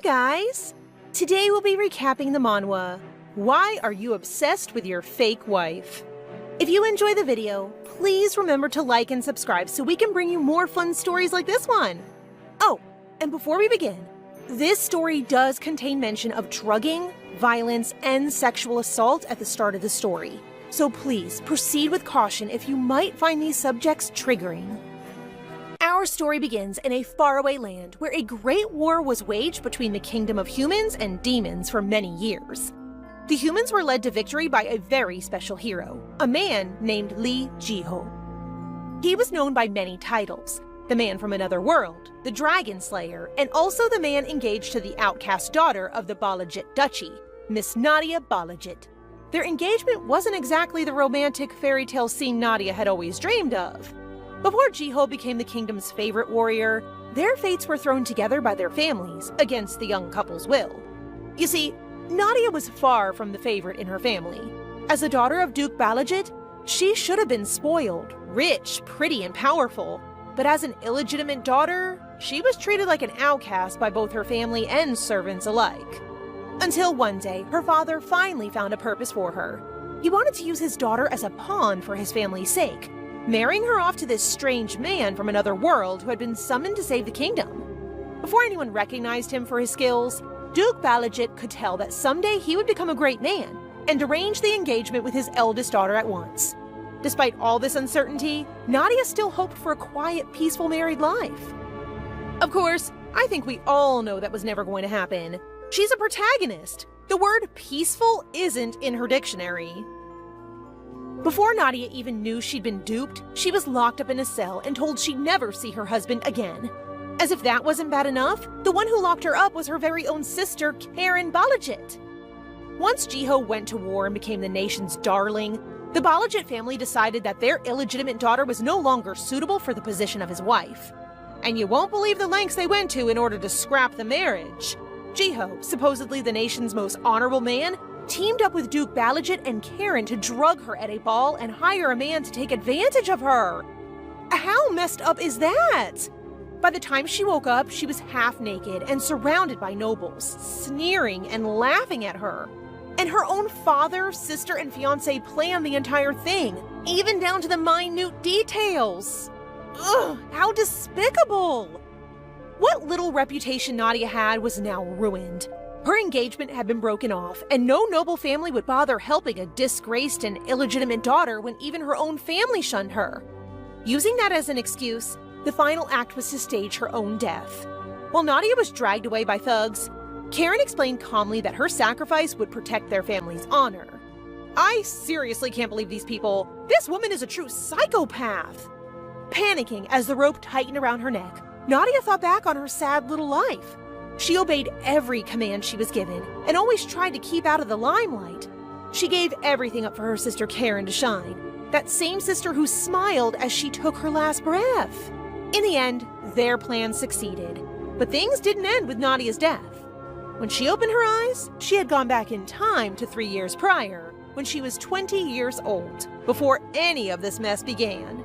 guys! Today we'll be recapping the manhwa, Why Are You Obsessed with Your Fake Wife? If you enjoy the video, please remember to like and subscribe so we can bring you more fun stories like this one. Oh, and before we begin, this story does contain mention of drugging, violence, and sexual assault at the start of the story. So please proceed with caution if you might find these subjects triggering. Our story begins in a faraway land where a great war was waged between the kingdom of humans and demons for many years. The humans were led to victory by a very special hero, a man named Lee Ji-ho. He was known by many titles: the man from another world, the dragon slayer, and also the man engaged to the outcast daughter of the Balajit Duchy, Miss Nadia Balajit. Their engagement wasn't exactly the romantic fairy tale scene Nadia had always dreamed of. Before Ji-ho became the kingdom's favorite warrior, their fates were thrown together by their families against the young couple's will. You see, Nadia was far from the favorite in her family. As the daughter of Duke Balajit, she should have been spoiled, rich, pretty, and powerful. But as an illegitimate daughter, she was treated like an outcast by both her family and servants alike. Until one day, her father finally found a purpose for her. He wanted to use his daughter as a pawn for his family's sake, marrying her off to this strange man from another world who had been summoned to save the kingdom. Before anyone recognized him for his skills, Duke Balajit could tell that someday he would become a great man, and arranged the engagement with his eldest daughter at once. Despite all this uncertainty, Nadia still hoped for a quiet, peaceful married life. Of course, I think we all know that was never going to happen. She's a protagonist. The word peaceful isn't in her dictionary. Before Nadia even knew she'd been duped, she was locked up in a cell and told she'd never see her husband again. As if that wasn't bad enough, the one who locked her up was her very own sister, Karen Balajit. Once Ji-ho went to war and became the nation's darling, the Balajit family decided that their illegitimate daughter was no longer suitable for the position of his wife. And you won't believe the lengths they went to in order to scrap the marriage. Ji-ho, supposedly the nation's most honorable man, teamed up with Duke Balajit and Karen to drug her at a ball and hire a man to take advantage of her. How messed up is that? By the time she woke up, she was half naked and surrounded by nobles, sneering and laughing at her. And her own father, sister, and fiancé planned the entire thing, even down to the minute details. Ugh, how despicable! What little reputation Nadia had was now ruined. Her engagement had been broken off, and no noble family would bother helping a disgraced and illegitimate daughter when even her own family shunned her. Using that as an excuse, the final act was to stage her own death. While Nadia was dragged away by thugs, Karen explained calmly that her sacrifice would protect their family's honor. I seriously can't believe these people. This woman is a true psychopath. Panicking as the rope tightened around her neck, Nadia thought back on her sad little life. She obeyed every command she was given and always tried to keep out of the limelight. She gave everything up for her sister Karen to shine, that same sister who smiled as she took her last breath. In the end, their plan succeeded, but things didn't end with Nadia's death. When she opened her eyes, she had gone back in time to 3 years prior, when she was 20 years old, before any of this mess began.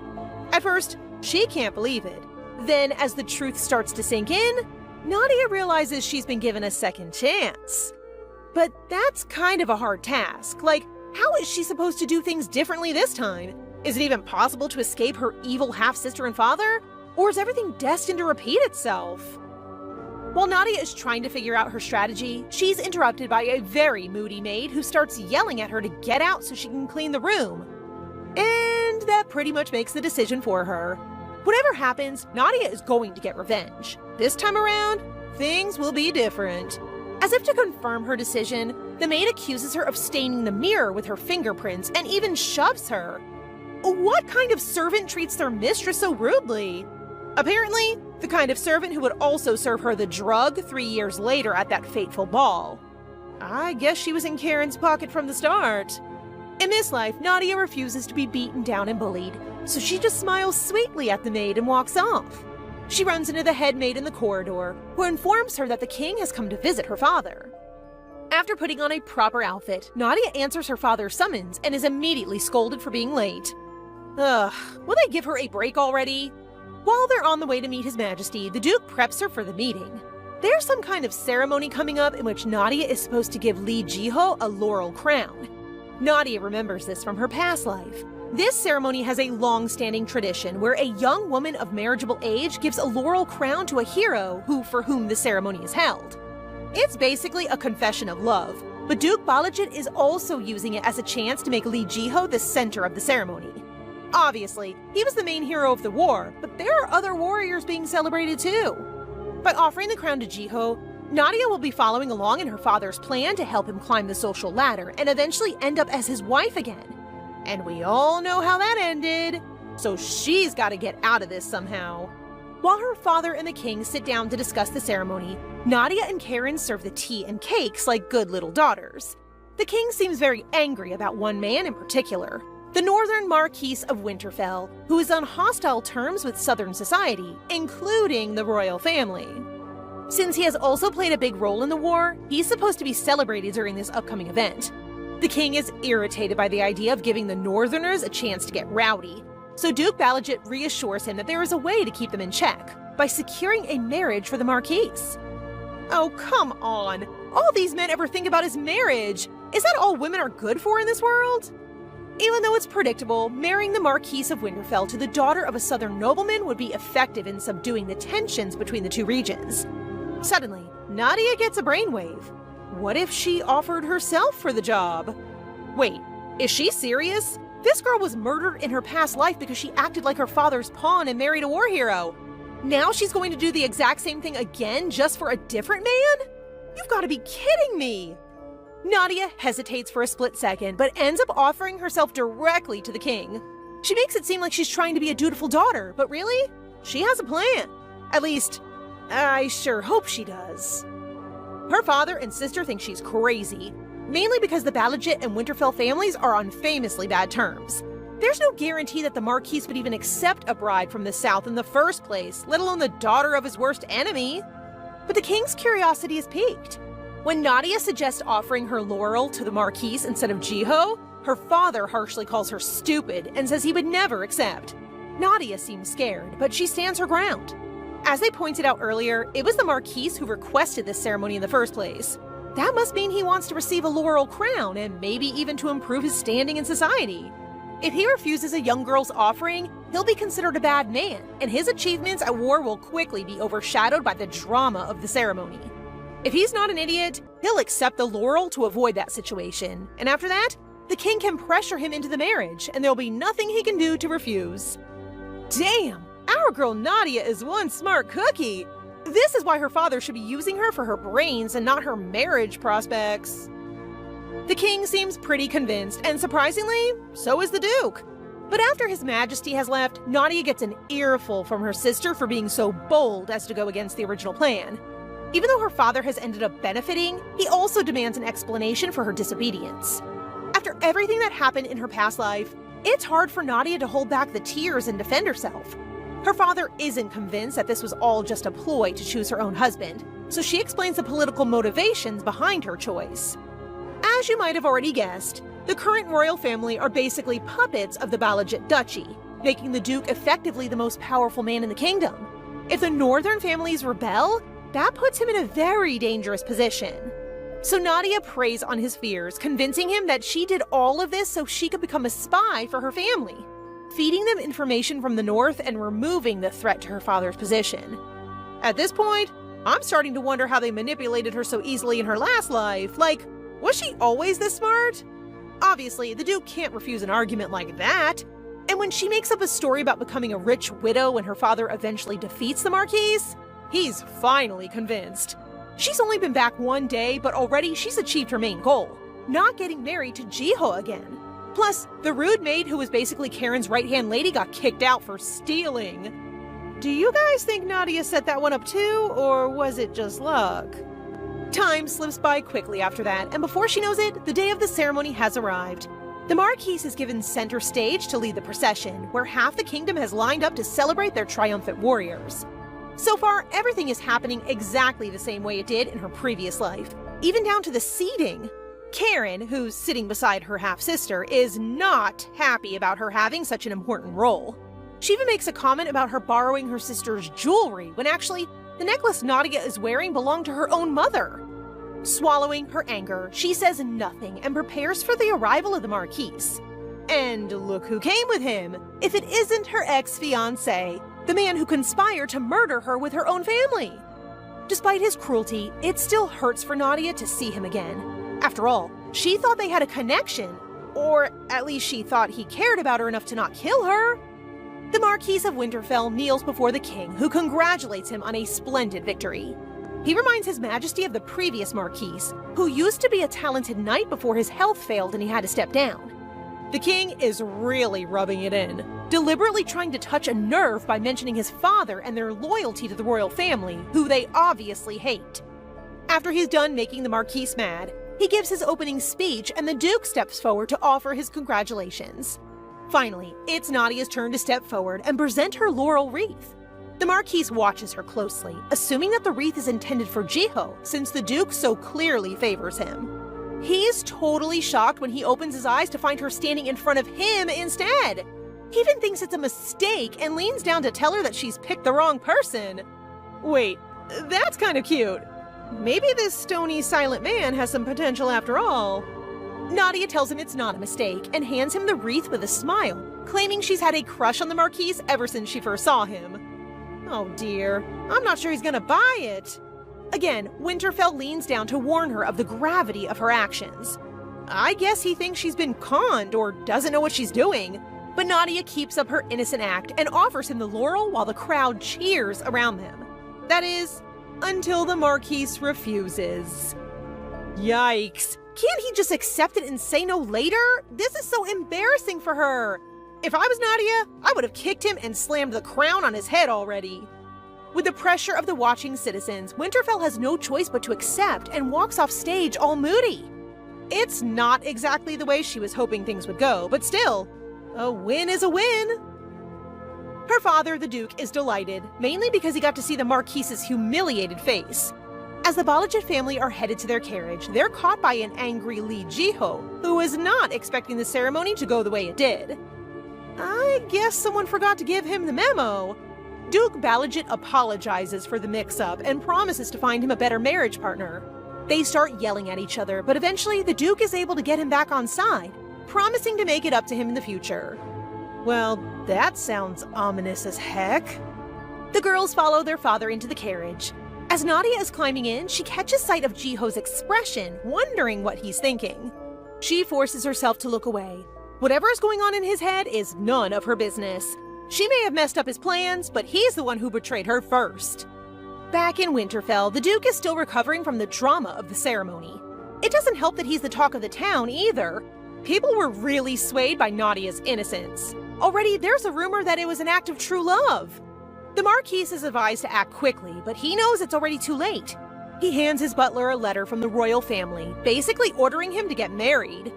At first, she can't believe it. Then, as the truth starts to sink in, Nadia realizes she's been given a second chance. But that's kind of a hard task. Like, how is she supposed to do things differently this time? Is it even possible to escape her evil half-sister and father? Or is everything destined to repeat itself? While Nadia is trying to figure out her strategy, she's interrupted by a very moody maid who starts yelling at her to get out so she can clean the room. And that pretty much makes the decision for her. Whatever happens, Nadia is going to get revenge. This time around, things will be different. As if to confirm her decision, the maid accuses her of staining the mirror with her fingerprints and even shoves her. What kind of servant treats their mistress so rudely? Apparently, the kind of servant who would also serve her the drug 3 years later at that fateful ball. I guess she was in Karen's pocket from the start. In this life, Nadia refuses to be beaten down and bullied, so she just smiles sweetly at the maid and walks off. She runs into the head maid in the corridor, who informs her that the king has come to visit her father. After putting on a proper outfit, Nadia answers her father's summons and is immediately scolded for being late. Ugh, will they give her a break already? While they're on the way to meet His Majesty, the Duke preps her for the meeting. There's some kind of ceremony coming up in which Nadia is supposed to give Lee Ji-ho a laurel crown. Nadia remembers this from her past life. This ceremony has a long-standing tradition where a young woman of marriageable age gives a laurel crown to a hero for whom the ceremony is held. It's basically a confession of love, but Duke Balajit is also using it as a chance to make Lee Ji-ho the center of the ceremony. Obviously, he was the main hero of the war, but there are other warriors being celebrated too. By offering the crown to Ji-ho, Nadia will be following along in her father's plan to help him climb the social ladder and eventually end up as his wife again. And we all know how that ended, so she's got to get out of this somehow. While her father and the king sit down to discuss the ceremony, Nadia and Karen serve the tea and cakes like good little daughters. The king seems very angry about one man in particular, the Northern Marquis of Winterfell, who is on hostile terms with Southern society, including the royal family. Since he has also played a big role in the war, he's supposed to be celebrated during this upcoming event. The king is irritated by the idea of giving the Northerners a chance to get rowdy, so Duke Balajit reassures him that there is a way to keep them in check, by securing a marriage for the Marquis. Oh, come on! All these men ever think about is marriage! Is that all women are good for in this world? Even though it's predictable, marrying the Marquis of Winterfell to the daughter of a southern nobleman would be effective in subduing the tensions between the two regions. Suddenly, Nadia gets a brainwave. What if she offered herself for the job? Wait, is she serious? This girl was murdered in her past life because she acted like her father's pawn and married a war hero. Now she's going to do the exact same thing again just for a different man? You've got to be kidding me! Nadia hesitates for a split second, but ends up offering herself directly to the king. She makes it seem like she's trying to be a dutiful daughter, but really? She has a plan. At least, I sure hope she does. Her father and sister think she's crazy, mainly because the Balajit and Winterfell families are on famously bad terms. There's no guarantee that the Marquis would even accept a bride from the south in the first place, let alone the daughter of his worst enemy. But the king's curiosity is piqued. When Nadia suggests offering her laurel to the Marquis instead of Ji-ho, her father harshly calls her stupid and says he would never accept. Nadia seems scared, but she stands her ground. As they pointed out earlier, it was the Marquis who requested this ceremony in the first place. That must mean he wants to receive a laurel crown and maybe even to improve his standing in society. If he refuses a young girl's offering, he'll be considered a bad man, and his achievements at war will quickly be overshadowed by the drama of the ceremony. If he's not an idiot, he'll accept the laurel to avoid that situation, and after that, the king can pressure him into the marriage, and there'll be nothing he can do to refuse. Damn! Our girl Nadia is one smart cookie! This is why her father should be using her for her brains and not her marriage prospects. The king seems pretty convinced, and surprisingly, so is the Duke. But after His Majesty has left, Nadia gets an earful from her sister for being so bold as to go against the original plan. Even though her father has ended up benefiting, he also demands an explanation for her disobedience. After everything that happened in her past life, it's hard for Nadia to hold back the tears and defend herself. Her father isn't convinced that this was all just a ploy to choose her own husband, so she explains the political motivations behind her choice. As you might have already guessed, the current royal family are basically puppets of the Balajit Duchy, making the Duke effectively the most powerful man in the kingdom. If the northern families rebel, that puts him in a very dangerous position. So Nadia preys on his fears, convincing him that she did all of this so she could become a spy for her family, feeding them information from the north and removing the threat to her father's position. At this point, I'm starting to wonder how they manipulated her so easily in her last life. Like, was she always this smart? Obviously, the Duke can't refuse an argument like that. And when she makes up a story about becoming a rich widow when her father eventually defeats the Marquis, he's finally convinced. She's only been back one day, but already she's achieved her main goal, not getting married to Ji-ho again. Plus, the rude maid who was basically Karen's right-hand lady got kicked out for stealing. Do you guys think Nadia set that one up too, or was it just luck? Time slips by quickly after that, and before she knows it, the day of the ceremony has arrived. The Marquis is given center stage to lead the procession, where half the kingdom has lined up to celebrate their triumphant warriors. So far, everything is happening exactly the same way it did in her previous life, even down to the seating. Karen, who's sitting beside her half-sister, is not happy about her having such an important role. She even makes a comment about her borrowing her sister's jewelry, when actually, The necklace Nadia is wearing belonged to her own mother. Swallowing her anger, she says nothing and prepares for the arrival of the Marquise. And look who came with him, if it isn't her ex-fiancé, the man who conspired to murder her with her own family. Despite his cruelty, it still hurts for Nadia to see him again. After all, she thought they had a connection, or at least she thought he cared about her enough to not kill her. The Marquise of Winterfell kneels before the king, who congratulates him on a splendid victory. He reminds His Majesty of the previous Marquise, who used to be a talented knight before his health failed and he had to step down. The king is really rubbing it in, deliberately trying to touch a nerve by mentioning his father and their loyalty to the royal family, who they obviously hate. After he's done making the Marquise mad, he gives his opening speech and the Duke steps forward to offer his congratulations. Finally, it's Nadia's turn to step forward and present her laurel wreath. The Marquise watches her closely, assuming that the wreath is intended for Jiho, since the Duke so clearly favors him. He's totally shocked when he opens his eyes to find her standing in front of him instead. He even thinks it's a mistake and leans down to tell her that she's picked the wrong person. Wait, that's kind of cute. Maybe this stony, silent man has some potential after all. Nadia tells him it's not a mistake and hands him the wreath with a smile, claiming she's had a crush on the Marquise ever since she first saw him. Oh dear, I'm not sure he's gonna buy it. Again, Winterfell leans down to warn her of the gravity of her actions. I guess he thinks she's been conned or doesn't know what she's doing, but Nadia keeps up her innocent act and offers him the laurel while the crowd cheers around them. That is, until the Marquise refuses. Yikes! Can't he just accept it and say no later? This is so embarrassing for her. If I was Nadia, I would have kicked him and slammed the crown on his head already. With the pressure of the watching citizens, Winterfell has no choice but to accept and walks off stage all moody. It's not exactly the way she was hoping things would go, but still, a win is a win. Her father, the Duke, is delighted, mainly because he got to see the Marquise's humiliated face. As the Balajit family are headed to their carriage, they're caught by an angry Lee Jiho, who is not expecting the ceremony to go the way it did. I guess someone forgot to give him the memo. Duke Balajit apologizes for the mix-up and promises to find him a better marriage partner. They start yelling at each other, but eventually the Duke is able to get him back on side, promising to make it up to him in the future. Well, that sounds ominous as heck. The girls follow their father into the carriage. As Nadia is climbing in, she catches sight of Jiho's expression, wondering what he's thinking. She forces herself to look away. Whatever is going on in his head is none of her business. She may have messed up his plans, but he's the one who betrayed her first. Back in Winterfell, the Duke is still recovering from the drama of the ceremony. It doesn't help that he's the talk of the town either. People were really swayed by Nadia's innocence. Already, there's a rumor that it was an act of true love. The Marquise is advised to act quickly, but he knows it's already too late. He hands his butler a letter from the royal family, basically ordering him to get married.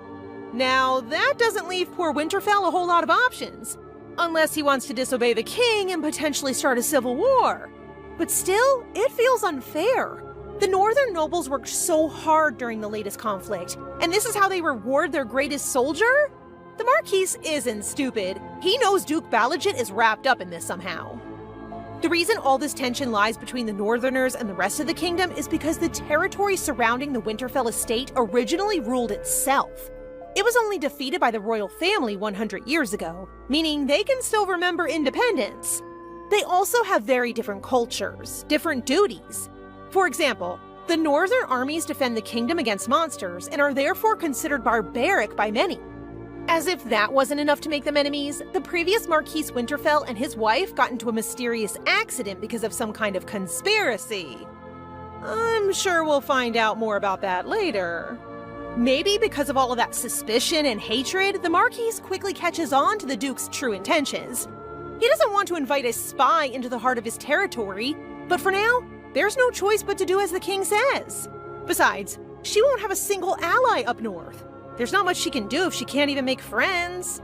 Now, that doesn't leave poor Winterfell a whole lot of options. Unless he wants to disobey the king and potentially start a civil war. But still, it feels unfair. The northern nobles worked so hard during the latest conflict, and this is how they reward their greatest soldier? The Marquise isn't stupid. He knows Duke Balajit is wrapped up in this somehow. The reason all this tension lies between the northerners and the rest of the kingdom is because the territory surrounding the Winterfell estate originally ruled itself. It was only defeated by the royal family 100 years ago, meaning they can still remember independence. They also have very different cultures, different duties. For example, the northern armies defend the kingdom against monsters and are therefore considered barbaric by many. As if that wasn't enough to make them enemies, the previous Marquise Winterfell and his wife got into a mysterious accident because of some kind of conspiracy. I'm sure we'll find out more about that later. Maybe because of all of that suspicion and hatred, the Marquise quickly catches on to the Duke's true intentions. He doesn't want to invite a spy into the heart of his territory, but for now, there's no choice but to do as the king says. Besides, she won't have a single ally up north. There's not much she can do if she can't even make friends.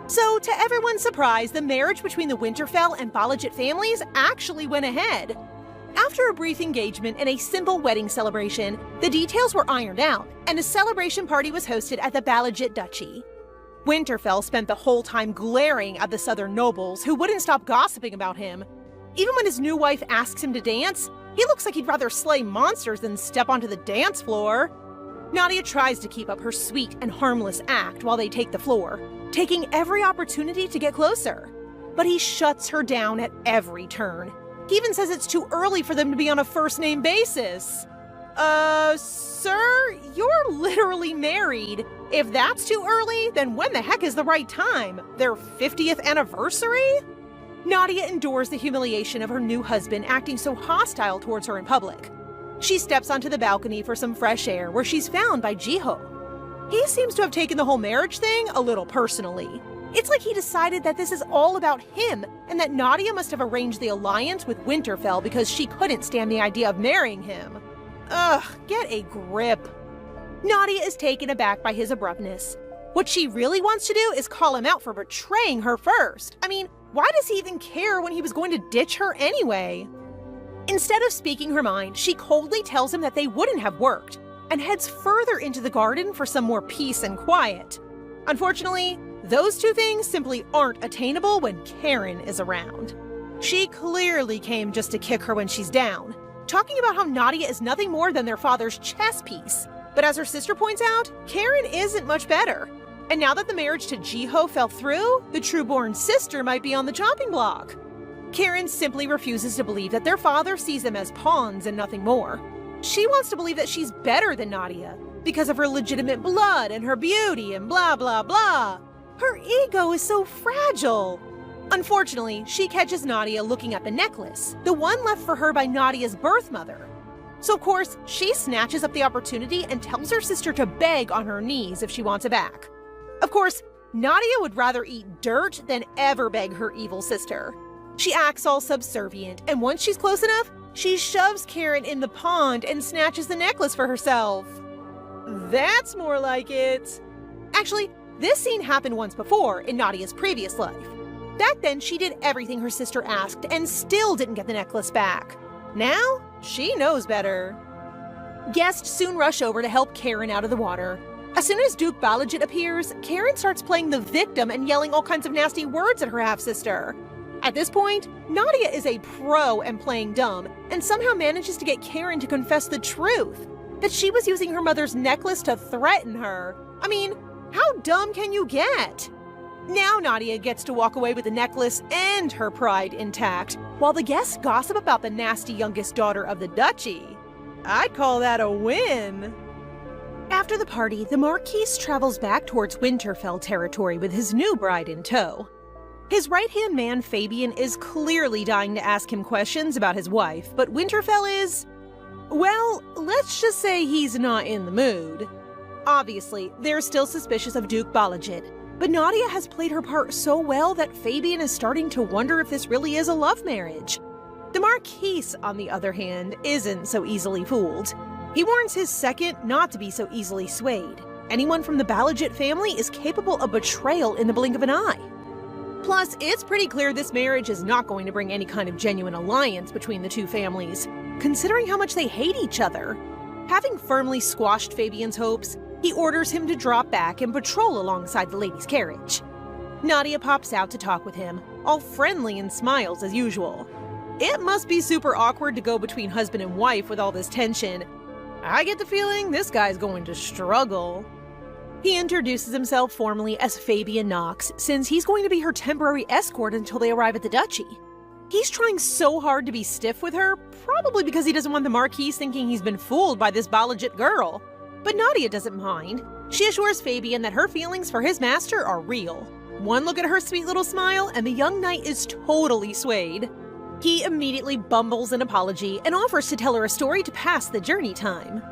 So, to everyone's surprise, the marriage between the Winterfell and Balajit families actually went ahead. After a brief engagement and a simple wedding celebration, the details were ironed out, and a celebration party was hosted at the Balajit Duchy. Winterfell spent the whole time glaring at the southern nobles who wouldn't stop gossiping about him. Even when his new wife asks him to dance, he looks like he'd rather slay monsters than step onto the dance floor. Nadia tries to keep up her sweet and harmless act while they take the floor, taking every opportunity to get closer. But he shuts her down at every turn. He even says it's too early for them to be on a first-name basis. Sir, you're literally married. If that's too early, then when the heck is the right time? Their 50th anniversary? Nadia endures the humiliation of her new husband acting so hostile towards her in public. She steps onto the balcony for some fresh air, where she's found by Jiho. He seems to have taken the whole marriage thing a little personally. It's like he decided that this is all about him, and that Nadia must have arranged the alliance with Winterfell because she couldn't stand the idea of marrying him. Ugh, get a grip. Nadia is taken aback by his abruptness. What she really wants to do is call him out for betraying her first. I mean, why does he even care when he was going to ditch her anyway? Instead of speaking her mind, she coldly tells him that they wouldn't have worked, and heads further into the garden for some more peace and quiet. Unfortunately, those two things simply aren't attainable when Karen is around. She clearly came just to kick her when she's down, talking about how Nadia is nothing more than their father's chess piece. But as her sister points out, Karen isn't much better. And now that the marriage to Jiho fell through, the true-born sister might be on the chopping block. Karen simply refuses to believe that their father sees them as pawns and nothing more. She wants to believe that she's better than Nadia because of her legitimate blood and her beauty and blah blah blah. Her ego is so fragile. Unfortunately, she catches Nadia looking at the necklace, the one left for her by Nadia's birth mother. So of course, she snatches up the opportunity and tells her sister to beg on her knees if she wants it back. Of course, Nadia would rather eat dirt than ever beg her evil sister. She acts all subservient, and once she's close enough, she shoves Karen in the pond and snatches the necklace for herself. That's more like it. Actually, this scene happened once before in Nadia's previous life. Back then, she did everything her sister asked and still didn't get the necklace back. Now, she knows better. Guests soon rush over to help Karen out of the water. As soon as Duke Balajit appears, Karen starts playing the victim and yelling all kinds of nasty words at her half-sister. At this point, Nadia is a pro and playing dumb, and somehow manages to get Karen to confess the truth, that she was using her mother's necklace to threaten her. I mean, how dumb can you get? Now Nadia gets to walk away with the necklace and her pride intact, while the guests gossip about the nasty youngest daughter of the duchy. I'd call that a win. After the party, the Marquis travels back towards Winterfell territory with his new bride in tow. His right-hand man, Fabian, is clearly dying to ask him questions about his wife, but Winterfell is... well, let's just say he's not in the mood. Obviously, they're still suspicious of Duke Balajit, but Nadia has played her part so well that Fabian is starting to wonder if this really is a love marriage. The Marquis, on the other hand, isn't so easily fooled. He warns his second not to be so easily swayed. Anyone from the Balajit family is capable of betrayal in the blink of an eye. Plus, it's pretty clear this marriage is not going to bring any kind of genuine alliance between the two families, considering how much they hate each other. Having firmly squashed Fabian's hopes, he orders him to drop back and patrol alongside the lady's carriage. Nadia pops out to talk with him, all friendly and smiles as usual. It must be super awkward to go between husband and wife with all this tension. I get the feeling this guy's going to struggle. He introduces himself formally as Fabian Knox, since he's going to be her temporary escort until they arrive at the duchy. He's trying so hard to be stiff with her, probably because he doesn't want the Marquis thinking he's been fooled by this Balajit girl. But Nadia doesn't mind. She assures Fabian that her feelings for his master are real. One look at her sweet little smile, and the young knight is totally swayed. He immediately bumbles an apology and offers to tell her a story to pass the journey time.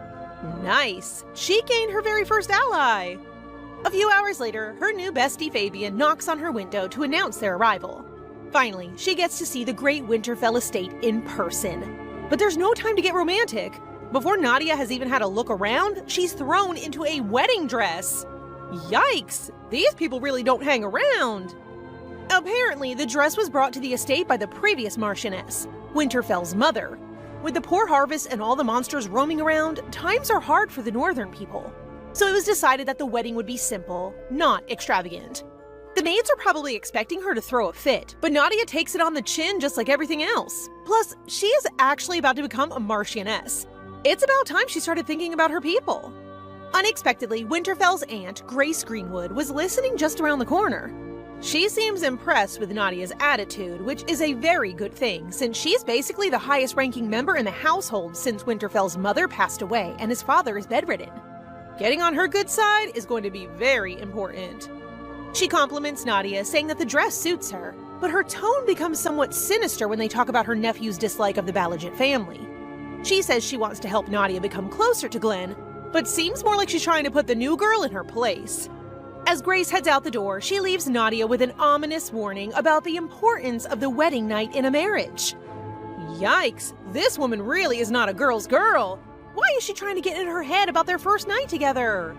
Nice! She gained her very first ally! A few hours later, her new bestie Fabian knocks on her window to announce their arrival. Finally, she gets to see the great Winterfell estate in person. But there's no time to get romantic. Before Nadia has even had a look around, she's thrown into a wedding dress. Yikes! These people really don't hang around! Apparently, the dress was brought to the estate by the previous Marchioness, Winterfell's mother. With the poor harvest and all the monsters roaming around, times are hard for the northern people. So it was decided that the wedding would be simple, not extravagant. The maids are probably expecting her to throw a fit, but Nadia takes it on the chin just like everything else. Plus, she is actually about to become a Marchioness. It's about time she started thinking about her people. Unexpectedly, Winterfell's aunt, Grace Greenwood, was listening just around the corner. She seems impressed with Nadia's attitude, which is a very good thing, since she's basically the highest-ranking member in the household since Winterfell's mother passed away and his father is bedridden. Getting on her good side is going to be very important. She compliments Nadia, saying that the dress suits her, but her tone becomes somewhat sinister when they talk about her nephew's dislike of the Balajit family. She says she wants to help Nadia become closer to Glenn, but seems more like she's trying to put the new girl in her place. As Grace heads out the door, she leaves Nadia with an ominous warning about the importance of the wedding night in a marriage. Yikes, this woman really is not a girl's girl. Why is she trying to get in her head about their first night together?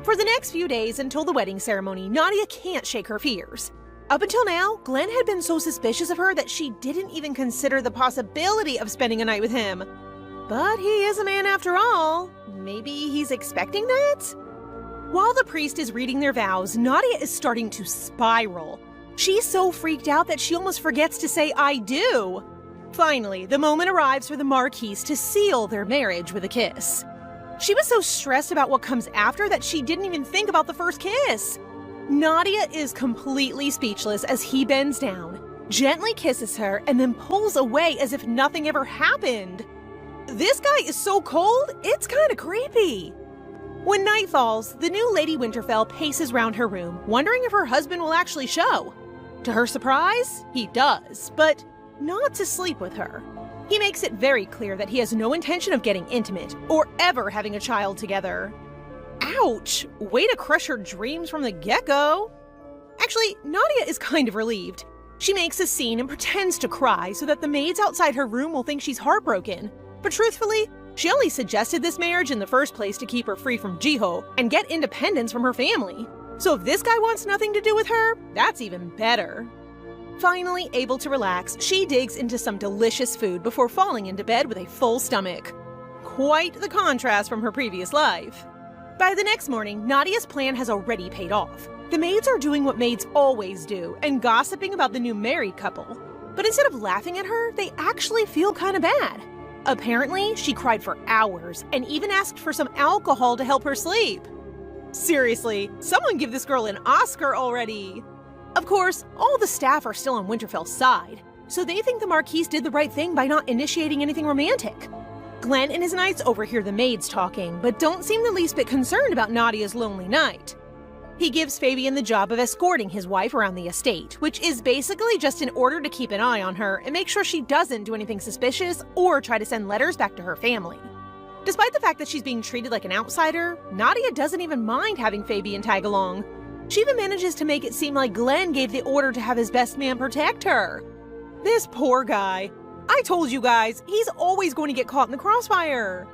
For the next few days until the wedding ceremony, Nadia can't shake her fears. Up until now, Glenn had been so suspicious of her that she didn't even consider the possibility of spending a night with him. But he is a man after all. Maybe he's expecting that? While the priest is reading their vows, Nadia is starting to spiral. She's so freaked out that she almost forgets to say, "I do." Finally, the moment arrives for the Marquise to seal their marriage with a kiss. She was so stressed about what comes after that she didn't even think about the first kiss. Nadia is completely speechless as he bends down, gently kisses her, and then pulls away as if nothing ever happened. This guy is so cold, it's kinda creepy. When night falls, the new Lady Winterfell paces round her room, wondering if her husband will actually show. To her surprise, he does, but not to sleep with her. He makes it very clear that he has no intention of getting intimate or ever having a child together. Ouch! Way to crush her dreams from the get-go. Actually, Nadia is kind of relieved. She makes a scene and pretends to cry so that the maids outside her room will think she's heartbroken. But truthfully, she only suggested this marriage in the first place to keep her free from Jiho and get independence from her family. So if this guy wants nothing to do with her, that's even better. Finally able to relax, she digs into some delicious food before falling into bed with a full stomach. Quite the contrast from her previous life. By the next morning, Nadia's plan has already paid off. The maids are doing what maids always do and gossiping about the new married couple. But instead of laughing at her, they actually feel kinda bad. Apparently, she cried for hours and even asked for some alcohol to help her sleep. Seriously, someone give this girl an Oscar already! Of course, all the staff are still on Winterfell's side, so they think the Marquise did the right thing by not initiating anything romantic. Glenn and his knights overhear the maids talking, but don't seem the least bit concerned about Nadia's lonely night. He gives Fabian the job of escorting his wife around the estate, which is basically just in order to keep an eye on her and make sure she doesn't do anything suspicious or try to send letters back to her family. Despite the fact that she's being treated like an outsider, Nadia doesn't even mind having Fabian tag along. She even manages to make it seem like Glenn gave the order to have his best man protect her. This poor guy. I told you guys, he's always going to get caught in the crossfire.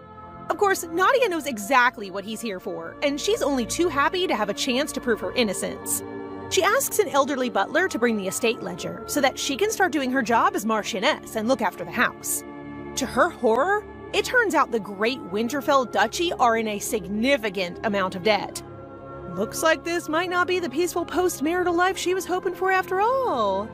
Of course, Nadia knows exactly what he's here for, and she's only too happy to have a chance to prove her innocence. She asks an elderly butler to bring the estate ledger so that she can start doing her job as Marchioness and look after the house. To her horror, it turns out the Great Winterfell Duchy are in a significant amount of debt. Looks like this might not be the peaceful post-marital life she was hoping for after all.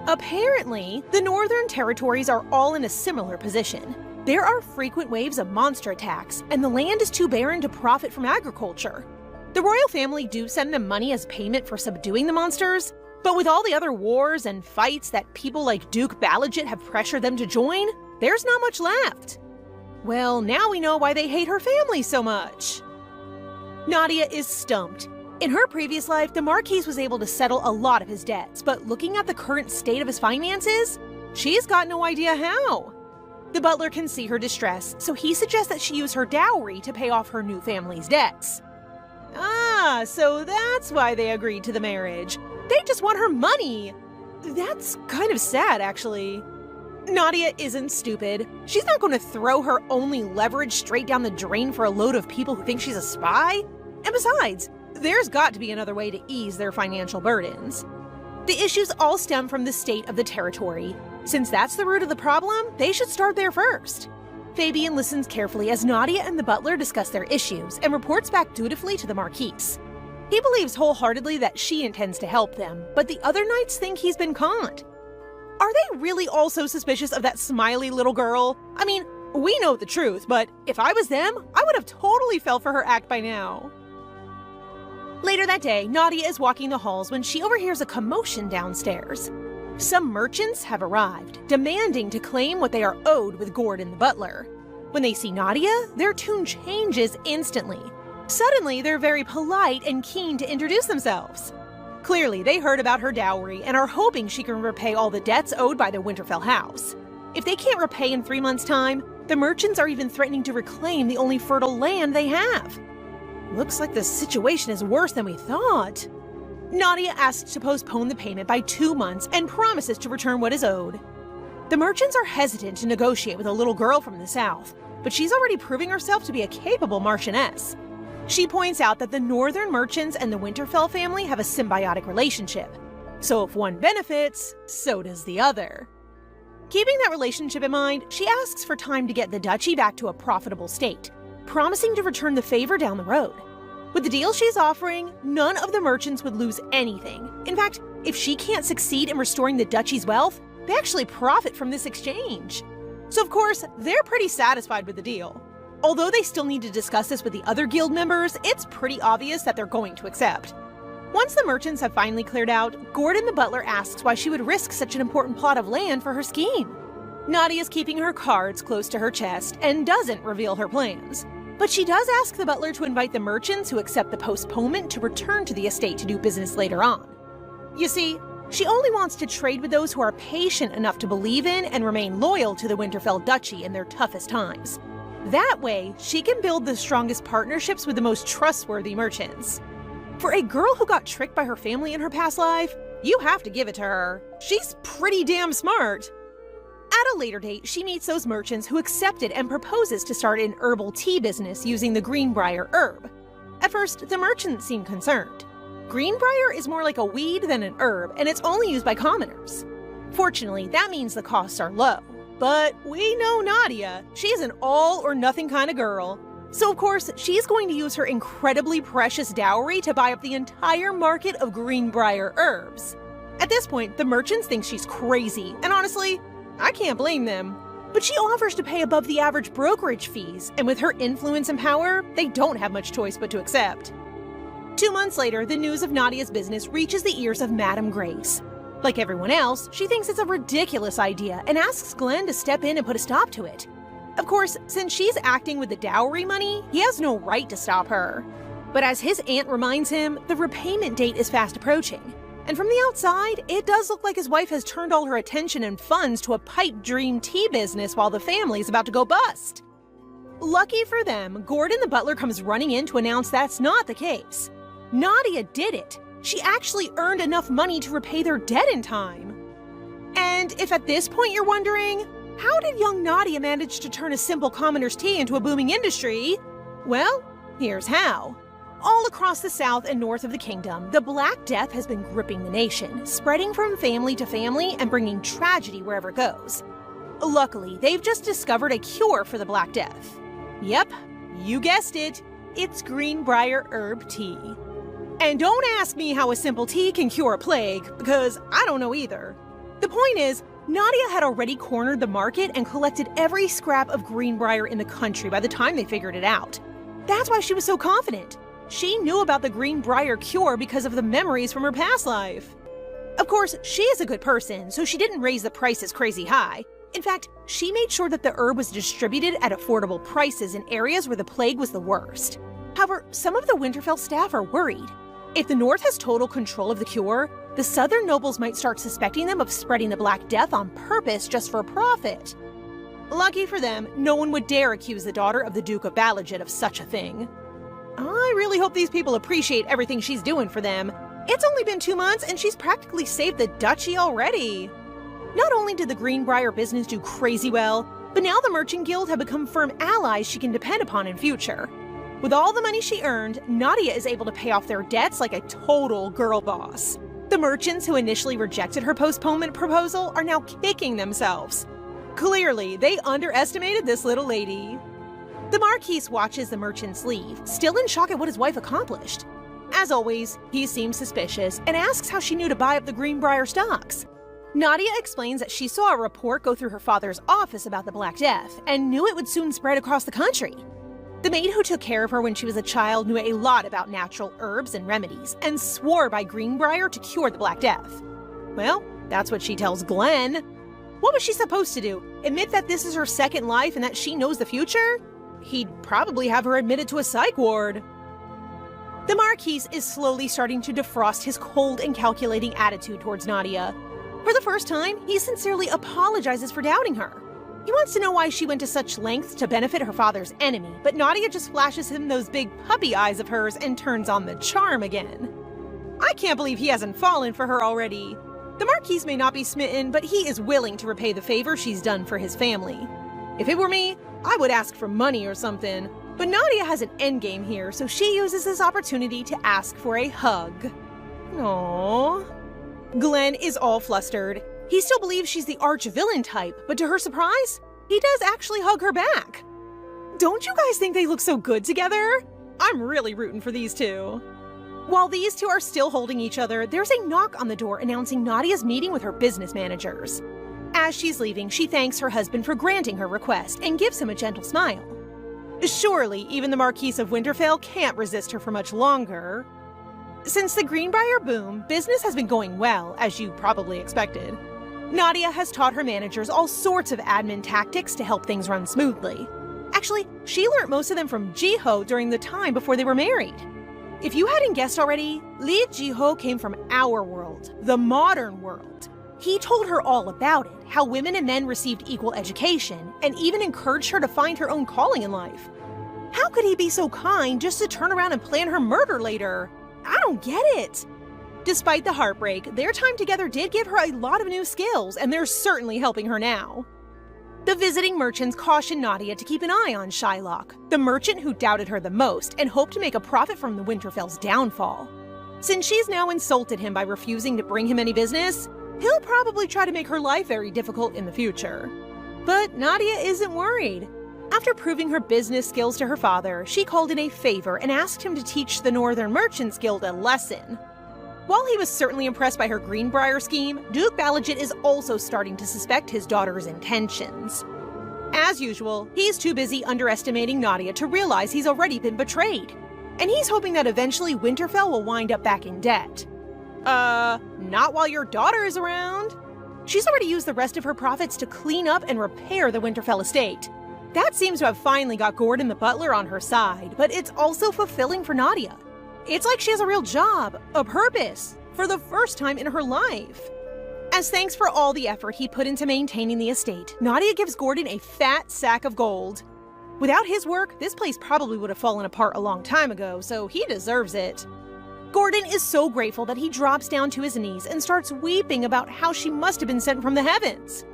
Apparently, the northern territories are all in a similar position. There are frequent waves of monster attacks, and the land is too barren to profit from agriculture. The royal family do send them money as payment for subduing the monsters, but with all the other wars and fights that people like Duke Balajit have pressured them to join, there's not much left. Well, now we know why they hate her family so much. Nadia is stumped. In her previous life, the Marquise was able to settle a lot of his debts, but looking at the current state of his finances, she's got no idea how. The butler can see her distress, so he suggests that she use her dowry to pay off her new family's debts. Ah, so that's why they agreed to the marriage. They just want her money. That's kind of sad, actually. Nadia isn't stupid. She's not going to throw her only leverage straight down the drain for a load of people who think she's a spy. And besides, there's got to be another way to ease their financial burdens. The issues all stem from the state of the territory. Since that's the root of the problem, they should start there first. Fabian listens carefully as Nadia and the butler discuss their issues and reports back dutifully to the Marquise. He believes wholeheartedly that she intends to help them, but the other knights think he's been conned. Are they really all so suspicious of that smiley little girl? I mean, we know the truth, but if I was them, I would have totally fell for her act by now. Later that day, Nadia is walking the halls when she overhears a commotion downstairs. Some merchants have arrived, demanding to claim what they are owed with Gordon the butler. When they see Nadia, their tune changes instantly. Suddenly, they're very polite and keen to introduce themselves. Clearly, they heard about her dowry and are hoping she can repay all the debts owed by the Winterfell house. If they can't repay in 3 months' time, the merchants are even threatening to reclaim the only fertile land they have. Looks like the situation is worse than we thought. Nadia asks to postpone the payment by 2 months and promises to return what is owed. The merchants are hesitant to negotiate with a little girl from the south, but she's already proving herself to be a capable marchioness. She points out that the northern merchants and the Winterfell family have a symbiotic relationship. So if one benefits, so does the other. Keeping that relationship in mind, she asks for time to get the duchy back to a profitable state, promising to return the favor down the road. With the deal she's offering, none of the merchants would lose anything. In fact, if she can't succeed in restoring the duchy's wealth, they actually profit from this exchange. So of course, they're pretty satisfied with the deal. Although they still need to discuss this with the other guild members, it's pretty obvious that they're going to accept. Once the merchants have finally cleared out, Gordon the butler asks why she would risk such an important plot of land for her scheme. Nadia's keeping her cards close to her chest and doesn't reveal her plans. But she does ask the butler to invite the merchants who accept the postponement to return to the estate to do business later on. You see, she only wants to trade with those who are patient enough to believe in and remain loyal to the Winterfell Duchy in their toughest times. That way, she can build the strongest partnerships with the most trustworthy merchants. For a girl who got tricked by her family in her past life, you have to give it to her. She's pretty damn smart. At a later date, she meets those merchants who accepted and proposes to start an herbal tea business using the Greenbrier herb. At first, the merchants seem concerned. Greenbrier is more like a weed than an herb, and it's only used by commoners. Fortunately, that means the costs are low. But we know Nadia. She's an all-or-nothing kind of girl. So of course, she's going to use her incredibly precious dowry to buy up the entire market of Greenbrier herbs. At this point, the merchants think she's crazy, and honestly, I can't blame them. But she offers to pay above the average brokerage fees, and with her influence and power, they don't have much choice but to accept. 2 months later, the news of Nadia's business reaches the ears of Madame Grace. Like everyone else, she thinks it's a ridiculous idea and asks Glenn to step in and put a stop to it. Of course, since she's acting with the dowry money, he has no right to stop her. But as his aunt reminds him, the repayment date is fast approaching. And from the outside, it does look like his wife has turned all her attention and funds to a pipe dream tea business while the family's about to go bust. Lucky for them, Gordon the butler comes running in to announce that's not the case. Nadia did it. She actually earned enough money to repay their debt in time. And if at this point you're wondering, how did young Nadia manage to turn a simple commoner's tea into a booming industry? Well, here's how. All across the south and north of the kingdom, the Black Death has been gripping the nation, spreading from family to family and bringing tragedy wherever it goes. Luckily, they've just discovered a cure for the Black Death. Yep, you guessed it, it's Greenbrier herb tea. And don't ask me how a simple tea can cure a plague, because I don't know either. The point is, Nadia had already cornered the market and collected every scrap of Greenbrier in the country by the time they figured it out. That's why she was so confident. She knew about the Greenbrier cure because of the memories from her past life. Of course, she is a good person, so she didn't raise the prices crazy high. In fact, she made sure that the herb was distributed at affordable prices in areas where the plague was the worst. However, some of the Winterfell staff are worried. If the North has total control of the cure, the Southern nobles might start suspecting them of spreading the Black Death on purpose just for profit. Lucky for them, no one would dare accuse the daughter of the Duke of Balaget of such a thing. I really hope these people appreciate everything she's doing for them. It's only been 2 months and she's practically saved the duchy already. Not only did the Greenbrier business do crazy well, but now the Merchant Guild have become firm allies she can depend upon in future. With all the money she earned, Nadia is able to pay off their debts like a total girl boss. The merchants who initially rejected her postponement proposal are now kicking themselves. Clearly, they underestimated this little lady. The Marquis watches the merchants leave, still in shock at what his wife accomplished. As always, he seems suspicious and asks how she knew to buy up the Greenbrier stocks. Nadia explains that she saw a report go through her father's office about the Black Death and knew it would soon spread across the country. The maid who took care of her when she was a child knew a lot about natural herbs and remedies and swore by Greenbrier to cure the Black Death. Well, that's what she tells Glenn. What was she supposed to do? Admit that this is her second life and that she knows the future? He'd probably have her admitted to a psych ward. The Marquis is slowly starting to defrost his cold and calculating attitude towards Nadia. For the first time, he sincerely apologizes for doubting her. He wants to know why she went to such lengths to benefit her father's enemy, but Nadia just flashes him those big puppy eyes of hers and turns on the charm again. I can't believe he hasn't fallen for her already. The Marquis may not be smitten, but he is willing to repay the favor she's done for his family. If it were me, I would ask for money or something. But Nadia has an endgame here, so she uses this opportunity to ask for a hug. Aww. Glenn is all flustered. He still believes she's the arch-villain type, but to her surprise, he does actually hug her back. Don't you guys think they look so good together? I'm really rooting for these two. While these two are still holding each other, there's a knock on the door announcing Nadia's meeting with her business managers. As she's leaving, she thanks her husband for granting her request and gives him a gentle smile. Surely, even the Marquis of Winterfell can't resist her for much longer. Since the Greenbrier boom, business has been going well, as you probably expected. Nadia has taught her managers all sorts of admin tactics to help things run smoothly. Actually, she learned most of them from Jiho during the time before they were married. If you hadn't guessed already, Lee Jiho came from our world, the modern world. He told her all about it, how women and men received equal education, and even encouraged her to find her own calling in life. How could he be so kind just to turn around and plan her murder later? I don't get it. Despite the heartbreak, their time together did give her a lot of new skills, and they're certainly helping her now. The visiting merchants caution Nadia to keep an eye on Shylock, the merchant who doubted her the most and hoped to make a profit from the Winterfell's downfall. Since she's now insulted him by refusing to bring him any business, he'll probably try to make her life very difficult in the future. But Nadia isn't worried. After proving her business skills to her father, she called in a favor and asked him to teach the Northern Merchants Guild a lesson. While he was certainly impressed by her Greenbrier scheme, Duke Balagit is also starting to suspect his daughter's intentions. As usual, he's too busy underestimating Nadia to realize he's already been betrayed. And he's hoping that eventually Winterfell will wind up back in debt. Not while your daughter is around. She's already used the rest of her profits to clean up and repair the Winterfell estate. That seems to have finally got Gordon the butler on her side, but it's also fulfilling for Nadia. It's like she has a real job, a purpose, for the first time in her life. As thanks for all the effort he put into maintaining the estate, Nadia gives Gordon a fat sack of gold. Without his work, this place probably would have fallen apart a long time ago, so he deserves it. Gordon is so grateful that he drops down to his knees and starts weeping about how she must have been sent from the heavens.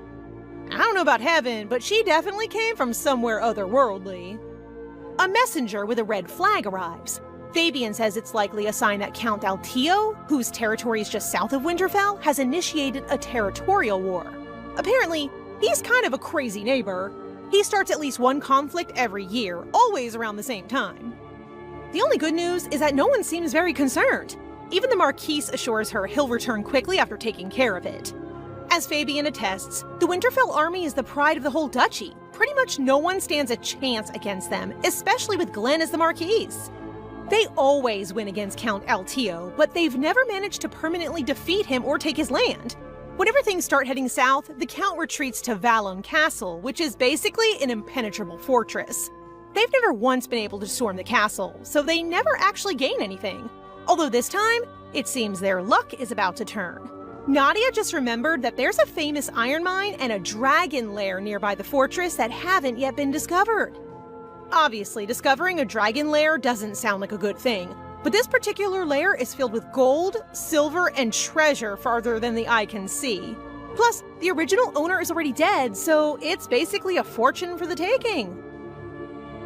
I don't know about heaven, but she definitely came from somewhere otherworldly. A messenger with a red flag arrives. Fabian says it's likely a sign that Count Altio, whose territory is just south of Winterfell, has initiated a territorial war. Apparently, he's kind of a crazy neighbor. He starts at least one conflict every year, always around the same time. The only good news is that no one seems very concerned. Even the Marquis assures her he'll return quickly after taking care of it. As Fabian attests, the Winterfell army is the pride of the whole duchy. Pretty much no one stands a chance against them, especially with Glenn as the Marquis. They always win against Count Altio, but they've never managed to permanently defeat him or take his land. Whenever things start heading south, the Count retreats to Valon Castle, which is basically an impenetrable fortress. They've never once been able to storm the castle, so they never actually gain anything. Although this time, it seems their luck is about to turn. Nadia just remembered that there's a famous iron mine and a dragon lair nearby the fortress that haven't yet been discovered. Obviously, discovering a dragon lair doesn't sound like a good thing, but this particular lair is filled with gold, silver, and treasure farther than the eye can see. Plus, the original owner is already dead, so it's basically a fortune for the taking.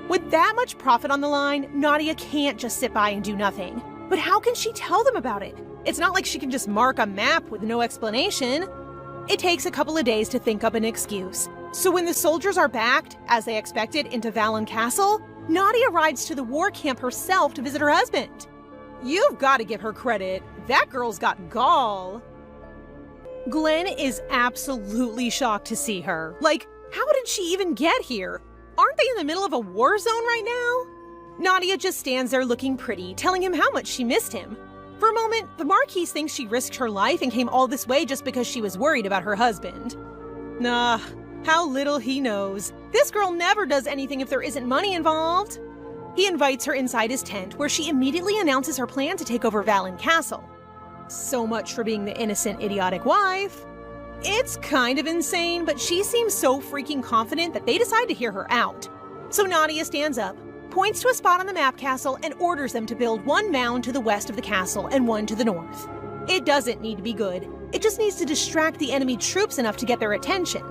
With that much profit on the line, Nadia can't just sit by and do nothing. But how can she tell them about it? It's not like she can just mark a map with no explanation. It takes a couple of days to think up an excuse. So when the soldiers are backed, as they expected, into Valon Castle, Nadia rides to the war camp herself to visit her husband. You've got to give her credit. That girl's got gall. Glenn is absolutely shocked to see her. Like, how did she even get here? Aren't they in the middle of a war zone right now? Nadia just stands there looking pretty, telling him how much she missed him. For a moment, the Marquise thinks she risked her life and came all this way just because she was worried about her husband. Nah, how little he knows. This girl never does anything if there isn't money involved. He invites her inside his tent, where she immediately announces her plan to take over Valen Castle. So much for being the innocent, idiotic wife. It's kind of insane, but she seems so freaking confident that they decide to hear her out. So Nadia stands up, points to a spot on the map castle, and orders them to build one mound to the west of the castle and one to the north. It doesn't need to be good. It just needs to distract the enemy troops enough to get their attention.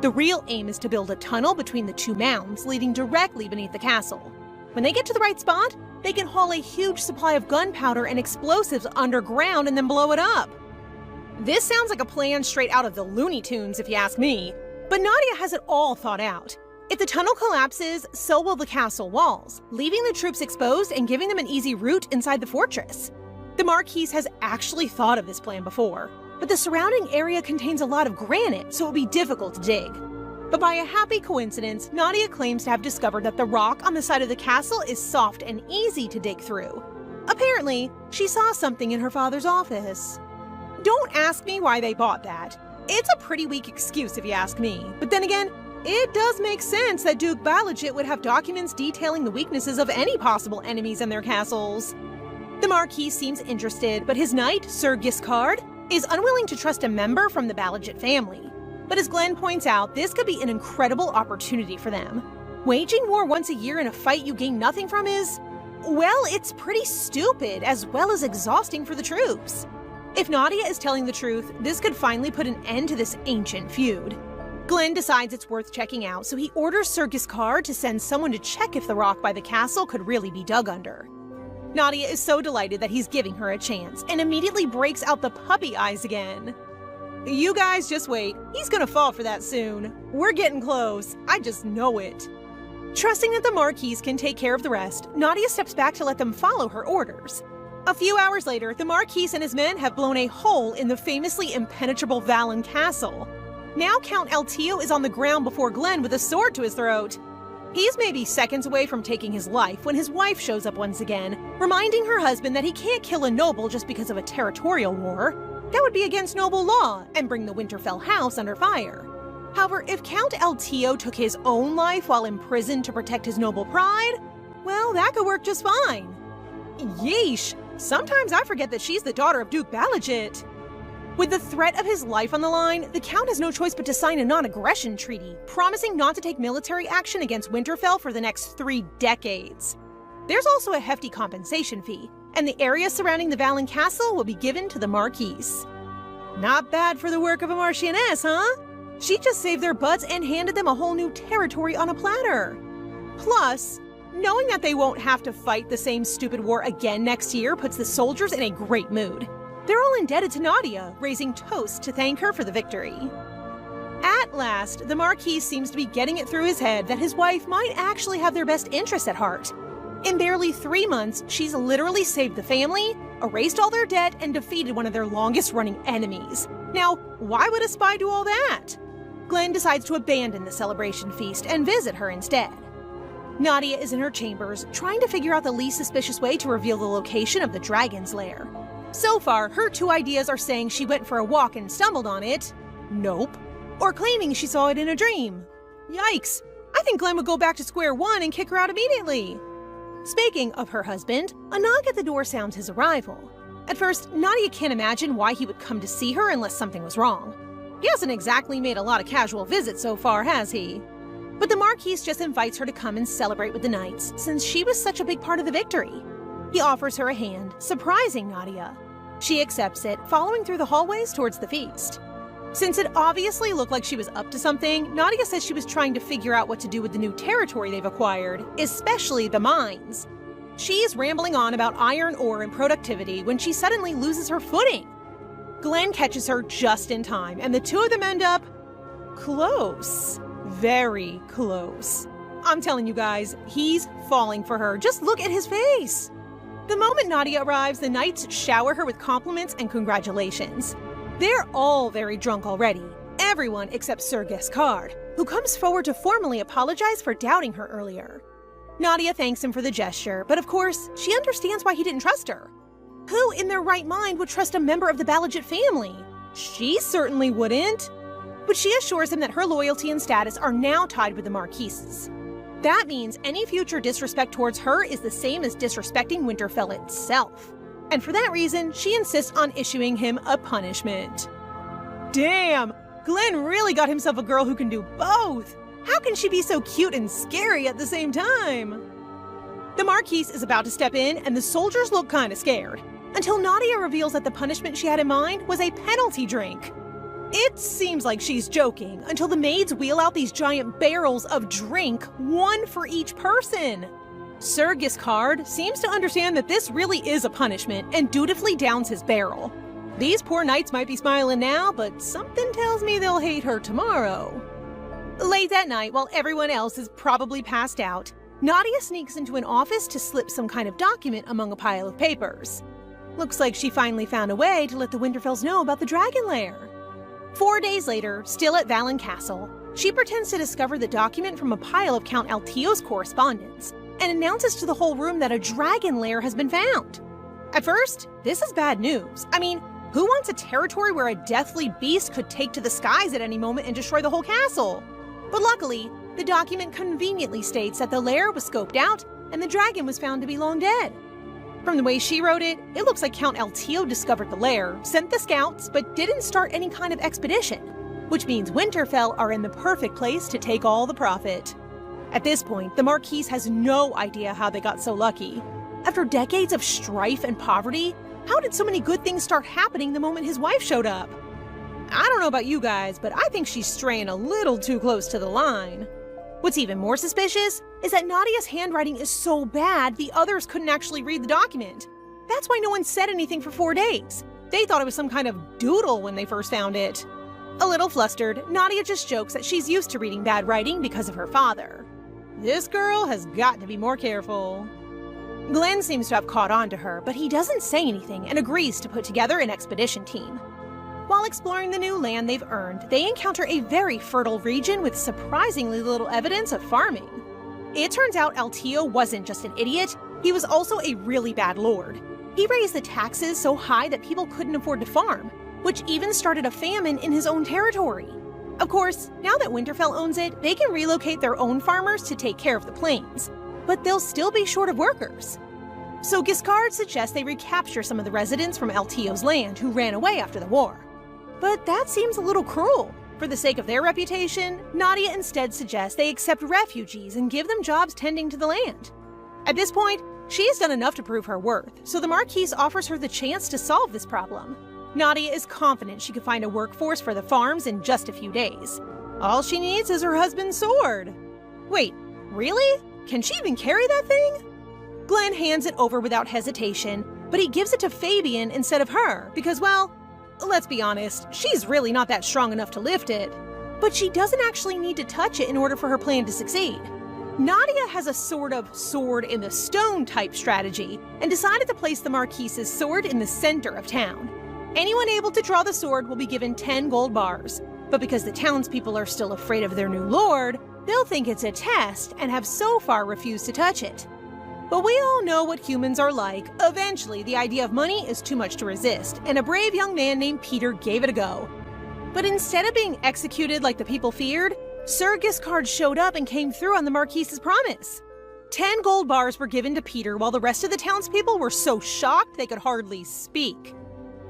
The real aim is to build a tunnel between the two mounds, leading directly beneath the castle. When they get to the right spot, they can haul a huge supply of gunpowder and explosives underground and then blow it up. This sounds like a plan straight out of the Looney Tunes, if you ask me. But Nadia has it all thought out. If the tunnel collapses, so will the castle walls, leaving the troops exposed and giving them an easy route inside the fortress. The Marquise has actually thought of this plan before, but the surrounding area contains a lot of granite, so it will be difficult to dig. But by a happy coincidence, Nadia claims to have discovered that the rock on the side of the castle is soft and easy to dig through. Apparently, she saw something in her father's office. Don't ask me why they bought that. It's a pretty weak excuse if you ask me. But then again, it does make sense that Duke Balajit would have documents detailing the weaknesses of any possible enemies in their castles. The Marquis seems interested, but his knight, Sir Giscard, is unwilling to trust a member from the Balajit family. But as Glenn points out, this could be an incredible opportunity for them. Waging war once a year in a fight you gain nothing from is, well, it's pretty stupid as well as exhausting for the troops. If Nadia is telling the truth, this could finally put an end to this ancient feud. Glenn decides it's worth checking out, so he orders Sir Giscard to send someone to check if the rock by the castle could really be dug under. Nadia is so delighted that he's giving her a chance and immediately breaks out the puppy eyes again. You guys just wait. He's gonna fall for that soon. We're getting close. I just know it. Trusting that the Marquise can take care of the rest, Nadia steps back to let them follow her orders. A few hours later, the Marquise and his men have blown a hole in the famously impenetrable Valen Castle. Now Count Eltio is on the ground before Glenn with a sword to his throat. He's maybe seconds away from taking his life when his wife shows up once again, reminding her husband that he can't kill a noble just because of a territorial war. That would be against noble law and bring the Winterfell house under fire. However, if Count Eltio took his own life while imprisoned to protect his noble pride, well, that could work just fine. Yeesh, sometimes I forget that she's the daughter of Duke Balajit. With the threat of his life on the line, the Count has no choice but to sign a non-aggression treaty, promising not to take military action against Winterfell for the next 3 decades. There's also a hefty compensation fee, and the area surrounding the Valen Castle will be given to the Marquise. Not bad for the work of a Marchioness, huh? She just saved their butts and handed them a whole new territory on a platter. Plus, knowing that they won't have to fight the same stupid war again next year puts the soldiers in a great mood. They're all indebted to Nadia, raising toasts to thank her for the victory. At last, the Marquis seems to be getting it through his head that his wife might actually have their best interests at heart. In barely 3 months, she's literally saved the family, erased all their debt, and defeated one of their longest-running enemies. Now, why would a spy do all that? Glenn decides to abandon the celebration feast and visit her instead. Nadia is in her chambers, trying to figure out the least suspicious way to reveal the location of the dragon's lair. So far, her 2 ideas are saying she went for a walk and stumbled on it. Nope. Or claiming she saw it in a dream. Yikes! I think Glenn would go back to square one and kick her out immediately. Speaking of her husband, a knock at the door sounds his arrival. At first, Nadia can't imagine why he would come to see her unless something was wrong. He hasn't exactly made a lot of casual visits so far, has he? But the Marquise just invites her to come and celebrate with the knights, since she was such a big part of the victory. He offers her a hand, surprising Nadia. She accepts it, following through the hallways towards the feast. Since it obviously looked like she was up to something, Nadia says she was trying to figure out what to do with the new territory they've acquired, especially the mines. She's rambling on about iron ore and productivity when she suddenly loses her footing. Glenn catches her just in time, and the 2 of them end up close. Very close. I'm telling you guys, he's falling for her. Just look at his face. The moment Nadia arrives, the knights shower her with compliments and congratulations. They're all very drunk already, everyone except Sir Giscard, who comes forward to formally apologize for doubting her earlier. Nadia thanks him for the gesture, but of course, she understands why he didn't trust her. Who in their right mind would trust a member of the Balajit family? She certainly wouldn't. But she assures him that her loyalty and status are now tied with the Marquises. That means any future disrespect towards her is the same as disrespecting Winterfell itself. And for that reason, she insists on issuing him a punishment. Damn! Glenn really got himself a girl who can do both! How can she be so cute and scary at the same time? The Marquise is about to step in, and the soldiers look kinda scared, until Nadia reveals that the punishment she had in mind was a penalty drink. It seems like she's joking, until the maids wheel out these giant barrels of drink, one for each person. Sir Giscard seems to understand that this really is a punishment and dutifully downs his barrel. These poor knights might be smiling now, but something tells me they'll hate her tomorrow. Late that night, while everyone else is probably passed out, Nadia sneaks into an office to slip some kind of document among a pile of papers. Looks like she finally found a way to let the Winterfells know about the dragon lair. 4 days later, still at Valen Castle, she pretends to discover the document from a pile of Count Altio's correspondence and announces to the whole room that a dragon lair has been found. At first, this is bad news. I mean, who wants a territory where a deathly beast could take to the skies at any moment and destroy the whole castle? But luckily, the document conveniently states that the lair was scoped out and the dragon was found to be long dead. From the way she wrote it, it looks like Count Altio discovered the lair, sent the scouts, but didn't start any kind of expedition, which means Winterfell are in the perfect place to take all the profit. At this point, the Marquise has no idea how they got so lucky. After decades of strife and poverty, how did so many good things start happening the moment his wife showed up? I don't know about you guys, but I think she's straying a little too close to the line. What's even more suspicious is that Nadia's handwriting is so bad the others couldn't actually read the document. That's why no one said anything for 4 days. They thought it was some kind of doodle when they first found it. A little flustered, Nadia just jokes that she's used to reading bad writing because of her father. This girl has got to be more careful. Glenn seems to have caught on to her, but he doesn't say anything and agrees to put together an expedition team. While exploring the new land they've earned, they encounter a very fertile region with surprisingly little evidence of farming. It turns out Altio wasn't just an idiot, he was also a really bad lord. He raised the taxes so high that people couldn't afford to farm, which even started a famine in his own territory. Of course, now that Winterfell owns it, they can relocate their own farmers to take care of the plains, but they'll still be short of workers. So Giscard suggests they recapture some of the residents from Altio's land who ran away after the war. But that seems a little cruel. For the sake of their reputation, Nadia instead suggests they accept refugees and give them jobs tending to the land. At this point, she has done enough to prove her worth, so the Marquise offers her the chance to solve this problem. Nadia is confident she could find a workforce for the farms in just a few days. All she needs is her husband's sword. Wait, really? Can she even carry that thing? Glenn hands it over without hesitation, but he gives it to Fabian instead of her because, well, let's be honest, she's really not that strong enough to lift it. But she doesn't actually need to touch it in order for her plan to succeed. Nadia has a sort of sword in the stone type strategy and decided to place the Marquise's sword in the center of town. Anyone able to draw the sword will be given 10 gold bars, but because the townspeople are still afraid of their new lord, they'll think it's a test and have so far refused to touch it. But we all know what humans are like. Eventually, the idea of money is too much to resist, and a brave young man named Peter gave it a go. But instead of being executed like the people feared, Sir Giscard showed up and came through on the Marquise's promise. 10 gold bars were given to Peter while the rest of the townspeople were so shocked they could hardly speak.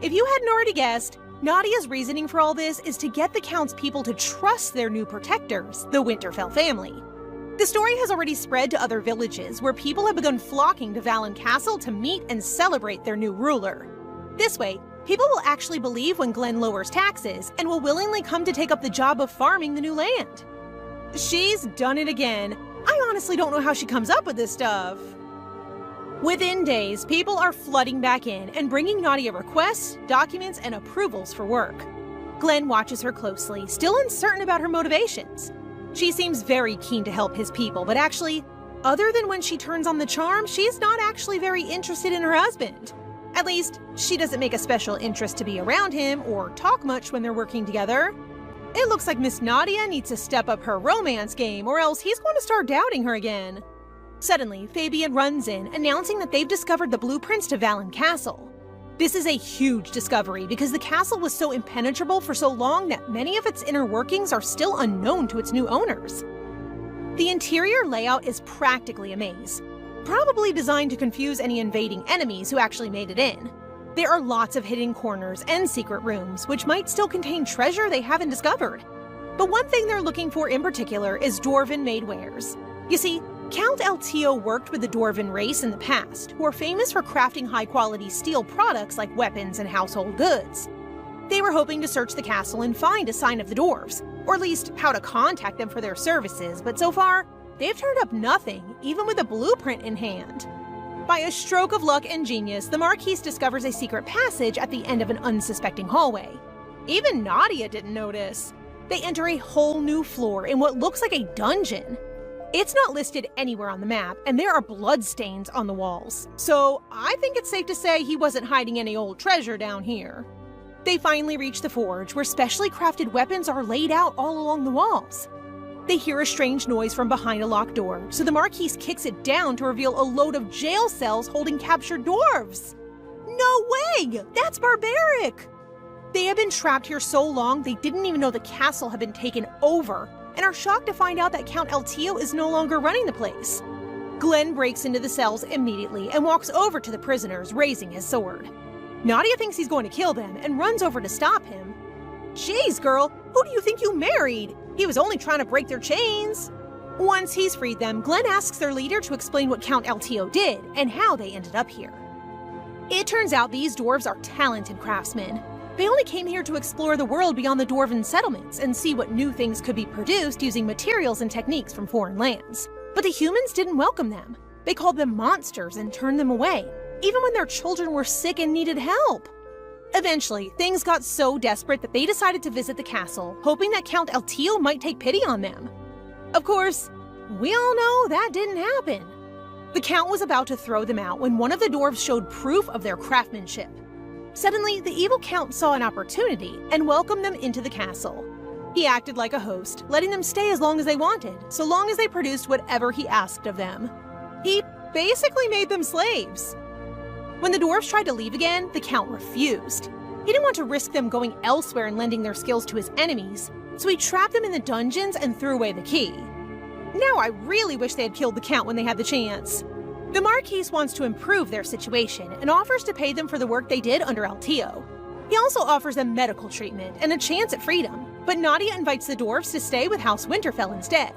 If you hadn't already guessed, Nadia's reasoning for all this is to get the townspeople to trust their new protectors, the Winterfell family. The story has already spread to other villages, where people have begun flocking to Valen Castle to meet and celebrate their new ruler. This way, people will actually believe when Glenn lowers taxes and will willingly come to take up the job of farming the new land. She's done it again. I honestly don't know how she comes up with this stuff. Within days, people are flooding back in and bringing Nadia requests, documents, and approvals for work. Glenn watches her closely, still uncertain about her motivations. She seems very keen to help his people, but actually, other than when she turns on the charm, she's not actually very interested in her husband. At least, she doesn't make a special interest to be around him or talk much when they're working together. It looks like Miss Nadia needs to step up her romance game, or else he's going to start doubting her again. Suddenly, Fabian runs in, announcing that they've discovered the blueprints to Valen Castle. This is a huge discovery because the castle was so impenetrable for so long that many of its inner workings are still unknown to its new owners. The interior layout is practically a maze, probably designed to confuse any invading enemies who actually made it in. There are lots of hidden corners and secret rooms, which might still contain treasure they haven't discovered. But one thing they're looking for in particular is Dwarven-made wares. You see, Count Eltio worked with the Dwarven race in the past, who are famous for crafting high-quality steel products like weapons and household goods. They were hoping to search the castle and find a sign of the dwarves, or at least how to contact them for their services, but so far, they've turned up nothing, even with a blueprint in hand. By a stroke of luck and genius, the Marquise discovers a secret passage at the end of an unsuspecting hallway. Even Nadia didn't notice. They enter a whole new floor in what looks like a dungeon. It's not listed anywhere on the map, and there are bloodstains on the walls, so I think it's safe to say he wasn't hiding any old treasure down here. They finally reach the forge, where specially crafted weapons are laid out all along the walls. They hear a strange noise from behind a locked door, so the Marquise kicks it down to reveal a load of jail cells holding captured dwarves. No way! That's barbaric! They have been trapped here so long they didn't even know the castle had been taken over, and are shocked to find out that Count Eltio is no longer running the place. Glenn breaks into the cells immediately and walks over to the prisoners, raising his sword. Nadia thinks he's going to kill them and runs over to stop him. Jeez, girl, who do you think you married? He was only trying to break their chains. Once he's freed them, Glenn asks their leader to explain what Count Eltio did and how they ended up here. It turns out these dwarves are talented craftsmen. They only came here to explore the world beyond the Dwarven settlements and see what new things could be produced using materials and techniques from foreign lands. But the humans didn't welcome them. They called them monsters and turned them away, even when their children were sick and needed help. Eventually, things got so desperate that they decided to visit the castle, hoping that Count Eltio might take pity on them. Of course, we all know that didn't happen. The Count was about to throw them out when one of the dwarves showed proof of their craftsmanship. Suddenly, the evil Count saw an opportunity and welcomed them into the castle. He acted like a host, letting them stay as long as they wanted, so long as they produced whatever he asked of them. He basically made them slaves. When the dwarves tried to leave again, the Count refused. He didn't want to risk them going elsewhere and lending their skills to his enemies, so he trapped them in the dungeons and threw away the key. Now I really wish they had killed the Count when they had the chance. The Marquise wants to improve their situation and offers to pay them for the work they did under Eltio. He also offers them medical treatment and a chance at freedom, but Nadia invites the dwarves to stay with House Winterfell instead.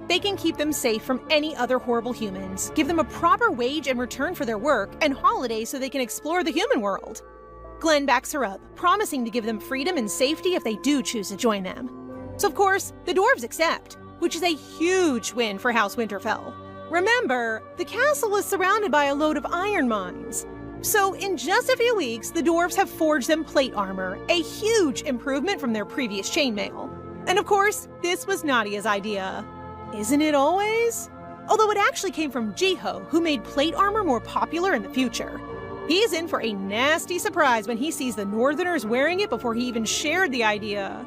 They can keep them safe from any other horrible humans, give them a proper wage in return for their work, and holidays so they can explore the human world. Glenn backs her up, promising to give them freedom and safety if they do choose to join them. So of course, the dwarves accept, which is a huge win for House Winterfell. Remember, the castle was surrounded by a load of iron mines. So in just a few weeks, the dwarves have forged them plate armor, a huge improvement from their previous chainmail. And of course, this was Nadia's idea. Isn't it always? Although it actually came from Jiho, who made plate armor more popular in the future. He's in for a nasty surprise when he sees the Northerners wearing it before he even shared the idea.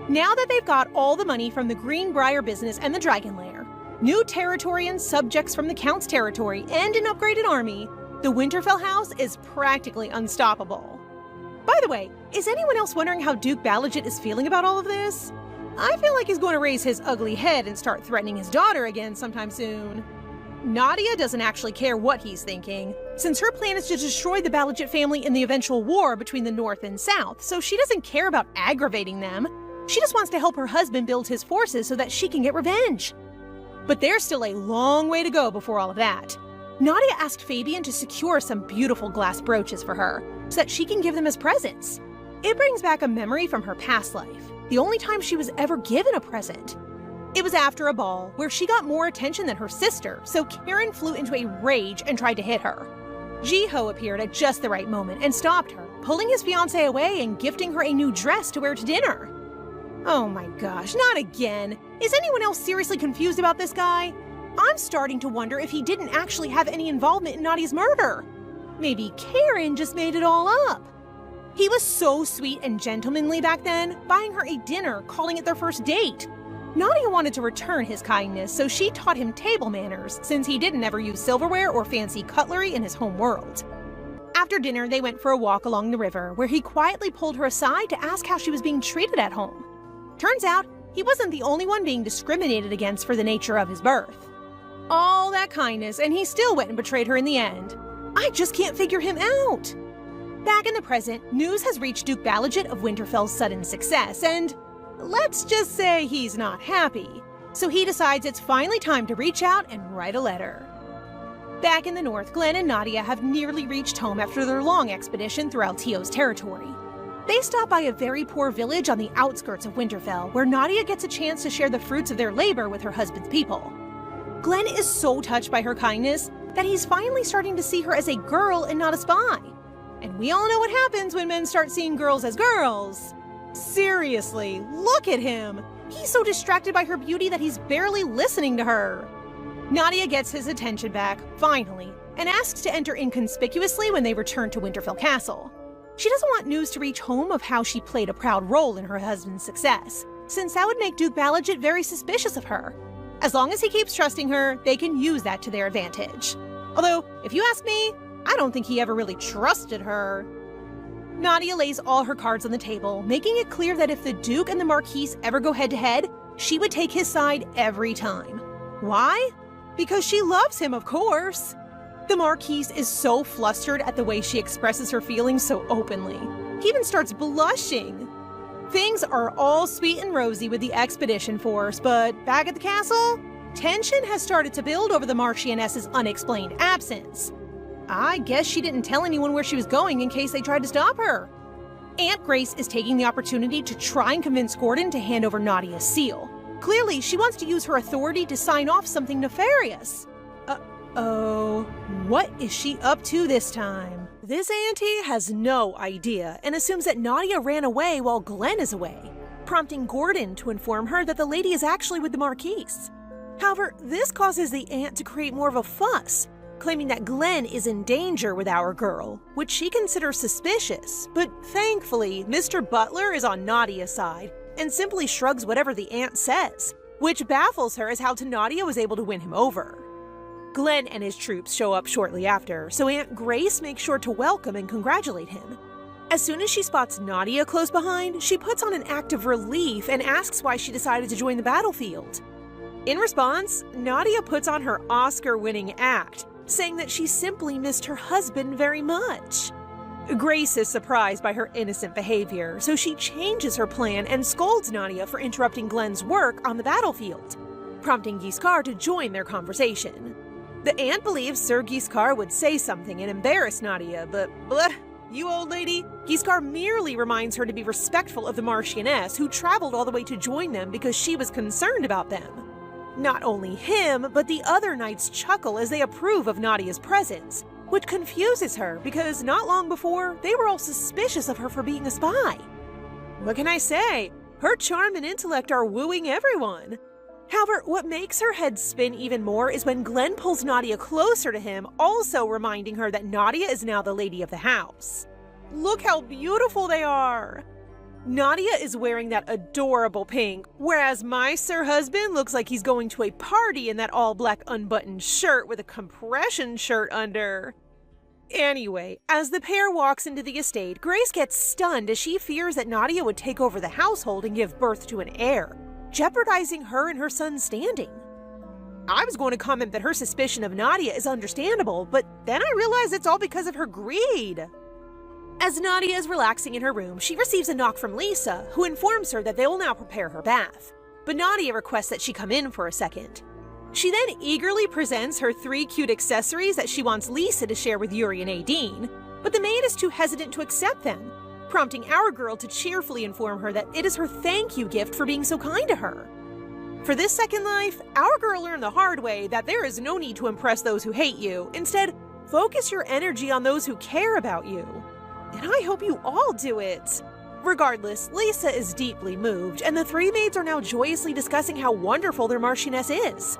Now that they've got all the money from the Greenbrier business and the Dragon Lair, new territory and subjects from the Count's territory, and an upgraded army, the Winterfell house is practically unstoppable. By the way, is anyone else wondering how Duke Balagit is feeling about all of this? I feel like he's going to raise his ugly head and start threatening his daughter again sometime soon. Nadia doesn't actually care what he's thinking, since her plan is to destroy the Balagit family in the eventual war between the North and South, so she doesn't care about aggravating them. She just wants to help her husband build his forces so that she can get revenge. But there's still a long way to go before all of that. Nadia asked Fabian to secure some beautiful glass brooches for her, so that she can give them as presents. It brings back a memory from her past life, the only time she was ever given a present. It was after a ball, where she got more attention than her sister, so Karen flew into a rage and tried to hit her. Jiho appeared at just the right moment and stopped her, pulling his fiancée away and gifting her a new dress to wear to dinner. Oh my gosh, not again! Is anyone else seriously confused about this guy? I'm starting to wonder if he didn't actually have any involvement in Nadia's murder. Maybe Karen just made it all up. He was so sweet and gentlemanly back then, buying her a dinner, calling it their first date. Nadia wanted to return his kindness, so she taught him table manners, since he didn't ever use silverware or fancy cutlery in his home world. After dinner, they went for a walk along the river, where he quietly pulled her aside to ask how she was being treated at home. Turns out, he wasn't the only one being discriminated against for the nature of his birth. All that kindness, and he still went and betrayed her in the end. I just can't figure him out. Back in the present, news has reached Duke Balajit of Winterfell's sudden success, and let's just say he's not happy. So he decides it's finally time to reach out and write a letter. Back in the north, Glenn and Nadia have nearly reached home after their long expedition through Altio's territory. They stop by a very poor village on the outskirts of Winterfell, where Nadia gets a chance to share the fruits of their labor with her husband's people. Glenn is so touched by her kindness that he's finally starting to see her as a girl and not a spy. And we all know what happens when men start seeing girls as girls. Seriously, look at him! He's so distracted by her beauty that he's barely listening to her. Nadia gets his attention back, finally, and asks to enter inconspicuously when they return to Winterfell Castle. She doesn't want news to reach home of how she played a proud role in her husband's success, since that would make Duke Balajit very suspicious of her. As long as he keeps trusting her, they can use that to their advantage. Although, if you ask me, I don't think he ever really trusted her. Nadia lays all her cards on the table, making it clear that if the Duke and the Marquise ever go head-to-head, she would take his side every time. Why? Because she loves him, of course. The Marquise is so flustered at the way she expresses her feelings so openly. He even starts blushing. Things are all sweet and rosy with the expedition force, but back at the castle, tension has started to build over the Marchioness's unexplained absence. I guess she didn't tell anyone where she was going in case they tried to stop her. Aunt Grace is taking the opportunity to try and convince Gordon to hand over Nadia's seal. Clearly, she wants to use her authority to sign off something nefarious. Uh-oh, what is she up to this time? This auntie has no idea and assumes that Nadia ran away while Glenn is away, prompting Gordon to inform her that the lady is actually with the Marquise. However, this causes the aunt to create more of a fuss, claiming that Glenn is in danger with our girl, which she considers suspicious, but thankfully, Mr. Butler is on Nadia's side and simply shrugs whatever the aunt says, which baffles her as how Nadia was able to win him over. Glenn and his troops show up shortly after, so Aunt Grace makes sure to welcome and congratulate him. As soon as she spots Nadia close behind, she puts on an act of relief and asks why she decided to join the battlefield. In response, Nadia puts on her Oscar-winning act, saying that she simply missed her husband very much. Grace is surprised by her innocent behavior, so she changes her plan and scolds Nadia for interrupting Glenn's work on the battlefield, prompting Giscard to join their conversation. The aunt believes Sir Giscard would say something and embarrass Nadia, but you old lady. Giscard merely reminds her to be respectful of the Marchioness, who traveled all the way to join them because she was concerned about them. Not only him, but the other knights chuckle as they approve of Nadia's presence, which confuses her because not long before, they were all suspicious of her for being a spy. What can I say? Her charm and intellect are wooing everyone. However, what makes her head spin even more is when Glenn pulls Nadia closer to him, also reminding her that Nadia is now the lady of the house. Look how beautiful they are! Nadia is wearing that adorable pink, whereas my sir husband looks like he's going to a party in that all-black unbuttoned shirt with a compression shirt under. Anyway, as the pair walks into the estate, Grace gets stunned as she fears that Nadia would take over the household and give birth to an heir, jeopardizing her and her son's standing. I was going to comment that her suspicion of Nadia is understandable, but then I realized it's all because of her greed. As Nadia is relaxing in her room, she receives a knock from Lisa, who informs her that they will now prepare her bath. But Nadia requests that she come in for a second. She then eagerly presents her 3 cute accessories that she wants Lisa to share with Yuri and Aideen, but the maid is too hesitant to accept them, prompting our girl to cheerfully inform her that it is her thank you gift for being so kind to her. For this second life, our girl learned the hard way that there is no need to impress those who hate you. Instead, focus your energy on those who care about you. And I hope you all do it. Regardless, Lisa is deeply moved, and the 3 maids are now joyously discussing how wonderful their Marchioness is.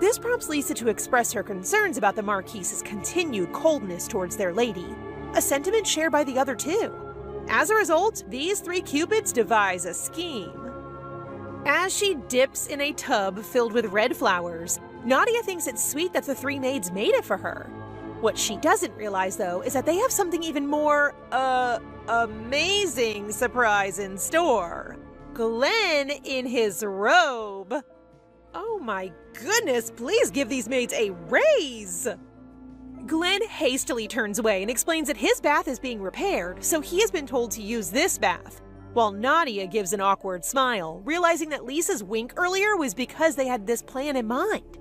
This prompts Lisa to express her concerns about the Marquise's continued coldness towards their lady, a sentiment shared by the other two. As a result, these three cupids devise a scheme. As she dips in a tub filled with red flowers, Nadia thinks it's sweet that the three maids made it for her. What she doesn't realize, though, is that they have something even more, amazing surprise in store. Glenn in his robe. Oh my goodness, please give these maids a raise! Glenn hastily turns away and explains that his bath is being repaired, so he has been told to use this bath, while Nadia gives an awkward smile, realizing that Lisa's wink earlier was because they had this plan in mind.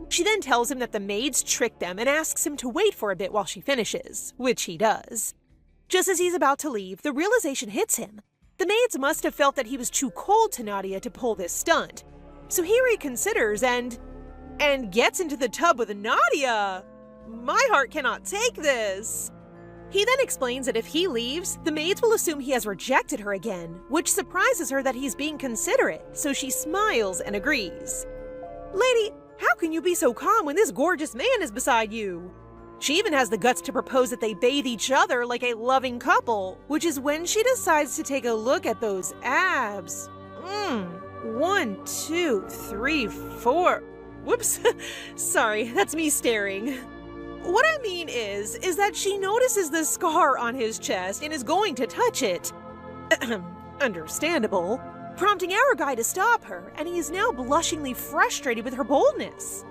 She then tells him that the maids tricked them and asks him to wait for a bit while she finishes, which he does. Just as he's about to leave, the realization hits him. The maids must have felt that he was too cold to Nadia to pull this stunt, so he reconsiders and gets into the tub with Nadia. My heart cannot take this. He then explains that if he leaves, the maids will assume he has rejected her again, which surprises her that he's being considerate, so she smiles and agrees. Lady, how can you be so calm when this gorgeous man is beside you? She even has the guts to propose that they bathe each other like a loving couple, which is when she decides to take a look at those abs. 1, 2, 3, 4. Whoops. Sorry, that's me staring. What I mean is that she notices the scar on his chest and is going to touch it. Understandable. Prompting our guy to stop her, and he is now blushingly frustrated with her boldness.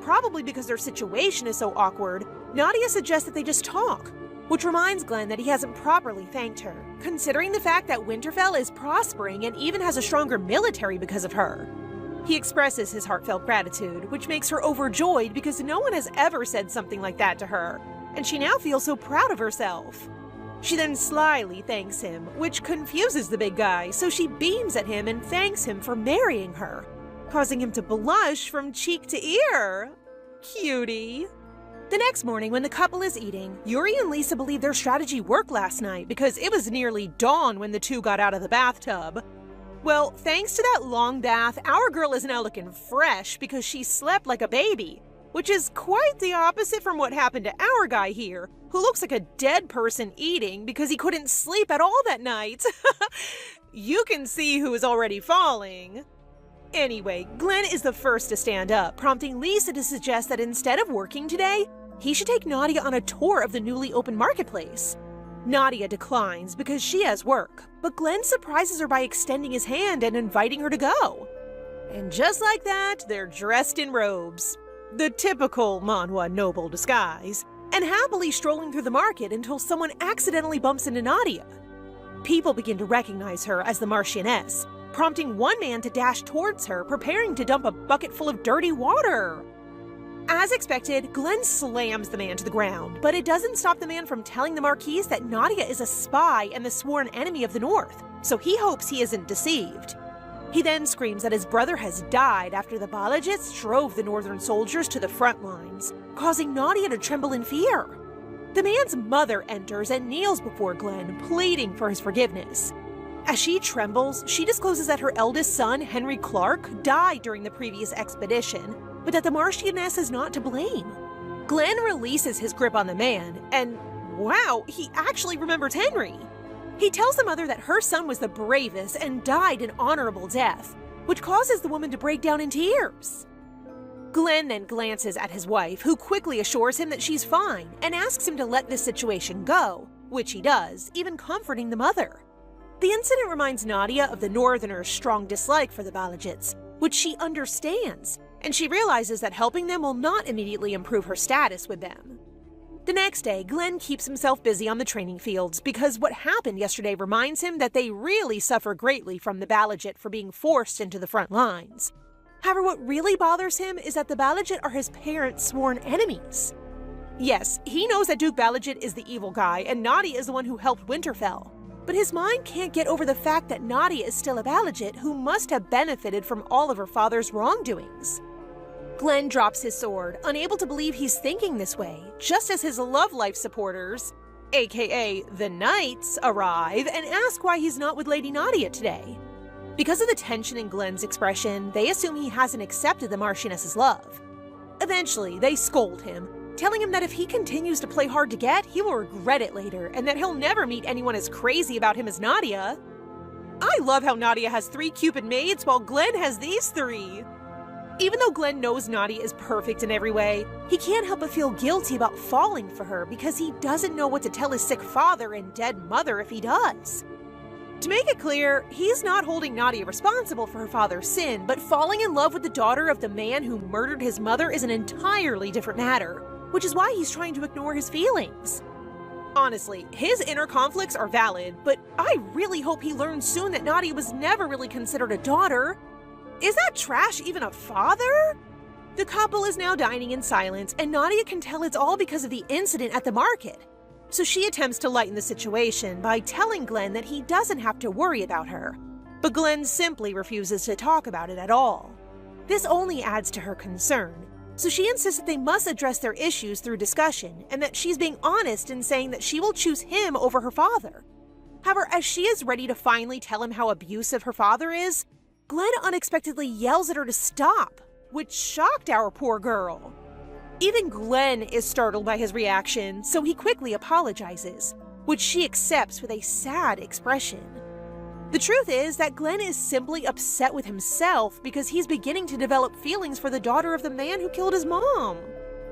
Probably because their situation is so awkward, Nadia suggests that they just talk, which reminds Glenn that he hasn't properly thanked her, considering the fact that Winterfell is prospering and even has a stronger military because of her. He expresses his heartfelt gratitude, which makes her overjoyed because no one has ever said something like that to her, and she now feels so proud of herself. She then slyly thanks him, which confuses the big guy, so she beams at him and thanks him for marrying her, causing him to blush from cheek to ear. Cutie. The next morning, when the couple is eating, Yuri and Lisa believe their strategy worked last night because it was nearly dawn when the two got out of the bathtub. Well, thanks to that long bath, our girl is now looking fresh because she slept like a baby, which is quite the opposite from what happened to our guy here, who looks like a dead person eating because he couldn't sleep at all that night. You can see who is already falling. Anyway, Glenn is the first to stand up, prompting Lisa to suggest that instead of working today, he should take Nadia on a tour of the newly opened marketplace. Nadia declines because she has work, but Glenn surprises her by extending his hand and inviting her to go. And just like that, they're dressed in robes, the typical Manhwa noble disguise, and happily strolling through the market until someone accidentally bumps into Nadia. People begin to recognize her as the Marchioness, prompting one man to dash towards her, preparing to dump a bucket full of dirty water. As expected, Glenn slams the man to the ground, but it doesn't stop the man from telling the Marquise that Nadia is a spy and the sworn enemy of the North, so he hopes he isn't deceived. He then screams that his brother has died after the Balajits drove the northern soldiers to the front lines, causing Nadia to tremble in fear. The man's mother enters and kneels before Glenn, pleading for his forgiveness. As she trembles, she discloses that her eldest son, Henry Clark, died during the previous expedition, but that the Marchioness is not to blame. Glenn releases his grip on the man, and wow, he actually remembers Henry. He tells the mother that her son was the bravest and died an honorable death, which causes the woman to break down in tears. Glenn then glances at his wife, who quickly assures him that she's fine and asks him to let this situation go, which he does, even comforting the mother. The incident reminds Nadia of the Northerners' strong dislike for the Balajits, which she understands, and she realizes that helping them will not immediately improve her status with them. The next day, Glenn keeps himself busy on the training fields because what happened yesterday reminds him that they really suffer greatly from the Balajit for being forced into the front lines. However, what really bothers him is that the Balajit are his parents' sworn enemies. Yes, he knows that Duke Balajit is the evil guy and Nadia is the one who helped Winterfell, but his mind can't get over the fact that Nadia is still a Balajit who must have benefited from all of her father's wrongdoings. Glenn drops his sword, unable to believe he's thinking this way, just as his love life supporters, aka the Knights, arrive and ask why he's not with Lady Nadia today. Because of the tension in Glenn's expression, they assume he hasn't accepted the Marchioness's love. Eventually, they scold him, telling him that if he continues to play hard to get, he will regret it later, and that he'll never meet anyone as crazy about him as Nadia. I love how Nadia has 3 Cupid maids while Glenn has these 3. Even though Glenn knows Nadia is perfect in every way, he can't help but feel guilty about falling for her because he doesn't know what to tell his sick father and dead mother if he does. To make it clear, he's not holding Nadia responsible for her father's sin, but falling in love with the daughter of the man who murdered his mother is an entirely different matter, which is why he's trying to ignore his feelings. Honestly, his inner conflicts are valid, but I really hope he learns soon that Nadia was never really considered a daughter. Is that trash even a father? The couple is now dining in silence, and Nadia can tell it's all because of the incident at the market. So she attempts to lighten the situation by telling Glenn that he doesn't have to worry about her. But Glenn simply refuses to talk about it at all. This only adds to her concern, so she insists that they must address their issues through discussion, and that she's being honest in saying that she will choose him over her father. However, as she is ready to finally tell him how abusive her father is, Glenn unexpectedly yells at her to stop, which shocked our poor girl. Even Glenn is startled by his reaction, so he quickly apologizes, which she accepts with a sad expression. The truth is that Glenn is simply upset with himself because he's beginning to develop feelings for the daughter of the man who killed his mom.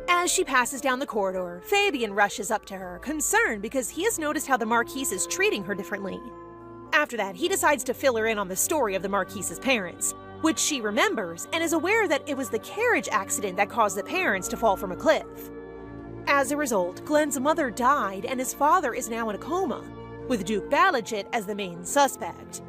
As she passes down the corridor, Fabian rushes up to her, concerned because he has noticed how the Marquise is treating her differently. After that, he decides to fill her in on the story of the Marquise's parents, which she remembers and is aware that it was the carriage accident that caused the parents to fall from a cliff. As a result, Glenn's mother died and his father is now in a coma, with Duke Balagit as the main suspect.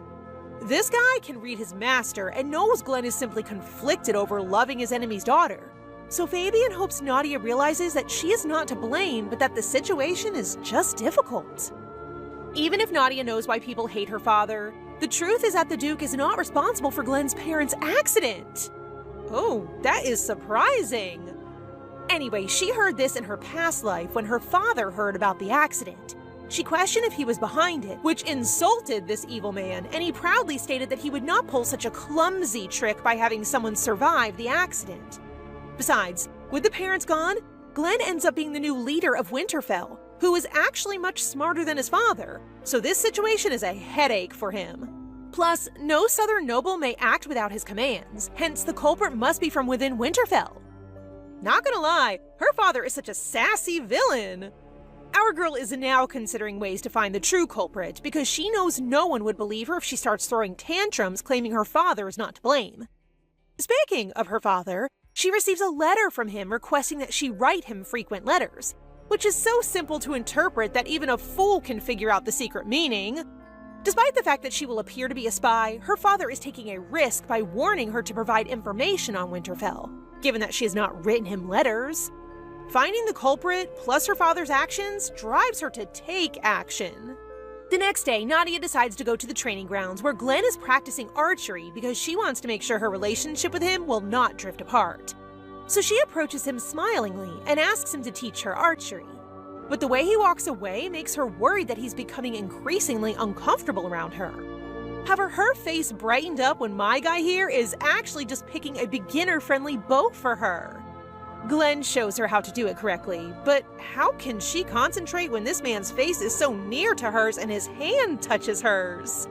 This guy can read his master and knows Glenn is simply conflicted over loving his enemy's daughter. So Fabian hopes Nadia realizes that she is not to blame, but that the situation is just difficult. Even if Nadia knows why people hate her father, the truth is that the Duke is not responsible for Glenn's parents' accident. Oh, that is surprising. Anyway, she heard this in her past life when her father heard about the accident. She questioned if he was behind it, which insulted this evil man, and he proudly stated that he would not pull such a clumsy trick by having someone survive the accident. Besides, with the parents gone, Glenn ends up being the new leader of Winterfell, who is actually much smarter than his father, so this situation is a headache for him. Plus, no southern noble may act without his commands, hence the culprit must be from within Winterfell. Not gonna lie, her father is such a sassy villain. Our girl is now considering ways to find the true culprit because she knows no one would believe her if she starts throwing tantrums claiming her father is not to blame. Speaking of her father, she receives a letter from him requesting that she write him frequent letters, which is so simple to interpret that even a fool can figure out the secret meaning. Despite the fact that she will appear to be a spy, her father is taking a risk by warning her to provide information on Winterfell, given that she has not written him letters. Finding the culprit, plus her father's actions, drives her to take action. The next day, Nadia decides to go to the training grounds where Glenn is practicing archery because she wants to make sure her relationship with him will not drift apart. So she approaches him smilingly and asks him to teach her archery. But the way he walks away makes her worried that he's becoming increasingly uncomfortable around her. However, her face brightened up when my guy here is actually just picking a beginner-friendly bow for her. Glenn shows her how to do it correctly, but how can she concentrate when this man's face is so near to hers and his hand touches hers?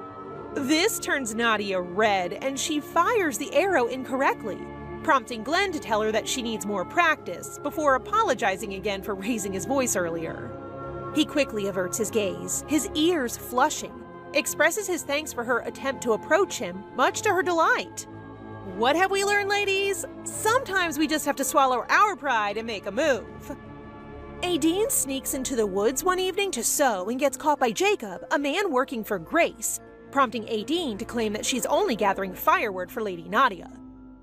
This turns Nadia red and she fires the arrow incorrectly, prompting Glenn to tell her that she needs more practice before apologizing again for raising his voice earlier. He quickly averts his gaze, his ears flushing, expresses his thanks for her attempt to approach him, much to her delight. What have we learned, ladies? Sometimes we just have to swallow our pride and make a move. Aideen sneaks into the woods one evening to sew and gets caught by Jacob, a man working for Grace, prompting Aideen to claim that she's only gathering firewood for Lady Nadia.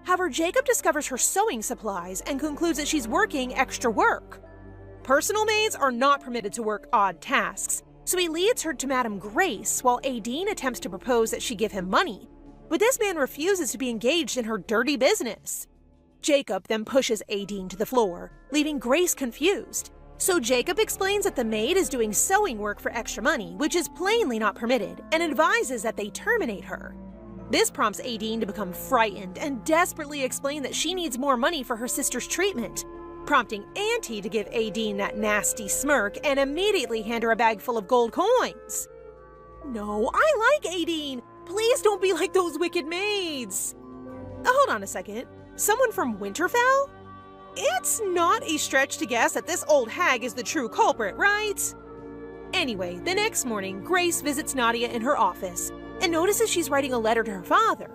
However, Jacob discovers her sewing supplies and concludes that she's working extra work. Personal maids are not permitted to work odd tasks, so he leads her to Madame Grace while Aideen attempts to propose that she give him money. But this man refuses to be engaged in her dirty business. Jacob then pushes Aideen to the floor, leaving Grace confused. So Jacob explains that the maid is doing sewing work for extra money, which is plainly not permitted, and advises that they terminate her. This prompts Aideen to become frightened and desperately explain that she needs more money for her sister's treatment, prompting Auntie to give Aideen that nasty smirk and immediately hand her a bag full of gold coins. No, I like Aideen! Please don't be like those wicked maids! Hold on a second. Someone from Winterfell? It's not a stretch to guess that this old hag is the true culprit, right? Anyway, the next morning, Grace visits Nadia in her office and notices she's writing a letter to her father.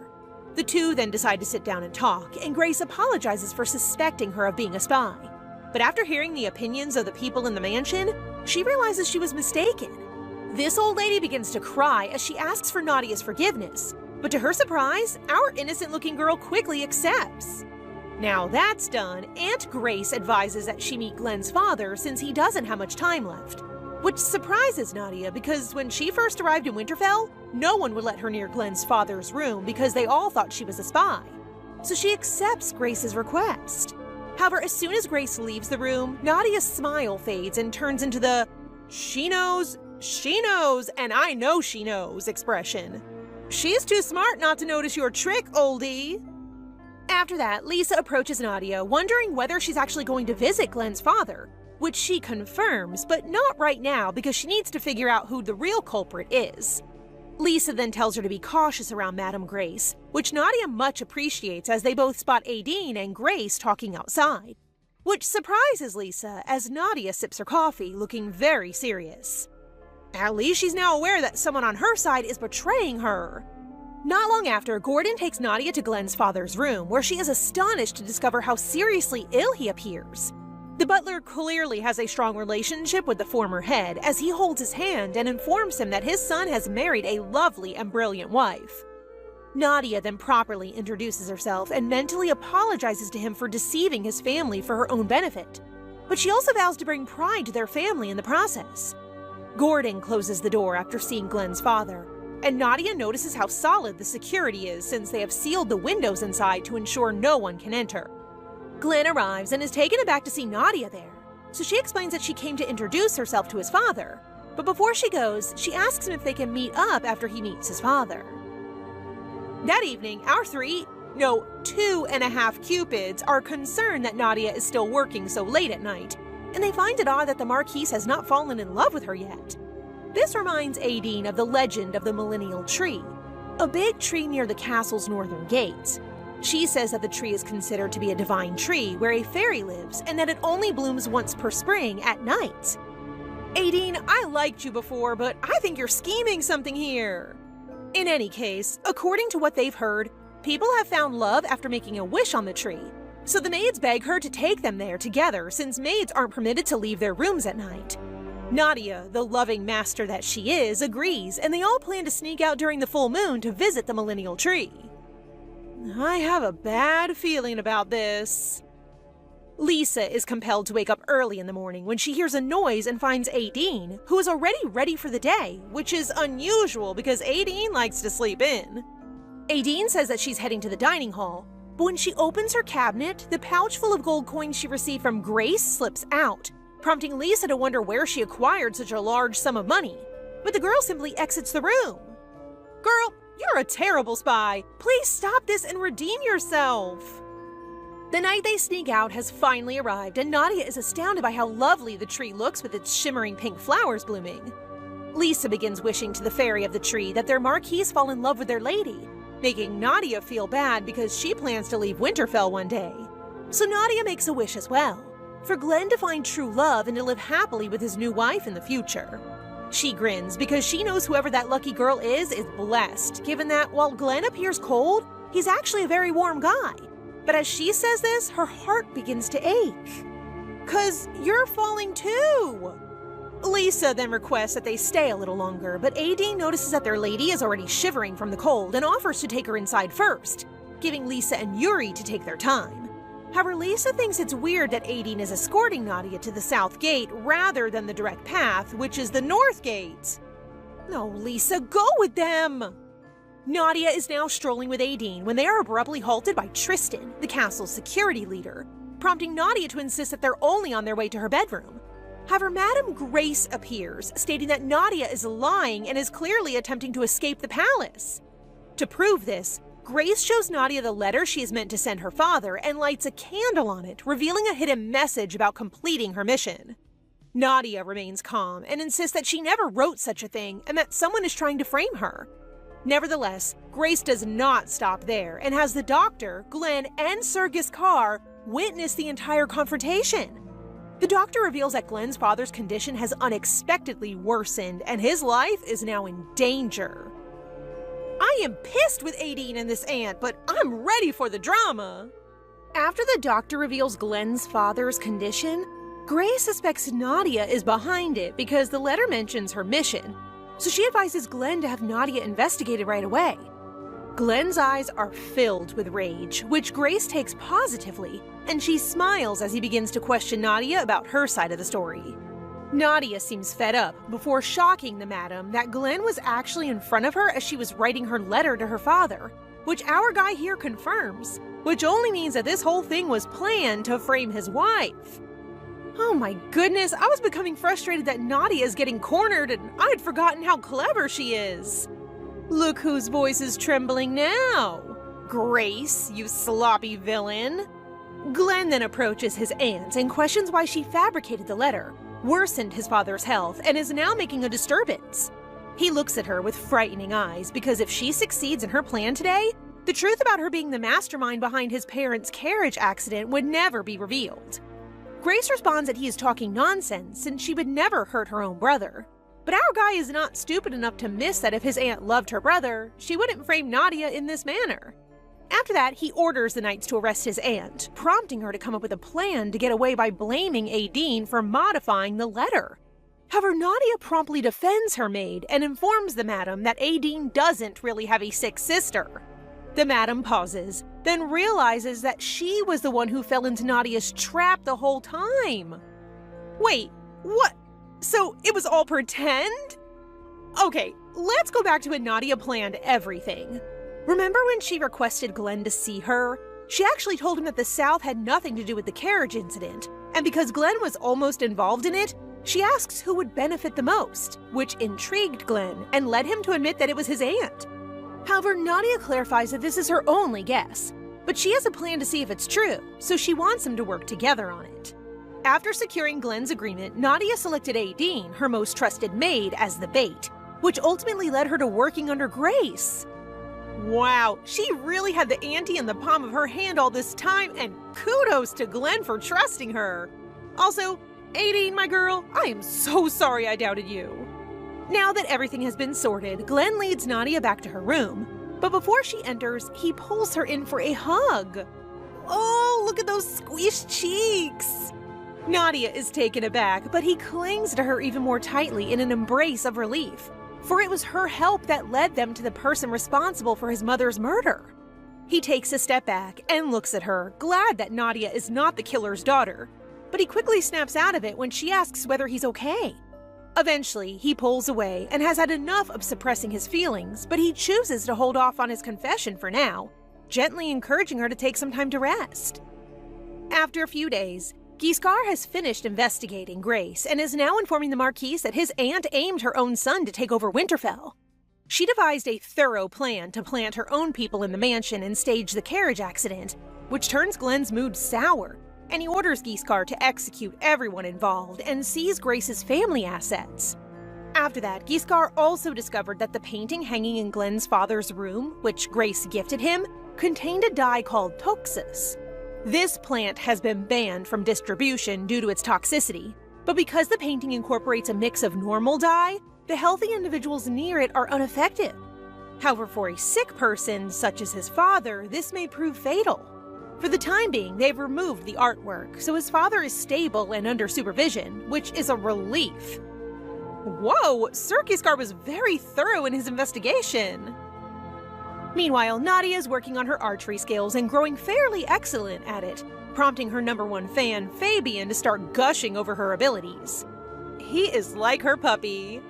The two then decide to sit down and talk, and Grace apologizes for suspecting her of being a spy. But after hearing the opinions of the people in the mansion, she realizes she was mistaken. This old lady begins to cry as she asks for Nadia's forgiveness, but to her surprise, our innocent-looking girl quickly accepts. Now that's done, Aunt Grace advises that she meet Glenn's father since he doesn't have much time left, which surprises Nadia because when she first arrived in Winterfell, no one would let her near Glenn's father's room because they all thought she was a spy. So she accepts Grace's request. However, as soon as Grace leaves the room, Nadia's smile fades and turns into the she knows, and I know she knows expression. She's too smart not to notice your trick, oldie. After that, Lisa approaches Nadia, wondering whether she's actually going to visit Glenn's father, which she confirms, but not right now because she needs to figure out who the real culprit is. Lisa then tells her to be cautious around Madame Grace, which Nadia much appreciates as they both spot Aideen and Grace talking outside, which surprises Lisa as Nadia sips her coffee, looking very serious. At least she's now aware that someone on her side is betraying her. Not long after, Gordon takes Nadia to Glenn's father's room, where she is astonished to discover how seriously ill he appears. The butler clearly has a strong relationship with the former head, as he holds his hand and informs him that his son has married a lovely and brilliant wife. Nadia then properly introduces herself and mentally apologizes to him for deceiving his family for her own benefit, but she also vows to bring pride to their family in the process. Gordon closes the door after seeing Glenn's father, and Nadia notices how solid the security is since they have sealed the windows inside to ensure no one can enter. Glenn arrives and is taken aback to see Nadia there, so she explains that she came to introduce herself to his father, but before she goes, she asks him if they can meet up after he meets his father. That evening, our 2.5 Cupids are concerned that Nadia is still working so late at night, and they find it odd that the Marquise has not fallen in love with her yet. This reminds Aideen of the legend of the Millennial Tree, a big tree near the castle's northern gate. She says that the tree is considered to be a divine tree where a fairy lives and that it only blooms once per spring at night. Aideen, I liked you before, but I think you're scheming something here. In any case, according to what they've heard, people have found love after making a wish on the tree, so the maids beg her to take them there together since maids aren't permitted to leave their rooms at night. Nadia, the loving master that she is, agrees, and they all plan to sneak out during the full moon to visit the Millennial Tree. I have a bad feeling about this. Lisa is compelled to wake up early in the morning when she hears a noise and finds Aideen, who is already ready for the day, which is unusual because Aideen likes to sleep in. Aideen says that she's heading to the dining hall, but when she opens her cabinet, the pouch full of gold coins she received from Grace slips out, prompting Lisa to wonder where she acquired such a large sum of money, but the girl simply exits the room. Girl, you're a terrible spy. Please stop this and redeem yourself. The night they sneak out has finally arrived, and Nadia is astounded by how lovely the tree looks with its shimmering pink flowers blooming. Lisa begins wishing to the fairy of the tree that their Marquise fall in love with their lady, making Nadia feel bad because she plans to leave Winterfell one day. So Nadia makes a wish as well, for Glenn to find true love and to live happily with his new wife in the future. She grins because she knows whoever that lucky girl is blessed, given that while Glenn appears cold, he's actually a very warm guy. But as she says this, her heart begins to ache. 'Cause you're falling too! Lisa then requests that they stay a little longer, but Aideen notices that their lady is already shivering from the cold and offers to take her inside first, giving Lisa and Yuri to take their time. However, Lisa thinks it's weird that Aideen is escorting Nadia to the south gate rather than the direct path, which is the north gate. No, Lisa, go with them! Nadia is now strolling with Aideen when they are abruptly halted by Tristan, the castle's security leader, prompting Nadia to insist that they're only on their way to her bedroom. However, Madame Grace appears, stating that Nadia is lying and is clearly attempting to escape the palace. To prove this, Grace shows Nadia the letter she is meant to send her father and lights a candle on it, revealing a hidden message about completing her mission. Nadia remains calm and insists that she never wrote such a thing and that someone is trying to frame her. Nevertheless, Grace does not stop there and has the doctor, Glenn, and Sir Giscard witness the entire confrontation. The doctor reveals that Glenn's father's condition has unexpectedly worsened and his life is now in danger. I am pissed with Aideen and this aunt, but I'm ready for the drama. After the doctor reveals Glenn's father's condition, Grace suspects Nadia is behind it because the letter mentions her mission, so she advises Glenn to have Nadia investigated right away. Glenn's eyes are filled with rage, which Grace takes positively, and she smiles as he begins to question Nadia about her side of the story. Nadia seems fed up before shocking the madam that Glenn was actually in front of her as she was writing her letter to her father, which our guy here confirms, which only means that this whole thing was planned to frame his wife. Oh my goodness, I was becoming frustrated that Nadia is getting cornered and I had forgotten how clever she is. Look whose voice is trembling now. Grace, you sloppy villain. Glenn then approaches his aunt and questions why she fabricated the letter, worsened his father's health, and is now making a disturbance. He looks at her with frightening eyes because if she succeeds in her plan today, the truth about her being the mastermind behind his parents' carriage accident would never be revealed. Grace responds that he is talking nonsense since she would never hurt her own brother. But our guy is not stupid enough to miss that if his aunt loved her brother, she wouldn't frame Nadia in this manner. After that, he orders the knights to arrest his aunt, prompting her to come up with a plan to get away by blaming Aideen for modifying the letter. However, Nadia promptly defends her maid and informs the madam that Aideen doesn't really have a sick sister. The madam pauses, then realizes that she was the one who fell into Nadia's trap the whole time. Wait, what? So it was all pretend? Okay, let's go back to when Nadia planned everything. Remember when she requested Glenn to see her? She actually told him that the South had nothing to do with the carriage incident, and because Glenn was almost involved in it, she asks who would benefit the most, which intrigued Glenn and led him to admit that it was his aunt. However, Nadia clarifies that this is her only guess, but she has a plan to see if it's true, so she wants them to work together on it. After securing Glenn's agreement, Nadia selected Aideen, her most trusted maid, as the bait, which ultimately led her to working under Grace. Wow, she really had the ante in the palm of her hand all this time, and kudos to Glenn for trusting her. Also, Aideen, my girl, I am so sorry I doubted you. Now that everything has been sorted, Glenn leads Nadia back to her room, but before she enters, he pulls her in for a hug. Oh, look at those squished cheeks! Nadia is taken aback, but he clings to her even more tightly in an embrace of relief, for it was her help that led them to the person responsible for his mother's murder. He takes a step back and looks at her, glad that Nadia is not the killer's daughter, but he quickly snaps out of it when she asks whether he's okay. Eventually, he pulls away and has had enough of suppressing his feelings, but he chooses to hold off on his confession for now, gently encouraging her to take some time to rest. After a few days, Giscard has finished investigating Grace and is now informing the Marquise that his aunt aimed her own son to take over Winterfell. She devised a thorough plan to plant her own people in the mansion and stage the carriage accident, which turns Glenn's mood sour, and he orders Giscard to execute everyone involved and seize Grace's family assets. After that, Giscard also discovered that the painting hanging in Glenn's father's room, which Grace gifted him, contained a dye called toxus. This plant has been banned from distribution due to its toxicity, but because the painting incorporates a mix of normal dye, the healthy individuals near it are unaffected. However, for a sick person, such as his father, this may prove fatal. For the time being, they've removed the artwork, so his father is stable and under supervision, which is a relief. Whoa, Sir Giscard was very thorough in his investigation. Meanwhile, Nadia is working on her archery skills and growing fairly excellent at it, prompting her #1 fan, Fabian, to start gushing over her abilities. He is like her puppy.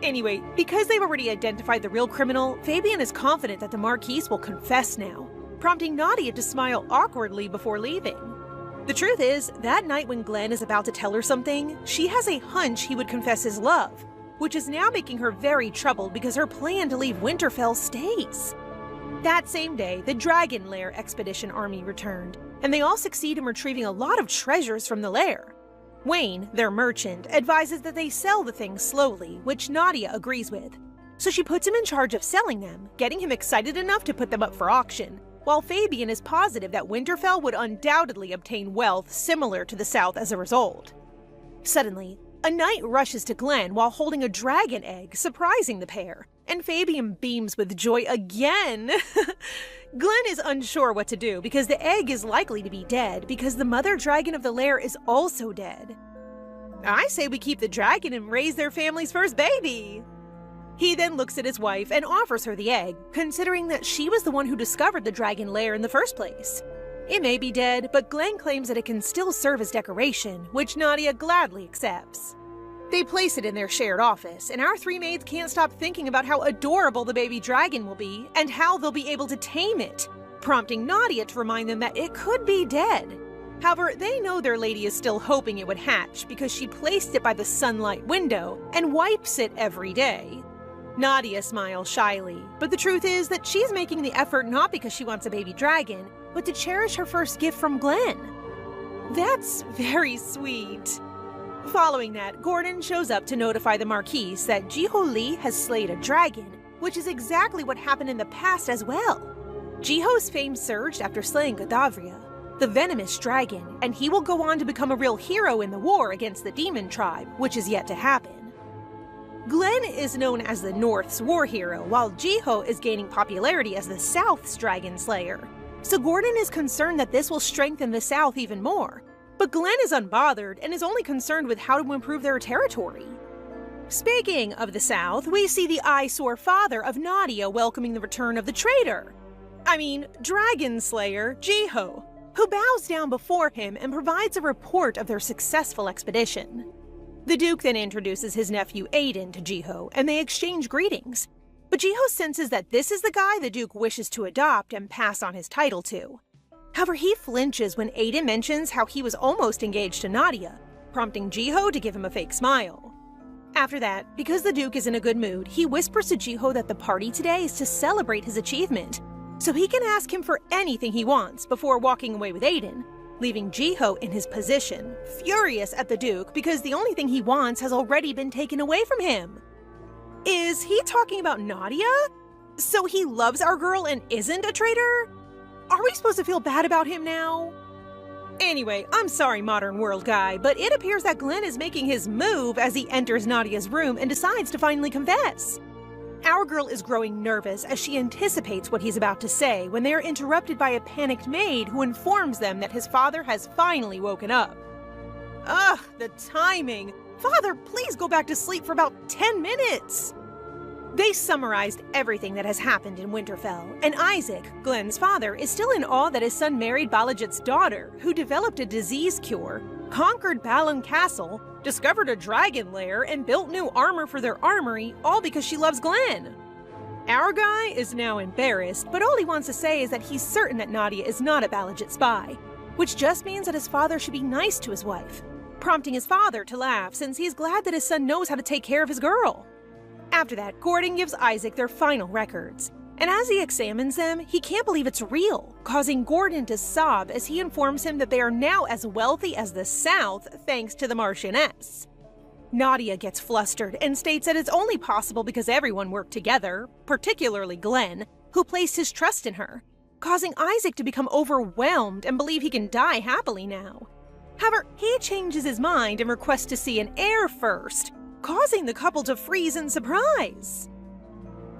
Anyway, because they've already identified the real criminal, Fabian is confident that the Marquise will confess now, prompting Nadia to smile awkwardly before leaving. The truth is, that night when Glenn is about to tell her something, she has a hunch he would confess his love, which is now making her very troubled because her plan to leave Winterfell stays. That same day, the Dragon Lair Expedition Army returned, and they all succeed in retrieving a lot of treasures from the lair. Wayne, their merchant, advises that they sell the things slowly, which Nadia agrees with. So she puts him in charge of selling them, getting him excited enough to put them up for auction, while Fabian is positive that Winterfell would undoubtedly obtain wealth similar to the South as a result. Suddenly, a knight rushes to Glenn while holding a dragon egg, surprising the pair, and Fabian beams with joy again. Glenn is unsure what to do because the egg is likely to be dead because the mother dragon of the lair is also dead. I say we keep the dragon and raise their family's first baby. He then looks at his wife and offers her the egg, considering that she was the one who discovered the dragon lair in the first place. It may be dead, but Glenn claims that it can still serve as decoration, which Nadia gladly accepts. They place it in their shared office, and our three maids can't stop thinking about how adorable the baby dragon will be and how they'll be able to tame it, prompting Nadia to remind them that it could be dead. However, they know their lady is still hoping it would hatch because she placed it by the sunlight window and wipes it every day. Nadia smiles shyly, but the truth is that she's making the effort not because she wants a baby dragon, but to cherish her first gift from Glenn. That's very sweet. Following that, Gordon shows up to notify the Marquise that Jiho Lee has slayed a dragon, which is exactly what happened in the past as well. Jiho's fame surged after slaying Godavria, the venomous dragon, and he will go on to become a real hero in the war against the demon tribe, which is yet to happen. Glenn is known as the North's war hero, while Jiho is gaining popularity as the South's dragon slayer. So Gordon is concerned that this will strengthen the South even more. But Glenn is unbothered and is only concerned with how to improve their territory. Speaking of the South, we see the eyesore father of Nadia welcoming the return of the Dragon Slayer, Jiho, who bows down before him and provides a report of their successful expedition. The Duke then introduces his nephew Aiden to Jiho, and they exchange greetings. But Jiho senses that this is the guy the Duke wishes to adopt and pass on his title to. However, he flinches when Aiden mentions how he was almost engaged to Nadia, prompting Jiho to give him a fake smile. After that, because the Duke is in a good mood, he whispers to Jiho that the party today is to celebrate his achievement, so he can ask him for anything he wants before walking away with Aiden, leaving Jiho in his position, furious at the Duke because the only thing he wants has already been taken away from him. Is he talking about Nadia? So he loves our girl and isn't a traitor? Are we supposed to feel bad about him now? Anyway, I'm sorry, modern world guy, but it appears that Glenn is making his move as he enters Nadia's room and decides to finally confess. Our girl is growing nervous as she anticipates what he's about to say when they are interrupted by a panicked maid who informs them that his father has finally woken up. Ugh, the timing! Father, please go back to sleep for about 10 minutes! They summarized everything that has happened in Winterfell, and Isaac, Glenn's father, is still in awe that his son married Balajit's daughter, who developed a disease cure, conquered Balan Castle, discovered a dragon lair, and built new armor for their armory, all because she loves Glenn. Our guy is now embarrassed, but all he wants to say is that he's certain that Nadia is not a Balajit spy, which just means that his father should be nice to his wife, prompting his father to laugh since he's glad that his son knows how to take care of his girl. After that, Gordon gives Isaac their final records, and as he examines them, he can't believe it's real, causing Gordon to sob as he informs him that they are now as wealthy as the South thanks to the Marchioness. Nadia gets flustered and states that it's only possible because everyone worked together, particularly Glenn, who placed his trust in her, causing Isaac to become overwhelmed and believe he can die happily now. However, he changes his mind and requests to see an heir first, causing the couple to freeze in surprise.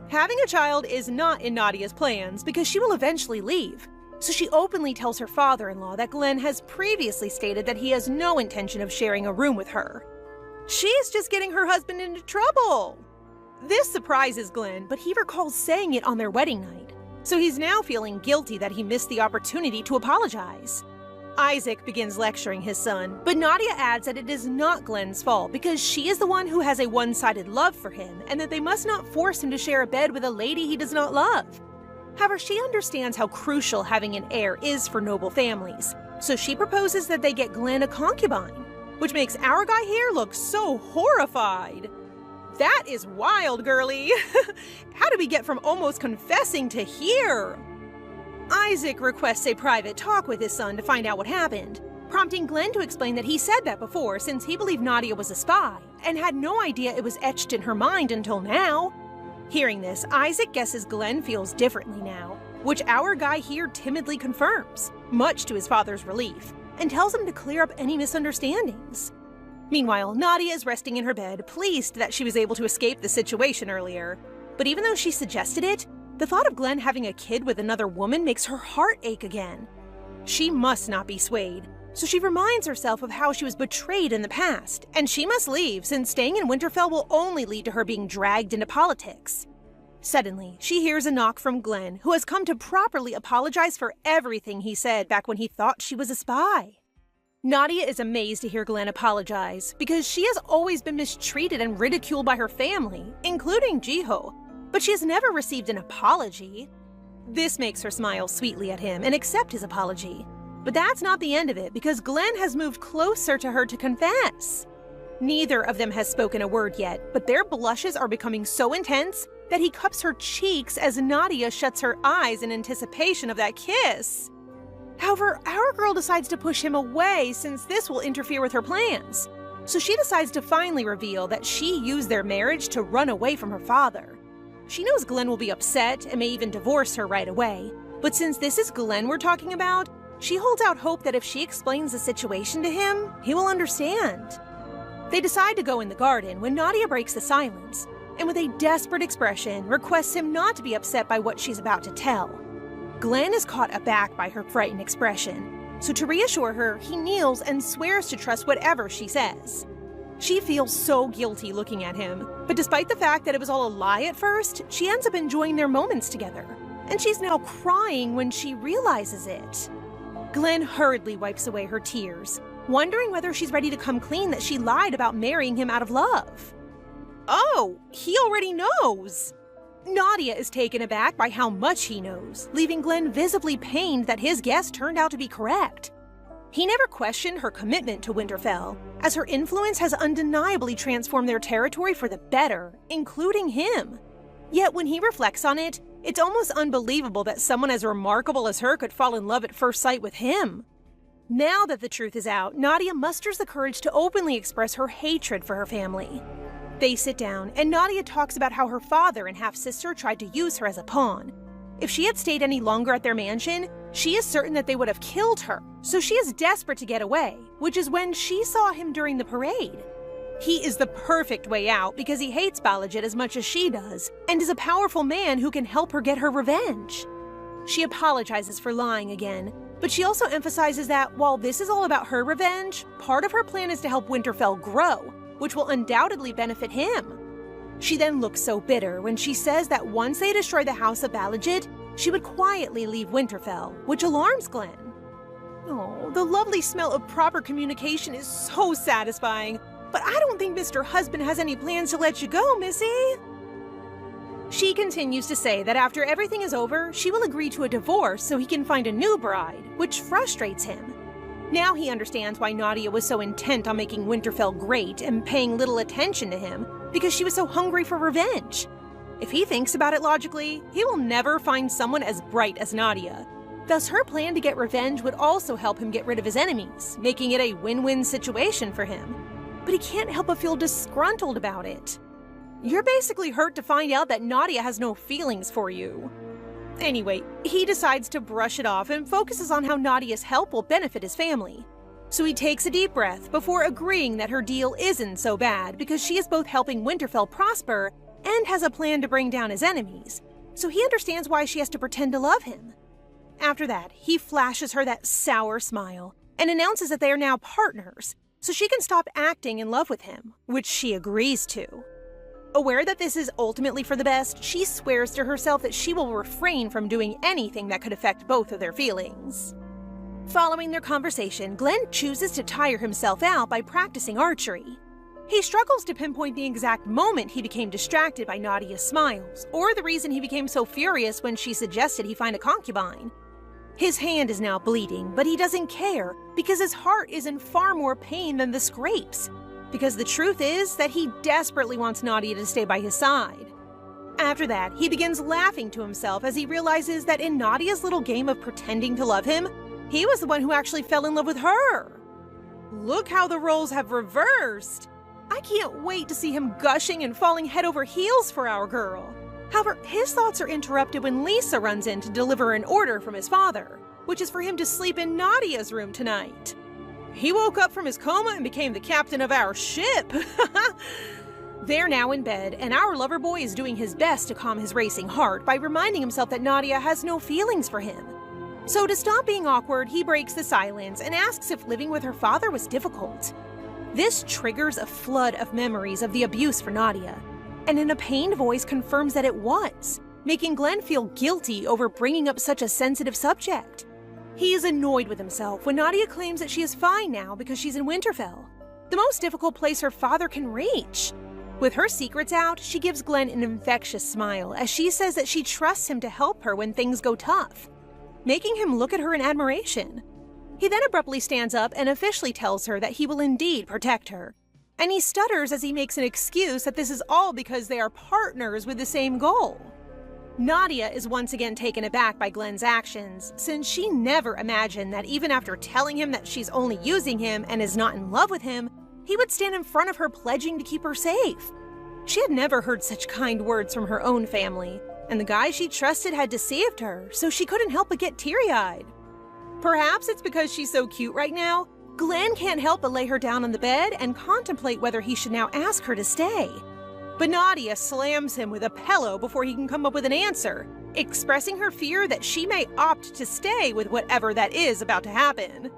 Having a child is not in Nadia's plans because she will eventually leave, so she openly tells her father-in-law that Glenn has previously stated that he has no intention of sharing a room with her. She's just getting her husband into trouble! This surprises Glenn, but he recalls saying it on their wedding night, so he's now feeling guilty that he missed the opportunity to apologize. Isaac begins lecturing his son, but Nadia adds that it is not Glenn's fault because she is the one who has a one-sided love for him and that they must not force him to share a bed with a lady he does not love. However, she understands how crucial having an heir is for noble families, so she proposes that they get Glenn a concubine, which makes our guy here look so horrified. That is wild, girlie! How did we get from almost confessing to here? Isaac requests a private talk with his son to find out what happened, prompting Glenn to explain that he said that before since he believed Nadia was a spy, and had no idea it was etched in her mind until now. Hearing this, Isaac guesses Glenn feels differently now, which our guy here timidly confirms, much to his father's relief, and tells him to clear up any misunderstandings. Meanwhile, Nadia is resting in her bed, pleased that she was able to escape the situation earlier. But even though she suggested it, the thought of Glenn having a kid with another woman makes her heart ache again. She must not be swayed, so she reminds herself of how she was betrayed in the past, and she must leave since staying in Winterfell will only lead to her being dragged into politics. Suddenly, she hears a knock from Glenn, who has come to properly apologize for everything he said back when he thought she was a spy. Nadia is amazed to hear Glenn apologize, because she has always been mistreated and ridiculed by her family, including Jiho, but she has never received an apology. This makes her smile sweetly at him and accept his apology. But that's not the end of it, because Glenn has moved closer to her to confess. Neither of them has spoken a word yet, but their blushes are becoming so intense that he cups her cheeks as Nadia shuts her eyes in anticipation of that kiss. However, our girl decides to push him away since this will interfere with her plans. So she decides to finally reveal that she used their marriage to run away from her father. She knows Glenn will be upset and may even divorce her right away, but since this is Glenn we're talking about, she holds out hope that if she explains the situation to him, he will understand. They decide to go in the garden when Nadia breaks the silence, and with a desperate expression, requests him not to be upset by what she's about to tell. Glenn is caught aback by her frightened expression, so to reassure her, he kneels and swears to trust whatever she says. She feels so guilty looking at him, but despite the fact that it was all a lie at first, she ends up enjoying their moments together, and she's now crying when she realizes it. Glenn hurriedly wipes away her tears, wondering whether she's ready to come clean that she lied about marrying him out of love. Oh, he already knows! Nadia is taken aback by how much he knows, leaving Glenn visibly pained that his guess turned out to be correct. He never questioned her commitment to Winterfell, as her influence has undeniably transformed their territory for the better, including him. Yet when he reflects on it, it's almost unbelievable that someone as remarkable as her could fall in love at first sight with him. Now that the truth is out, Nadia musters the courage to openly express her hatred for her family. They sit down, and Nadia talks about how her father and half-sister tried to use her as a pawn. If she had stayed any longer at their mansion, she is certain that they would have killed her, so she is desperate to get away, which is when she saw him during the parade. He is the perfect way out because he hates Balajit as much as she does, and is a powerful man who can help her get her revenge. She apologizes for lying again, but she also emphasizes that while this is all about her revenge, part of her plan is to help Winterfell grow, which will undoubtedly benefit him. She then looks so bitter when she says that once they destroy the house of Balajit, she would quietly leave Winterfell, which alarms Glenn. Oh, the lovely smell of proper communication is so satisfying, but I don't think Mr. Husband has any plans to let you go, Missy. She continues to say that after everything is over, she will agree to a divorce so he can find a new bride, which frustrates him. Now he understands why Nadia was so intent on making Winterfell great and paying little attention to him, because she was so hungry for revenge. If he thinks about it logically, he will never find someone as bright as Nadia. Thus, her plan to get revenge would also help him get rid of his enemies, making it a win-win situation for him. But he can't help but feel disgruntled about it. You're basically hurt to find out that Nadia has no feelings for you. Anyway, he decides to brush it off and focuses on how Nadia's help will benefit his family. So he takes a deep breath before agreeing that her deal isn't so bad because she is both helping Winterfell prosper and has a plan to bring down his enemies, so he understands why she has to pretend to love him. After that, he flashes her that sour smile and announces that they are now partners, so she can stop acting in love with him, which she agrees to. Aware that this is ultimately for the best, she swears to herself that she will refrain from doing anything that could affect both of their feelings. Following their conversation, Glenn chooses to tire himself out by practicing archery. He struggles to pinpoint the exact moment he became distracted by Nadia's smiles, or the reason he became so furious when she suggested he find a concubine. His hand is now bleeding, but he doesn't care because his heart is in far more pain than the scrapes. because the truth is that he desperately wants Nadia to stay by his side. After that, he begins laughing to himself as he realizes that in Nadia's little game of pretending to love him, he was the one who actually fell in love with her. Look how the roles have reversed! I can't wait to see him gushing and falling head over heels for our girl. However, his thoughts are interrupted when Lisa runs in to deliver an order from his father, which is for him to sleep in Nadia's room tonight. He woke up from his coma and became the captain of our ship. They're now in bed, and our lover boy is doing his best to calm his racing heart by reminding himself that Nadia has no feelings for him. So to stop being awkward, he breaks the silence and asks if living with her father was difficult. This triggers a flood of memories of the abuse for Nadia, and in a pained voice confirms that it was, making Glenn feel guilty over bringing up such a sensitive subject. He is annoyed with himself when Nadia claims that she is fine now because she's in Winterfell, the most difficult place her father can reach. With her secrets out, she gives Glenn an infectious smile as she says that she trusts him to help her when things go tough, making him look at her in admiration. He then abruptly stands up and officially tells her that he will indeed protect her. And he stutters as he makes an excuse that this is all because they are partners with the same goal. Nadia is once again taken aback by Glenn's actions, since she never imagined that even after telling him that she's only using him and is not in love with him, he would stand in front of her pledging to keep her safe. She had never heard such kind words from her own family, and the guy she trusted had deceived her, so she couldn't help but get teary-eyed. Perhaps it's because she's so cute right now, Glenn can't help but lay her down on the bed and contemplate whether he should now ask her to stay. But Nadia slams him with a pillow before he can come up with an answer, expressing her fear that she may opt to stay with whatever that is about to happen.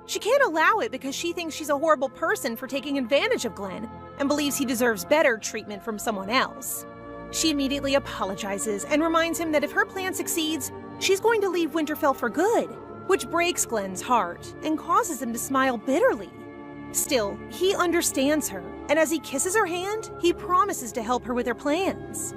She can't allow it because she thinks she's a horrible person for taking advantage of Glenn and believes he deserves better treatment from someone else. She immediately apologizes and reminds him that if her plan succeeds, she's going to leave Winterfell for good, which breaks Glenn's heart and causes him to smile bitterly. Still, he understands her, and as he kisses her hand, he promises to help her with her plans.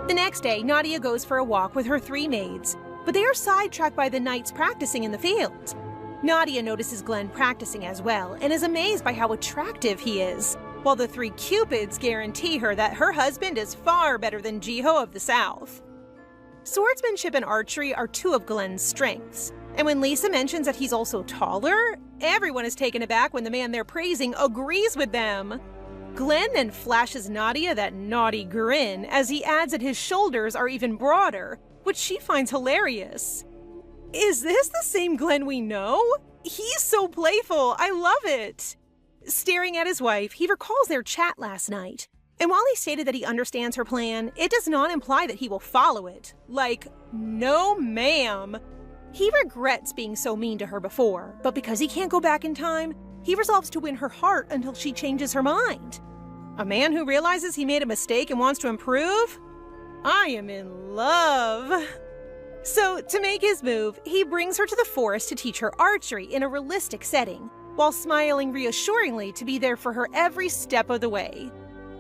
The next day, Nadia goes for a walk with her 3 maids, but they are sidetracked by the knights practicing in the field. Nadia notices Glenn practicing as well and is amazed by how attractive he is, while the 3 cupids guarantee her that her husband is far better than Jiho of the South. Swordsmanship and archery are 2 of Glenn's strengths, and when Lisa mentions that he's also taller, everyone is taken aback when the man they're praising agrees with them. Glenn then flashes Nadia that naughty grin as he adds that his shoulders are even broader, which she finds hilarious. Is this the same Glenn we know? He's so playful, I love it! Staring at his wife, he recalls their chat last night, and while he stated that he understands her plan, it does not imply that he will follow it. Like, no ma'am. He regrets being so mean to her before, but because he can't go back in time, he resolves to win her heart until she changes her mind. A man who realizes he made a mistake and wants to improve? I am in love. So, to make his move, he brings her to the forest to teach her archery in a realistic setting, while smiling reassuringly to be there for her every step of the way.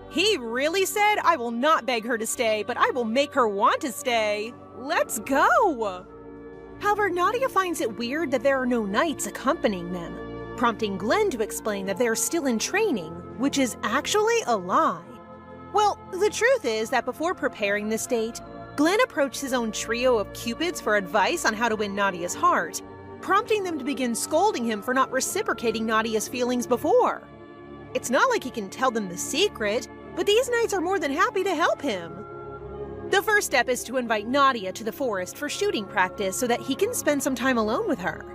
He really said, I will not beg her to stay, but I will make her want to stay. Let's go! However, Nadia finds it weird that there are no knights accompanying them, prompting Glenn to explain that they're still in training, which is actually a lie. Well, the truth is that before preparing this date, Glenn approached his own trio of cupids for advice on how to win Nadia's heart, prompting them to begin scolding him for not reciprocating Nadia's feelings before. It's not like he can tell them the secret, but these knights are more than happy to help him. The first step is to invite Nadia to the forest for shooting practice so that he can spend some time alone with her.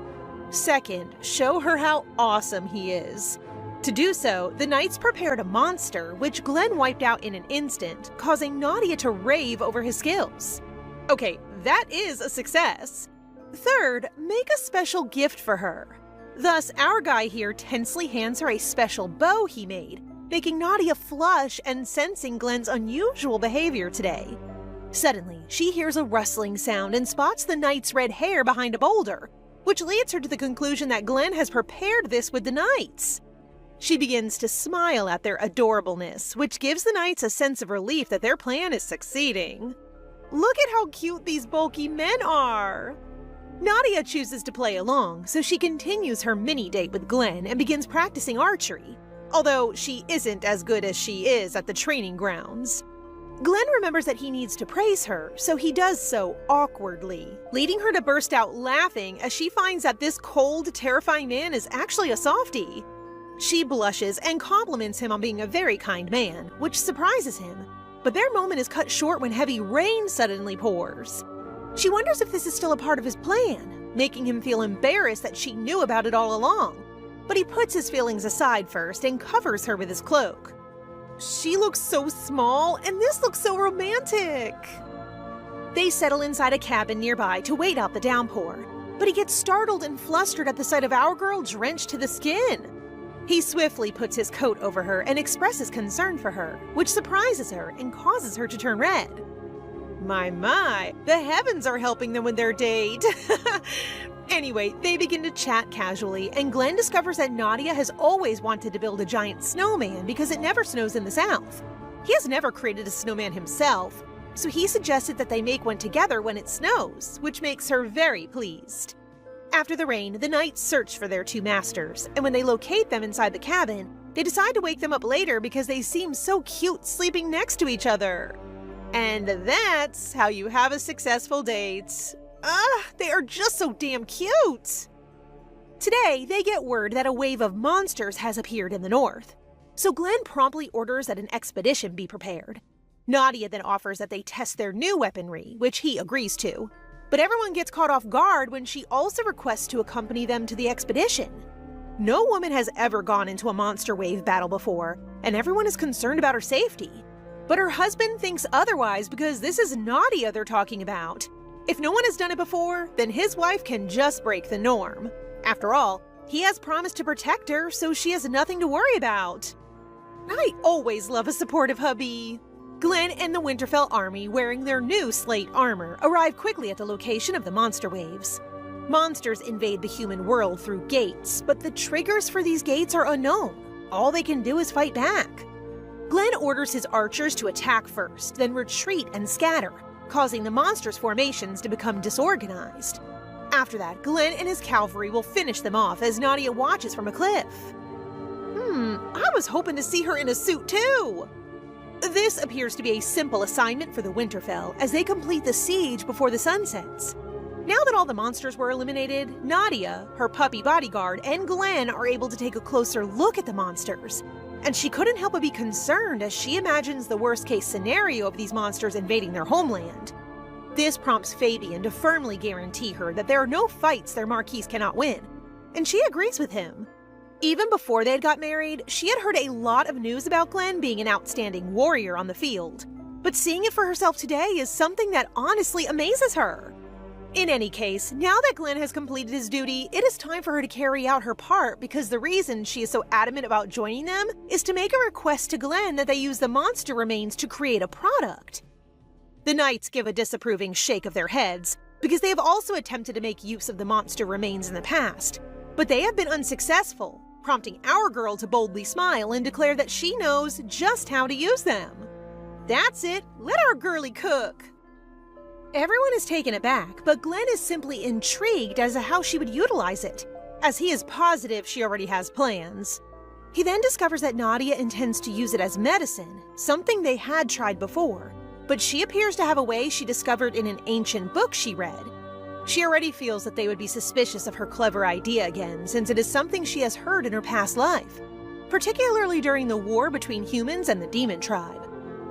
Second, show her how awesome he is. To do so, the knights prepared a monster, which Glenn wiped out in an instant, causing Nadia to rave over his skills. Okay, that is a success. Third, make a special gift for her. Thus, our guy here tensely hands her a special bow he made, making Nadia flush and sensing Glenn's unusual behavior today. Suddenly, she hears a rustling sound and spots the knight's red hair behind a boulder, which leads her to the conclusion that Glenn has prepared this with the knights. She begins to smile at their adorableness, which gives the knights a sense of relief that their plan is succeeding. Look at how cute these bulky men are! Nadia chooses to play along, so she continues her mini-date with Glenn and begins practicing archery. although she isn't as good as she is at the training grounds. Glenn remembers that he needs to praise her, so he does so awkwardly, leading her to burst out laughing as she finds that this cold, terrifying man is actually a softie. She blushes and compliments him on being a very kind man, which surprises him, but their moment is cut short when heavy rain suddenly pours. She wonders if this is still a part of his plan, making him feel embarrassed that she knew about it all along, but he puts his feelings aside first and covers her with his cloak. She looks so small, and this looks so romantic. They settle inside a cabin nearby to wait out the downpour, but he gets startled and flustered at the sight of our girl drenched to the skin. He swiftly puts his coat over her and expresses concern for her, which surprises her and causes her to turn red. My, the heavens are helping them with their date. Anyway, they begin to chat casually, and Glenn discovers that Nadia has always wanted to build a giant snowman because it never snows in the South. He has never created a snowman himself, so he suggested that they make one together when it snows, which makes her very pleased. After the rain, the knights search for their two masters, and when they locate them inside the cabin, they decide to wake them up later because they seem so cute sleeping next to each other. And that's how you have a successful date. They are just so damn cute! Today, they get word that a wave of monsters has appeared in the north, so Glenn promptly orders that an expedition be prepared. Nadia then offers that they test their new weaponry, which he agrees to, but everyone gets caught off guard when she also requests to accompany them to the expedition. No woman has ever gone into a monster wave battle before, and everyone is concerned about her safety. But her husband thinks otherwise because this is Nadia they're talking about. If no one has done it before, then his wife can just break the norm. After all, he has promised to protect her, so she has nothing to worry about. I always love a supportive hubby. Glenn and the Winterfell army, wearing their new slate armor, arrive quickly at the location of the monster waves. Monsters invade the human world through gates, but the triggers for these gates are unknown. All they can do is fight back. Glenn orders his archers to attack first, then retreat and scatter, causing the monsters' formations to become disorganized. After that, Glenn and his cavalry will finish them off as Nadia watches from a cliff. I was hoping to see her in a suit too! This appears to be a simple assignment for the Winterfell as they complete the siege before the sun sets. Now that all the monsters were eliminated, Nadia, her puppy bodyguard, and Glenn are able to take a closer look at the monsters. And she couldn't help but be concerned as she imagines the worst-case scenario of these monsters invading their homeland. This prompts Fabian to firmly guarantee her that there are no fights their marquise cannot win, and she agrees with him. Even before they had got married, she had heard a lot of news about Glenn being an outstanding warrior on the field, but seeing it for herself today is something that honestly amazes her. In any case, now that Glenn has completed his duty, it is time for her to carry out her part because the reason she is so adamant about joining them is to make a request to Glenn that they use the monster remains to create a product. The knights give a disapproving shake of their heads because they have also attempted to make use of the monster remains in the past, but they have been unsuccessful, prompting our girl to boldly smile and declare that she knows just how to use them. That's it, let our girlie cook! Everyone is taken aback, but Glenn is simply intrigued as to how she would utilize it, as he is positive she already has plans. He then discovers that Nadia intends to use it as medicine, something they had tried before, but she appears to have a way she discovered in an ancient book she read. She already feels that they would be suspicious of her clever idea again, since it is something she has heard in her past life, particularly during the war between humans and the demon tribe.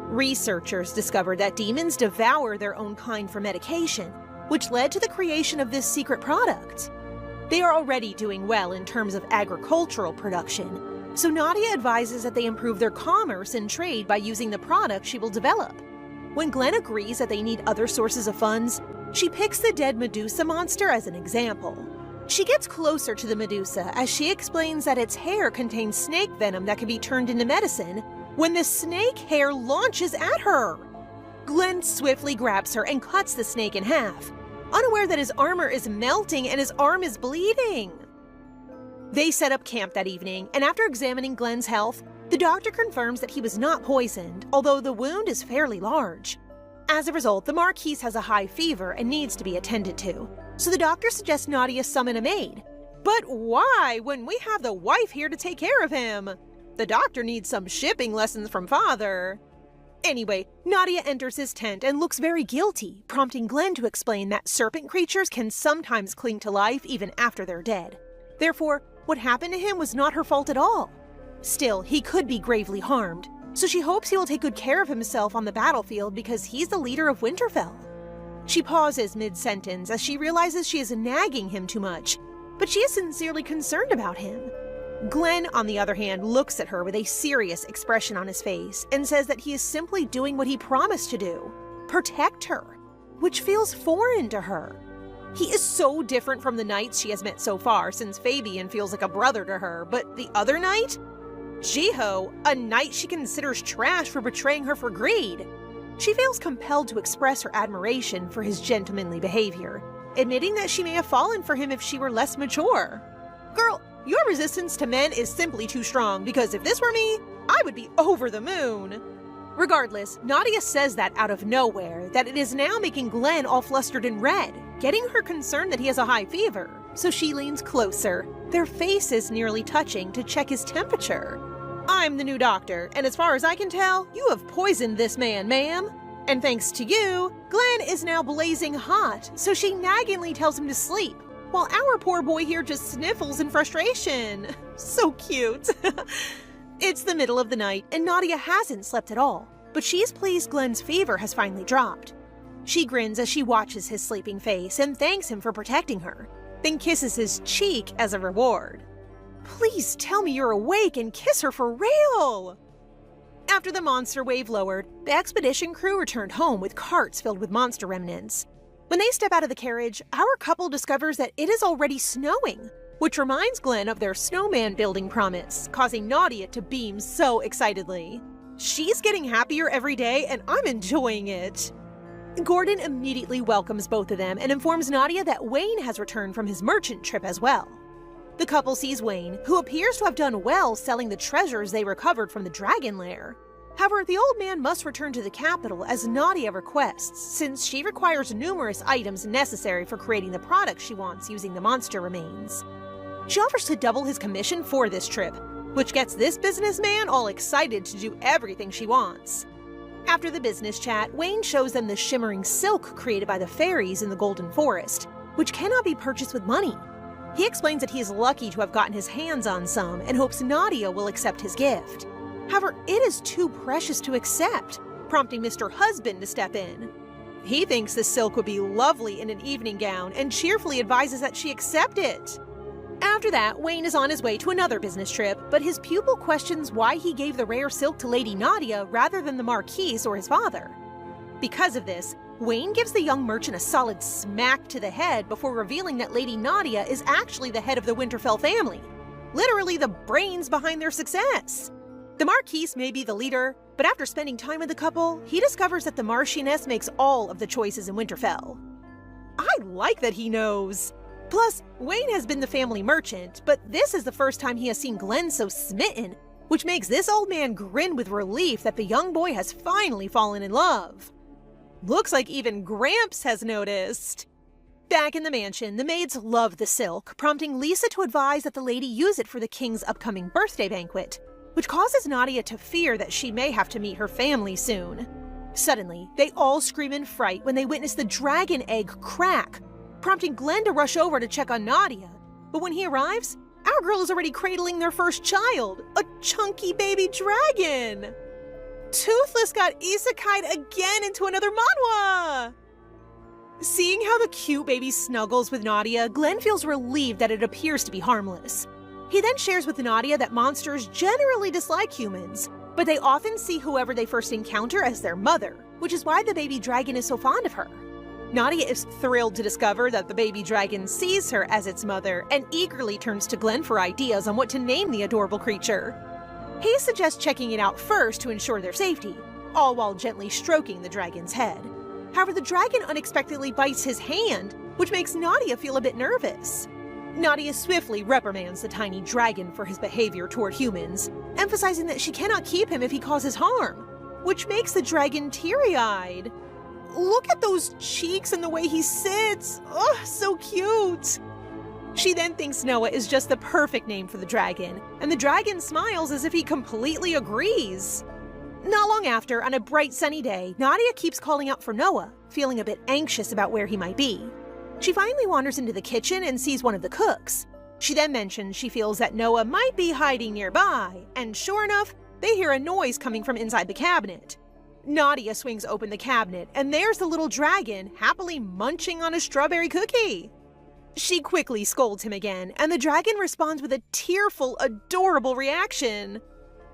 Researchers discovered that demons devour their own kind for medication, which led to the creation of this secret product. They are already doing well in terms of agricultural production, so Nadia advises that they improve their commerce and trade by using the product she will develop. When Glenn agrees that they need other sources of funds, she picks the dead Medusa monster as an example. She gets closer to the Medusa as she explains that its hair contains snake venom that can be turned into medicine when the snake hair launches at her. Glenn swiftly grabs her and cuts the snake in half, unaware that his armor is melting and his arm is bleeding. They set up camp that evening, and after examining Glenn's health, the doctor confirms that he was not poisoned, although the wound is fairly large. As a result, the Marquise has a high fever and needs to be attended to, so the doctor suggests Nadia summon a maid. But why when we have the wife here to take care of him? The doctor needs some shipping lessons from father. Anyway, Nadia enters his tent and looks very guilty, prompting Glenn to explain that serpent creatures can sometimes cling to life even after they're dead. Therefore, what happened to him was not her fault at all. Still, he could be gravely harmed, so she hopes he will take good care of himself on the battlefield because he's the leader of Winterfell. She pauses mid-sentence as she realizes she is nagging him too much, but she is sincerely concerned about him. Glenn, on the other hand, looks at her with a serious expression on his face and says that he is simply doing what he promised to do, protect her, which feels foreign to her. He is so different from the knights she has met so far, since Fabian feels like a brother to her, but the other knight? Jiho, a knight she considers trash for betraying her for greed. She feels compelled to express her admiration for his gentlemanly behavior, admitting that she may have fallen for him if she were less mature. Girl, your resistance to men is simply too strong, because if this were me, I would be over the moon. Regardless, Nadia says that out of nowhere, that it is now making Glenn all flustered and red, getting her concerned that he has a high fever, so she leans closer, their faces nearly touching, to check his temperature. I'm the new doctor, and as far as I can tell, you have poisoned this man, ma'am. And thanks to you, Glenn is now blazing hot, so she naggingly tells him to sleep, while our poor boy here just sniffles in frustration. So cute. It's the middle of the night, and Nadia hasn't slept at all, but she's pleased Glenn's fever has finally dropped. She grins as she watches his sleeping face and thanks him for protecting her, then kisses his cheek as a reward. Please tell me you're awake and kiss her for real! After the monster wave lowered, the expedition crew returned home with carts filled with monster remnants. When they step out of the carriage, our couple discovers that it is already snowing, which reminds Glenn of their snowman building promise, causing Nadia to beam so excitedly. She's getting happier every day, and I'm enjoying it. Gordon immediately welcomes both of them and informs Nadia that Wayne has returned from his merchant trip as well. The couple sees Wayne, who appears to have done well selling the treasures they recovered from the dragon lair. However, the old man must return to the capital as Nadia requests, since she requires numerous items necessary for creating the products she wants using the monster remains. She offers to double his commission for this trip, which gets this businessman all excited to do everything she wants. After the business chat, Wayne shows them the shimmering silk created by the fairies in the Golden Forest, which cannot be purchased with money. He explains that he is lucky to have gotten his hands on some and hopes Nadia will accept his gift. However, it is too precious to accept, prompting Mr. Husband to step in. He thinks the silk would be lovely in an evening gown and cheerfully advises that she accept it. After that, Wayne is on his way to another business trip, but his pupil questions why he gave the rare silk to Lady Nadia rather than the Marquise or his father. Because of this, Wayne gives the young merchant a solid smack to the head before revealing that Lady Nadia is actually the head of the Winterfell family, literally the brains behind their success. The Marquise may be the leader, but after spending time with the couple, he discovers that the Marchioness makes all of the choices in Winterfell. I like that he knows. Plus, Wayne has been the family merchant, but this is the first time he has seen Glenn so smitten, which makes this old man grin with relief that the young boy has finally fallen in love. Looks like even Gramps has noticed. Back in the mansion, the maids love the silk, prompting Lisa to advise that the lady use it for the king's upcoming birthday banquet, which causes Nadia to fear that she may have to meet her family soon. Suddenly, they all scream in fright when they witness the dragon egg crack, prompting Glenn to rush over to check on Nadia. But when he arrives, our girl is already cradling their first child, a chunky baby dragon! Toothless got isekai'd again into another manhwa! Seeing how the cute baby snuggles with Nadia, Glenn feels relieved that it appears to be harmless. He then shares with Nadia that monsters generally dislike humans, but they often see whoever they first encounter as their mother, which is why the baby dragon is so fond of her. Nadia is thrilled to discover that the baby dragon sees her as its mother and eagerly turns to Glenn for ideas on what to name the adorable creature. He suggests checking it out first to ensure their safety, all while gently stroking the dragon's head. However, the dragon unexpectedly bites his hand, which makes Nadia feel a bit nervous. Nadia swiftly reprimands the tiny dragon for his behavior toward humans, emphasizing that she cannot keep him if he causes harm, which makes the dragon teary-eyed. Look at those cheeks and the way he sits! Ugh, so cute! She then thinks Noah is just the perfect name for the dragon, and the dragon smiles as if he completely agrees. Not long after, on a bright sunny day, Nadia keeps calling out for Noah, feeling a bit anxious about where he might be. She finally wanders into the kitchen and sees one of the cooks. She then mentions she feels that Noah might be hiding nearby, and sure enough, they hear a noise coming from inside the cabinet. Nadia swings open the cabinet, and there's the little dragon happily munching on a strawberry cookie. She quickly scolds him again, and the dragon responds with a tearful, adorable reaction.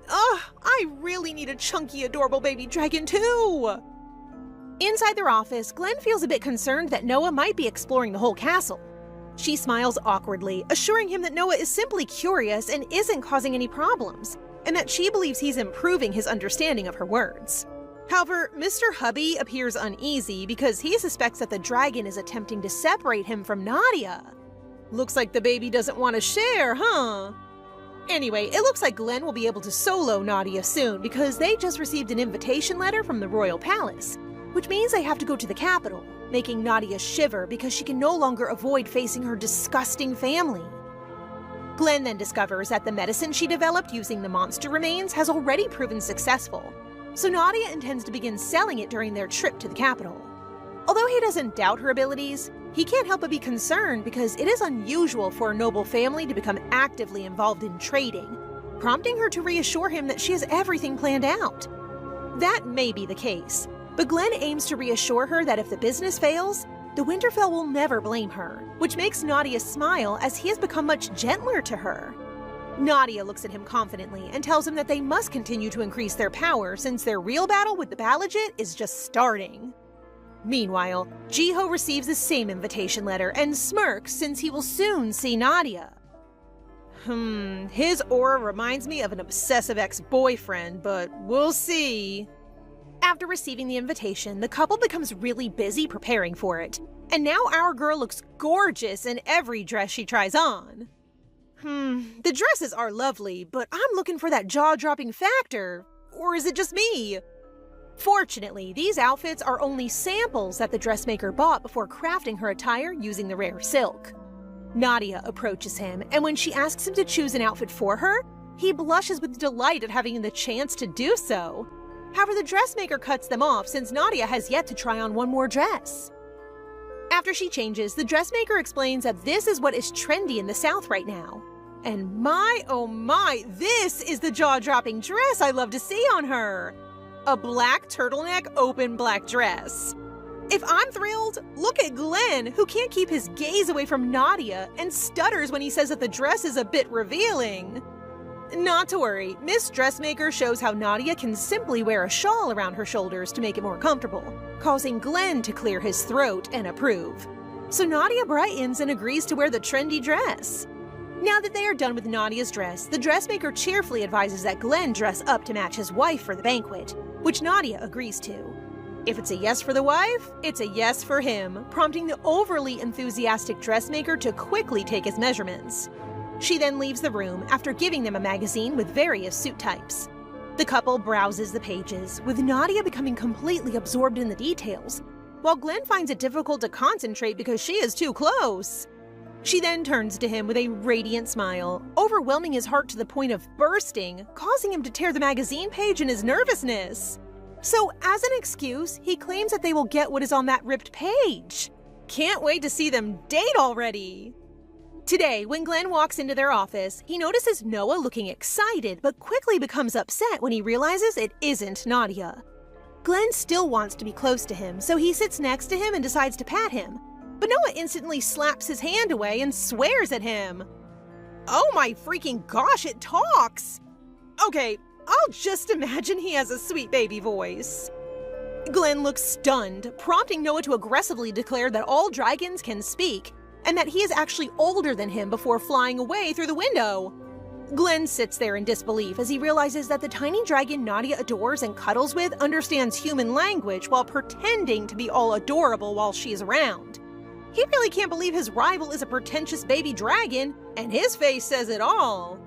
Ugh, I really need a chunky, adorable baby dragon too! Inside their office, Glenn feels a bit concerned that Noah might be exploring the whole castle. She smiles awkwardly, assuring him that Noah is simply curious and isn't causing any problems, and that she believes he's improving his understanding of her words. However, Mr. Hubby appears uneasy because he suspects that the dragon is attempting to separate him from Nadia. Looks like the baby doesn't want to share, huh? Anyway, it looks like Glenn will be able to solo Nadia soon because they just received an invitation letter from the royal palace, which means they have to go to the capital, making Nadia shiver because she can no longer avoid facing her disgusting family. Glenn then discovers that the medicine she developed using the monster remains has already proven successful, so Nadia intends to begin selling it during their trip to the capital. Although he doesn't doubt her abilities, he can't help but be concerned because it is unusual for a noble family to become actively involved in trading, prompting her to reassure him that she has everything planned out. That may be the case, but Glenn aims to reassure her that if the business fails, the Winterfell will never blame her, which makes Nadia smile as he has become much gentler to her. Nadia looks at him confidently and tells him that they must continue to increase their power since their real battle with the Balajit is just starting. Meanwhile, Jiho receives the same invitation letter and smirks since he will soon see Nadia. His aura reminds me of an obsessive ex-boyfriend, but we'll see. After receiving the invitation, the couple becomes really busy preparing for it, and now our girl looks gorgeous in every dress she tries on. The dresses are lovely, but I'm looking for that jaw-dropping factor. Or is it just me? Fortunately, these outfits are only samples that the dressmaker bought before crafting her attire using the rare silk. Nadia approaches him, and when she asks him to choose an outfit for her, he blushes with delight at having the chance to do so. However, the dressmaker cuts them off since Nadia has yet to try on one more dress. After she changes, the dressmaker explains that this is what is trendy in the South right now. And my, oh my, this is the jaw-dropping dress I love to see on her! A black turtleneck open black dress. If I'm thrilled, look at Glenn, who can't keep his gaze away from Nadia and stutters when he says that the dress is a bit revealing. Not to worry, Miss Dressmaker shows how Nadia can simply wear a shawl around her shoulders to make it more comfortable, causing Glenn to clear his throat and approve. So Nadia brightens and agrees to wear the trendy dress. Now that they are done with Nadia's dress, the dressmaker cheerfully advises that Glenn dress up to match his wife for the banquet, which Nadia agrees to. If it's a yes for the wife, it's a yes for him, prompting the overly enthusiastic dressmaker to quickly take his measurements. She then leaves the room after giving them a magazine with various suit types. The couple browses the pages, with Nadia becoming completely absorbed in the details, while Glenn finds it difficult to concentrate because she is too close. She then turns to him with a radiant smile, overwhelming his heart to the point of bursting, causing him to tear the magazine page in his nervousness. So, as an excuse, he claims that they will get what is on that ripped page. Can't wait to see them date already! Today, when Glenn walks into their office, he notices Noah looking excited, but quickly becomes upset when he realizes it isn't Nadia. Glenn still wants to be close to him, so he sits next to him and decides to pat him. But Noah instantly slaps his hand away and swears at him. Oh my freaking gosh, it talks! Okay, I'll just imagine he has a sweet baby voice. Glenn looks stunned, prompting Noah to aggressively declare that all dragons can speak, and that he is actually older than him before flying away through the window. Glenn sits there in disbelief as he realizes that the tiny dragon Nadia adores and cuddles with understands human language while pretending to be all adorable while she is around. He really can't believe his rival is a pretentious baby dragon, and his face says it all.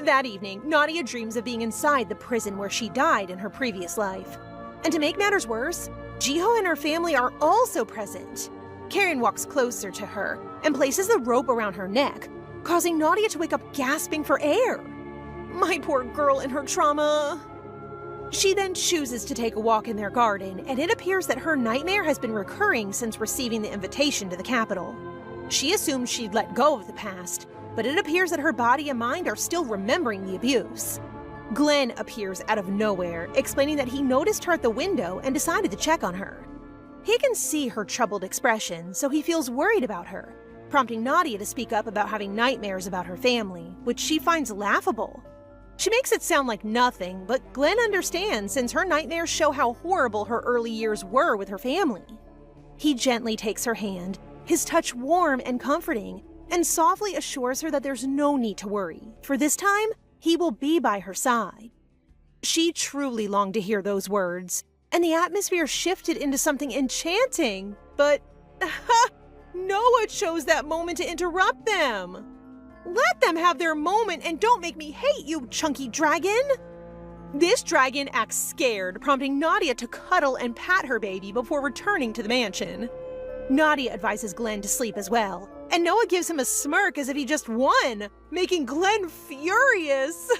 That evening, Nadia dreams of being inside the prison where she died in her previous life. And to make matters worse, Jiho and her family are also present. Karen walks closer to her, and places the rope around her neck, causing Nadia to wake up gasping for air. My poor girl and her trauma. She then chooses to take a walk in their garden, and it appears that her nightmare has been recurring since receiving the invitation to the capital. She assumed she'd let go of the past, but it appears that her body and mind are still remembering the abuse. Glenn appears out of nowhere, explaining that he noticed her at the window and decided to check on her. He can see her troubled expression, so he feels worried about her, prompting Nadia to speak up about having nightmares about her family, which she finds laughable. She makes it sound like nothing, but Glenn understands since her nightmares show how horrible her early years were with her family. He gently takes her hand, his touch warm and comforting, and softly assures her that there's no need to worry, for this time, he will be by her side. She truly longed to hear those words, and the atmosphere shifted into something enchanting, but Noah chose that moment to interrupt them. Let them have their moment and don't make me hate you, chunky dragon! This dragon acts scared, prompting Nadia to cuddle and pat her baby before returning to the mansion. Nadia advises Glenn to sleep as well, and Noah gives him a smirk as if he just won, making Glenn furious.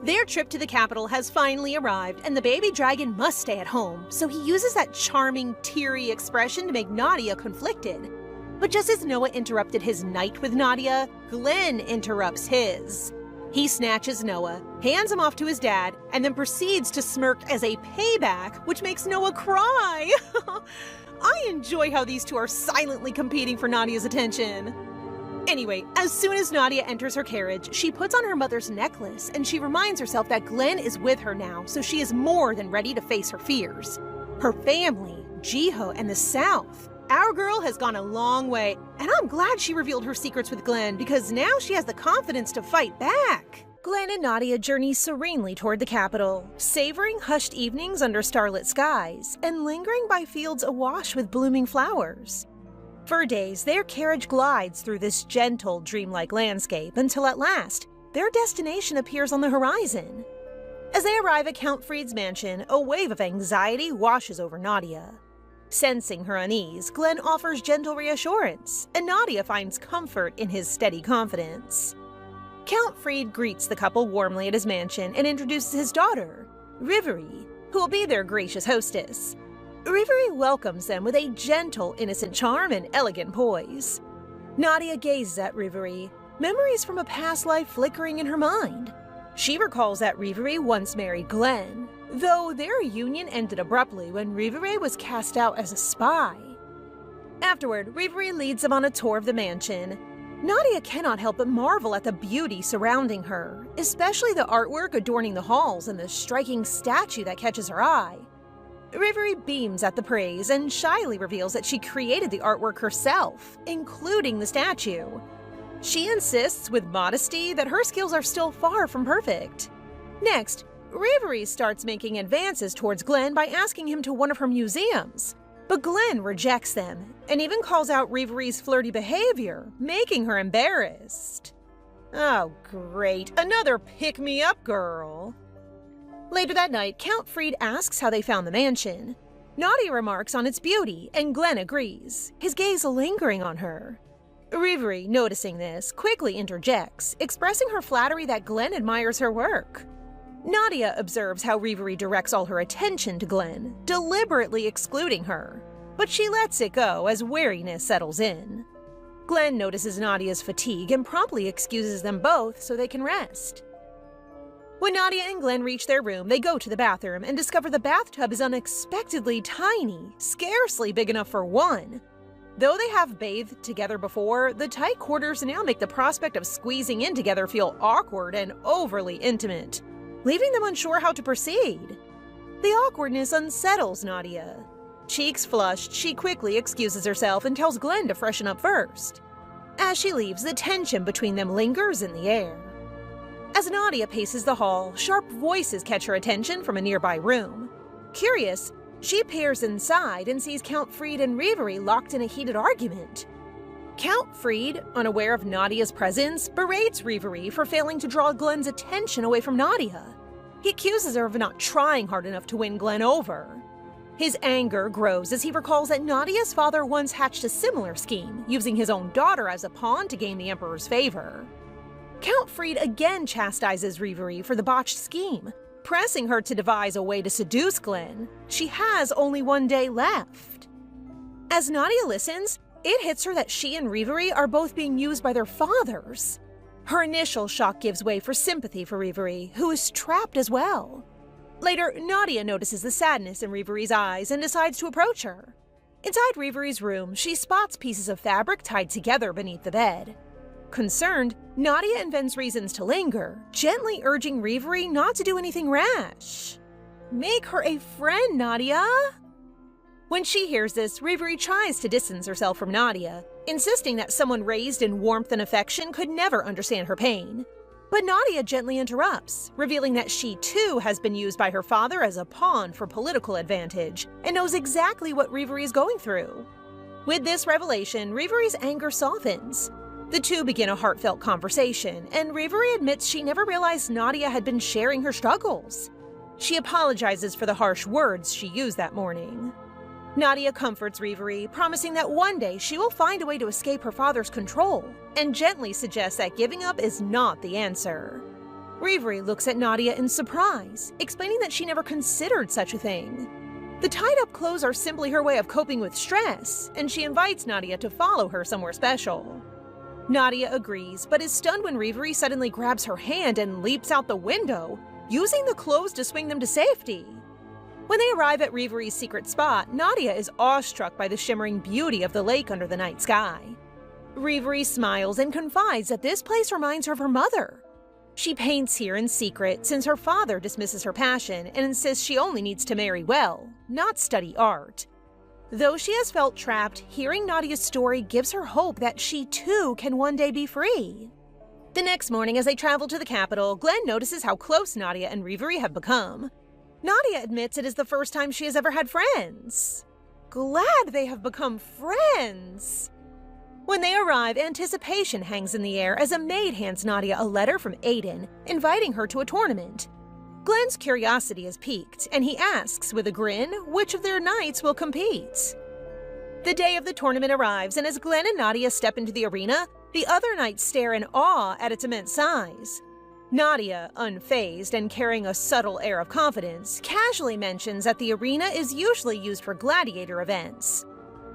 Their trip to the capital has finally arrived, and the baby dragon must stay at home, so he uses that charming, teary expression to make Nadia conflicted. But just as Noah interrupted his night with Nadia, Glenn interrupts his. He snatches Noah, hands him off to his dad, and then proceeds to smirk as a payback, which makes Noah cry. I enjoy how these two are silently competing for Nadia's attention. Anyway, as soon as Nadia enters her carriage, she puts on her mother's necklace, and she reminds herself that Glenn is with her now, so she is more than ready to face her fears. Her family, Jiho, and the South. Our girl has gone a long way, and I'm glad she revealed her secrets with Glenn because now she has the confidence to fight back. Glenn and Nadia journey serenely toward the capital, savoring hushed evenings under starlit skies and lingering by fields awash with blooming flowers. For days, their carriage glides through this gentle, dreamlike landscape until at last, their destination appears on the horizon. As they arrive at Count Fried's mansion, a wave of anxiety washes over Nadia. Sensing her unease, Glenn offers gentle reassurance, and Nadia finds comfort in his steady confidence. Count Fried greets the couple warmly at his mansion and introduces his daughter, Rivery, who will be their gracious hostess. Rivery welcomes them with a gentle, innocent charm and elegant poise. Nadia gazes at Rivery, memories from a past life flickering in her mind. She recalls that Rivery once married Glenn, though their union ended abruptly when Rivery was cast out as a spy. Afterward, Rivery leads them on a tour of the mansion. Nadia cannot help but marvel at the beauty surrounding her, especially the artwork adorning the halls and the striking statue that catches her eye. Rivery beams at the praise and shyly reveals that she created the artwork herself, including the statue. She insists with modesty that her skills are still far from perfect. Next, Rivery starts making advances towards Glenn by asking him to one of her museums, but Glenn rejects them and even calls out Rivery's flirty behavior, making her embarrassed. Oh great, another pick-me-up girl. Later that night, Count Fried asks how they found the mansion. Nadia remarks on its beauty, and Glenn agrees, his gaze lingering on her. Rivery, noticing this, quickly interjects, expressing her flattery that Glenn admires her work. Nadia observes how Rivery directs all her attention to Glenn, deliberately excluding her, but she lets it go as weariness settles in. Glenn notices Nadia's fatigue and promptly excuses them both so they can rest. When Nadia and Glenn reach their room, they go to the bathroom and discover the bathtub is unexpectedly tiny, scarcely big enough for one. Though they have bathed together before, the tight quarters now make the prospect of squeezing in together feel awkward and overly intimate, leaving them unsure how to proceed. The awkwardness unsettles Nadia. Cheeks flushed, she quickly excuses herself and tells Glenn to freshen up first. As she leaves, the tension between them lingers in the air. As Nadia paces the hall, sharp voices catch her attention from a nearby room. Curious, she peers inside and sees Count Fried and Rivery locked in a heated argument. Count Fried, unaware of Nadia's presence, berates Rivery for failing to draw Glenn's attention away from Nadia. He accuses her of not trying hard enough to win Glenn over. His anger grows as he recalls that Nadia's father once hatched a similar scheme, using his own daughter as a pawn to gain the Emperor's favor. Count Fried again chastises Reverie for the botched scheme, pressing her to devise a way to seduce Glenn. She has only one day left. As Nadia listens, it hits her that she and Reverie are both being used by their fathers. Her initial shock gives way for sympathy for Reverie, who is trapped as well. Later, Nadia notices the sadness in Reverie's eyes and decides to approach her. Inside Reverie's room, she spots pieces of fabric tied together beneath the bed. Concerned, Nadia invents reasons to linger, gently urging Reverie not to do anything rash. Make her a friend, Nadia! When she hears this, Reverie tries to distance herself from Nadia, insisting that someone raised in warmth and affection could never understand her pain. But Nadia gently interrupts, revealing that she too has been used by her father as a pawn for political advantage, and knows exactly what Reverie is going through. With this revelation, Reverie's anger softens. The two begin a heartfelt conversation, and Reverie admits she never realized Nadia had been sharing her struggles. She apologizes for the harsh words she used that morning. Nadia comforts Reverie, promising that one day she will find a way to escape her father's control, and gently suggests that giving up is not the answer. Reverie looks at Nadia in surprise, explaining that she never considered such a thing. The tied-up clothes are simply her way of coping with stress, and she invites Nadia to follow her somewhere special. Nadia agrees, but is stunned when Reverie suddenly grabs her hand and leaps out the window, using the clothes to swing them to safety. When they arrive at Reverie's secret spot, Nadia is awestruck by the shimmering beauty of the lake under the night sky. Reverie smiles and confides that this place reminds her of her mother. She paints here in secret since her father dismisses her passion and insists she only needs to marry well, not study art. Though she has felt trapped, hearing Nadia's story gives her hope that she too can one day be free. The next morning, as they travel to the capital, Glenn notices how close Nadia and Reverie have become. Nadia admits it is the first time she has ever had friends. Glad they have become friends! When they arrive, anticipation hangs in the air as a maid hands Nadia a letter from Aiden, inviting her to a tournament. Glenn's curiosity is piqued, and he asks with a grin which of their knights will compete. The day of the tournament arrives, and as Glenn and Nadia step into the arena, the other knights stare in awe at its immense size. Nadia, unfazed and carrying a subtle air of confidence, casually mentions that the arena is usually used for gladiator events.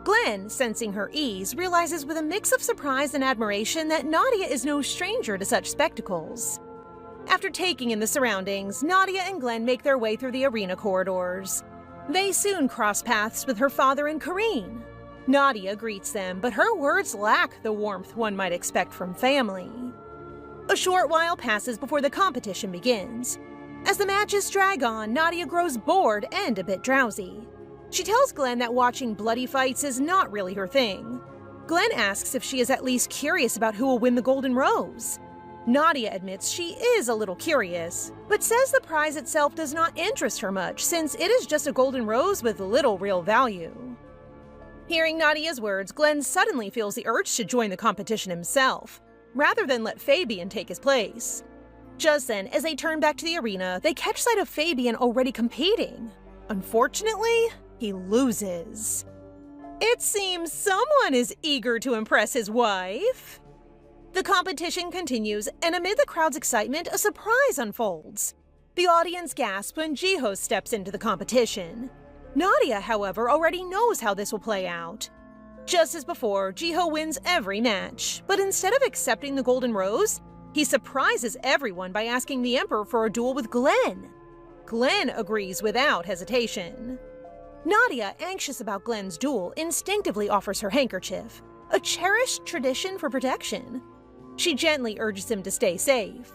Glenn, sensing her ease, realizes with a mix of surprise and admiration that Nadia is no stranger to such spectacles. After taking in the surroundings, Nadia and Glenn make their way through the arena corridors. They soon cross paths with her father and Karine. Nadia greets them, but her words lack the warmth one might expect from family. A short while passes before the competition begins. As the matches drag on, Nadia grows bored and a bit drowsy. She tells Glenn that watching bloody fights is not really her thing. Glenn asks if she is at least curious about who will win the Golden Rose. Nadia admits she is a little curious, but says the prize itself does not interest her much since it is just a golden rose with little real value. Hearing Nadia's words, Glenn suddenly feels the urge to join the competition himself, rather than let Fabian take his place. Just then, as they turn back to the arena, they catch sight of Fabian already competing. Unfortunately, he loses. It seems someone is eager to impress his wife. The competition continues, and amid the crowd's excitement, a surprise unfolds. The audience gasps when Jiho steps into the competition. Nadia, however, already knows how this will play out. Just as before, Jiho wins every match, but instead of accepting the Golden Rose, he surprises everyone by asking the Emperor for a duel with Glenn. Glenn agrees without hesitation. Nadia, anxious about Glenn's duel, instinctively offers her handkerchief, a cherished tradition for protection. She gently urges him to stay safe.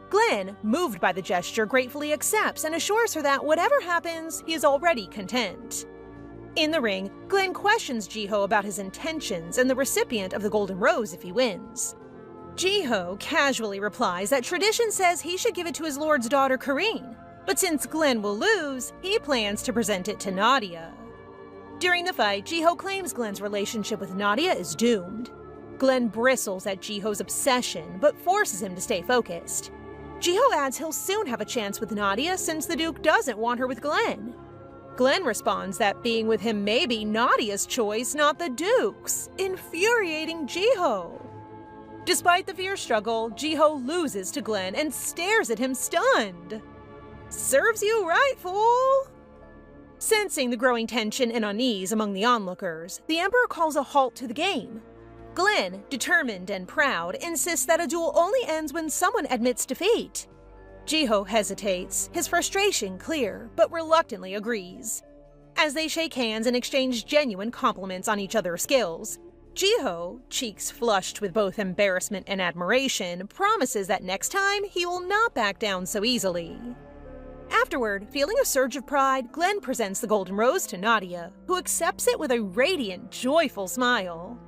Glenn, moved by the gesture, gratefully accepts and assures her that whatever happens, he is already content. In the ring, Glenn questions Jiho about his intentions and the recipient of the Golden Rose if he wins. Jiho casually replies that tradition says he should give it to his lord's daughter Karine, but since Glenn will lose, he plans to present it to Nadia. During the fight, Jiho claims Glenn's relationship with Nadia is doomed. Glenn bristles at Jiho's obsession, but forces him to stay focused. Jiho adds he'll soon have a chance with Nadia since the Duke doesn't want her with Glenn. Glenn responds that being with him may be Nadia's choice, not the Duke's, infuriating Jiho. Despite the fierce struggle, Jiho loses to Glenn and stares at him stunned. "Serves you right, fool!" Sensing the growing tension and unease among the onlookers, the Emperor calls a halt to the game. Glenn, determined and proud, insists that a duel only ends when someone admits defeat. Jiho hesitates, his frustration clear, but reluctantly agrees. As they shake hands and exchange genuine compliments on each other's skills, Jiho, cheeks flushed with both embarrassment and admiration, promises that next time he will not back down so easily. Afterward, feeling a surge of pride, Glenn presents the golden rose to Nadia, who accepts it with a radiant, joyful smile.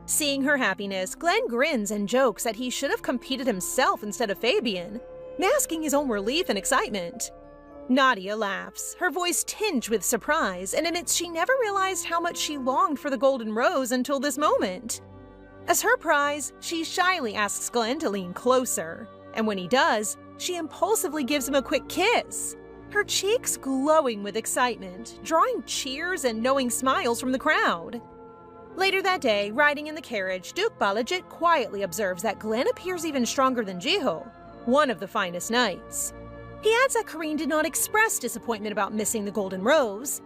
Seeing her happiness, Glenn grins and jokes that he should have competed himself instead of Fabian, masking his own relief and excitement. Nadia laughs, her voice tinged with surprise, and admits she never realized how much she longed for the golden rose until this moment. As her prize, she shyly asks Glenn to lean closer, and when he does, she impulsively gives him a quick kiss, her cheeks glowing with excitement, drawing cheers and knowing smiles from the crowd. Later that day, riding in the carriage, Duke Balajit quietly observes that Glenn appears even stronger than Jiho, one of the finest knights. He adds that Karine did not express disappointment about missing the golden rose.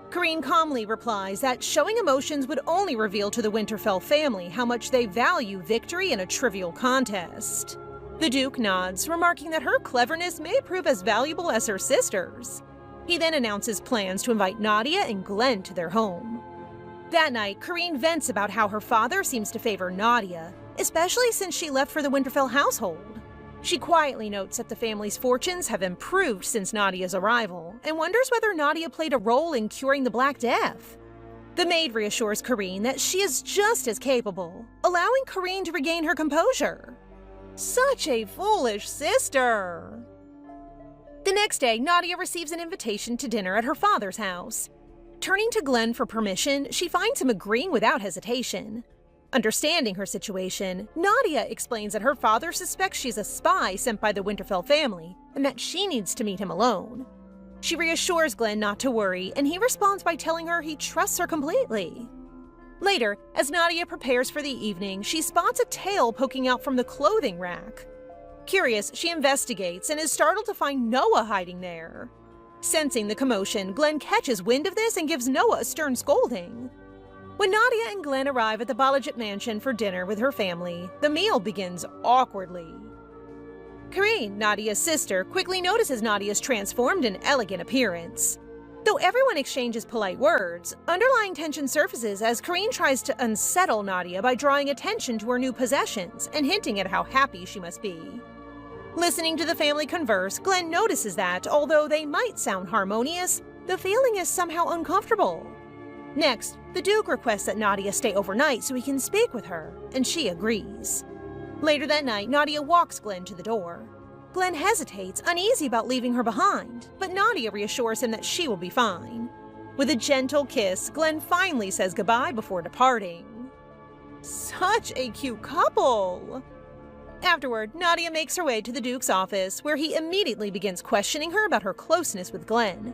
Karine calmly replies that showing emotions would only reveal to the Winterfell family how much they value victory in a trivial contest. The Duke nods, remarking that her cleverness may prove as valuable as her sister's. He then announces plans to invite Nadia and Glenn to their home. That night, Karine vents about how her father seems to favor Nadia, especially since she left for the Winterfell household. She quietly notes that the family's fortunes have improved since Nadia's arrival, and wonders whether Nadia played a role in curing the Black Death. The maid reassures Karine that she is just as capable, allowing Karine to regain her composure. Such a foolish sister! The next day, Nadia receives an invitation to dinner at her father's house. Turning to Glenn for permission, she finds him agreeing without hesitation. Understanding her situation, Nadia explains that her father suspects she's a spy sent by the Winterfell family, and that she needs to meet him alone. She reassures Glenn not to worry, and he responds by telling her he trusts her completely. Later, as Nadia prepares for the evening, she spots a tail poking out from the clothing rack. Curious, she investigates and is startled to find Noah hiding there. Sensing the commotion, Glenn catches wind of this and gives Noah a stern scolding. When Nadia and Glenn arrive at the Balajit mansion for dinner with her family, the meal begins awkwardly. Karine, Nadia's sister, quickly notices Nadia's transformed and elegant appearance. Though everyone exchanges polite words, underlying tension surfaces as Karine tries to unsettle Nadia by drawing attention to her new possessions and hinting at how happy she must be. Listening to the family converse, Glenn notices that, although they might sound harmonious, the feeling is somehow uncomfortable. Next, the Duke requests that Nadia stay overnight so he can speak with her, and she agrees. Later that night, Nadia walks Glenn to the door. Glenn hesitates, uneasy about leaving her behind, but Nadia reassures him that she will be fine. With a gentle kiss, Glenn finally says goodbye before departing. Such a cute couple! Afterward, Nadia makes her way to the Duke's office, where he immediately begins questioning her about her closeness with Glenn.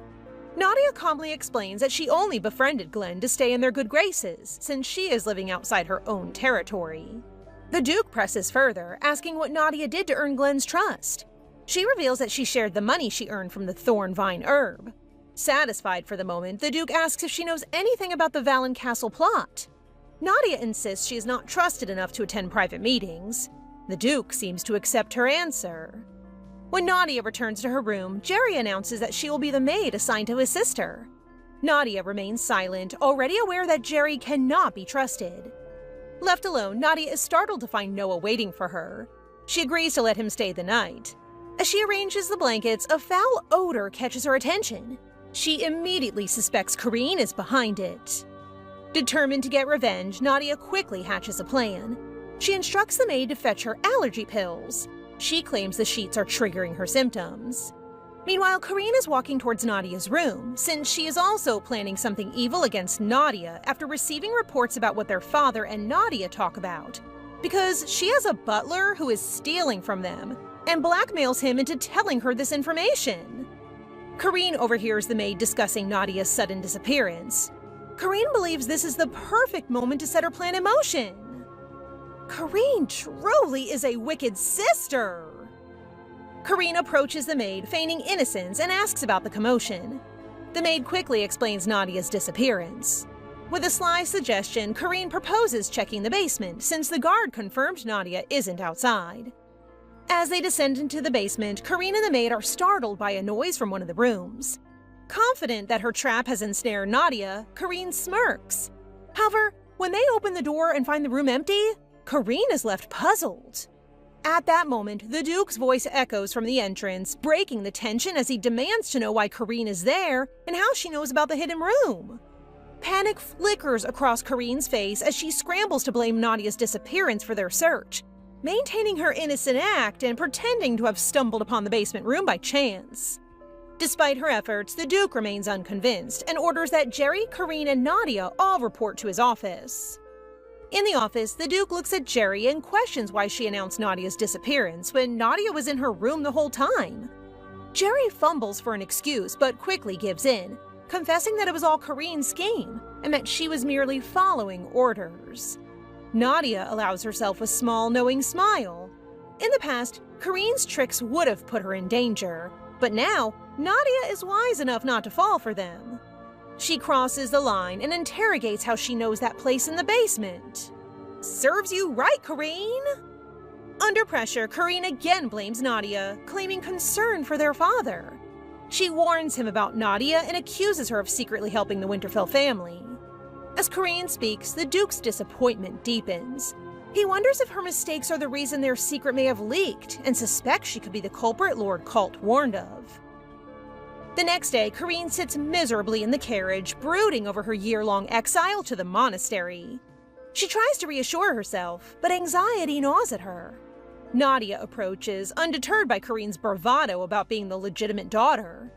Nadia calmly explains that she only befriended Glenn to stay in their good graces, since she is living outside her own territory. The Duke presses further, asking what Nadia did to earn Glenn's trust. She reveals that she shared the money she earned from the thorn vine herb. Satisfied for the moment, the Duke asks if she knows anything about the Valen Castle plot. Nadia insists she is not trusted enough to attend private meetings. The Duke seems to accept her answer. When Nadia returns to her room, Jerry announces that she will be the maid assigned to his sister. Nadia remains silent, already aware that Jerry cannot be trusted. Left alone, Nadia is startled to find Noah waiting for her. She agrees to let him stay the night. As she arranges the blankets, a foul odor catches her attention. She immediately suspects Karine is behind it. Determined to get revenge, Nadia quickly hatches a plan. She instructs the maid to fetch her allergy pills. She claims the sheets are triggering her symptoms. Meanwhile, Karine is walking towards Nadia's room, since she is also planning something evil against Nadia after receiving reports about what their father and Nadia talk about, because she has a butler who is stealing from them and blackmails him into telling her this information. Karine overhears the maid discussing Nadia's sudden disappearance. Karine believes this is the perfect moment to set her plan in motion. Karine truly is a wicked sister! Karine approaches the maid, feigning innocence, and asks about the commotion. The maid quickly explains Nadia's disappearance. With a sly suggestion, Karine proposes checking the basement, since the guard confirmed Nadia isn't outside. As they descend into the basement, Karine and the maid are startled by a noise from one of the rooms. Confident that her trap has ensnared Nadia, Karine smirks. However, when they open the door and find the room empty, Karine is left puzzled. At that moment, the Duke's voice echoes from the entrance, breaking the tension as he demands to know why Karine is there and how she knows about the hidden room. Panic flickers across Karine's face as she scrambles to blame Nadia's disappearance for their search, maintaining her innocent act and pretending to have stumbled upon the basement room by chance. Despite her efforts, the Duke remains unconvinced and orders that Jerry, Karine, and Nadia all report to his office. In the office, the Duke looks at Jerry and questions why she announced Nadia's disappearance when Nadia was in her room the whole time. Jerry fumbles for an excuse but quickly gives in, confessing that it was all Karine's scheme and that she was merely following orders. Nadia allows herself a small, knowing smile. In the past, Karine's tricks would have put her in danger, but now, Nadia is wise enough not to fall for them. She crosses the line and interrogates how she knows that place in the basement. Serves you right, Karine! Under pressure, Karine again blames Nadia, claiming concern for their father. She warns him about Nadia and accuses her of secretly helping the Winterfell family. As Karine speaks, the Duke's disappointment deepens. He wonders if her mistakes are the reason their secret may have leaked, and suspects she could be the culprit Lord Colt warned of. The next day, Karine sits miserably in the carriage, brooding over her year-long exile to the monastery. She tries to reassure herself, but anxiety gnaws at her. Nadia approaches, undeterred by Karine's bravado about being the legitimate daughter.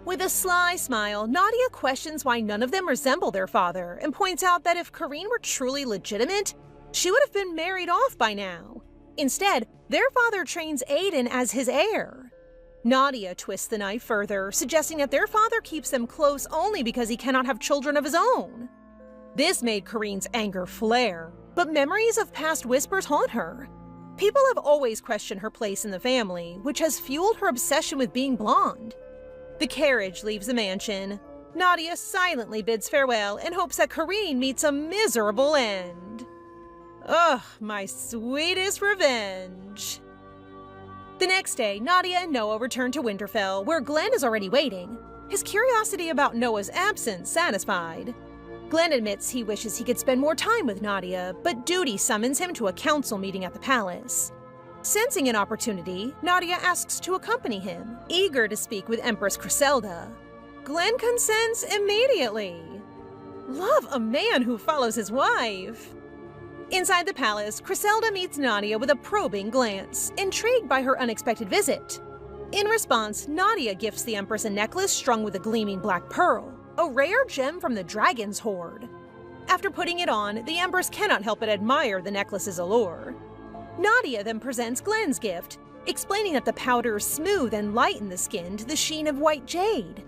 With a sly smile, Nadia questions why none of them resemble their father and points out that if Karine were truly legitimate, she would have been married off by now. Instead, their father trains Aiden as his heir. Nadia twists the knife further, suggesting that their father keeps them close only because he cannot have children of his own. This made Karine's anger flare, but memories of past whispers haunt her. People have always questioned her place in the family, which has fueled her obsession with being blonde. The carriage leaves the mansion. Nadia silently bids farewell and hopes that Karine meets a miserable end. Ugh, my sweetest revenge. The next day, Nadia and Noah return to Winterfell, where Glenn is already waiting, his curiosity about Noah's absence satisfied. Glenn admits he wishes he could spend more time with Nadia, but duty summons him to a council meeting at the palace. Sensing an opportunity, Nadia asks to accompany him, eager to speak with Empress Griselda. Glenn consents immediately. Love a man who follows his wife. Inside the palace, Griselda meets Nadia with a probing glance, intrigued by her unexpected visit. In response, Nadia gifts the Empress a necklace strung with a gleaming black pearl, a rare gem from the dragon's hoard. After putting it on, the Empress cannot help but admire the necklace's allure. Nadia then presents Glenn's gift, explaining that the powder is smooth and light in the skin to the sheen of white jade.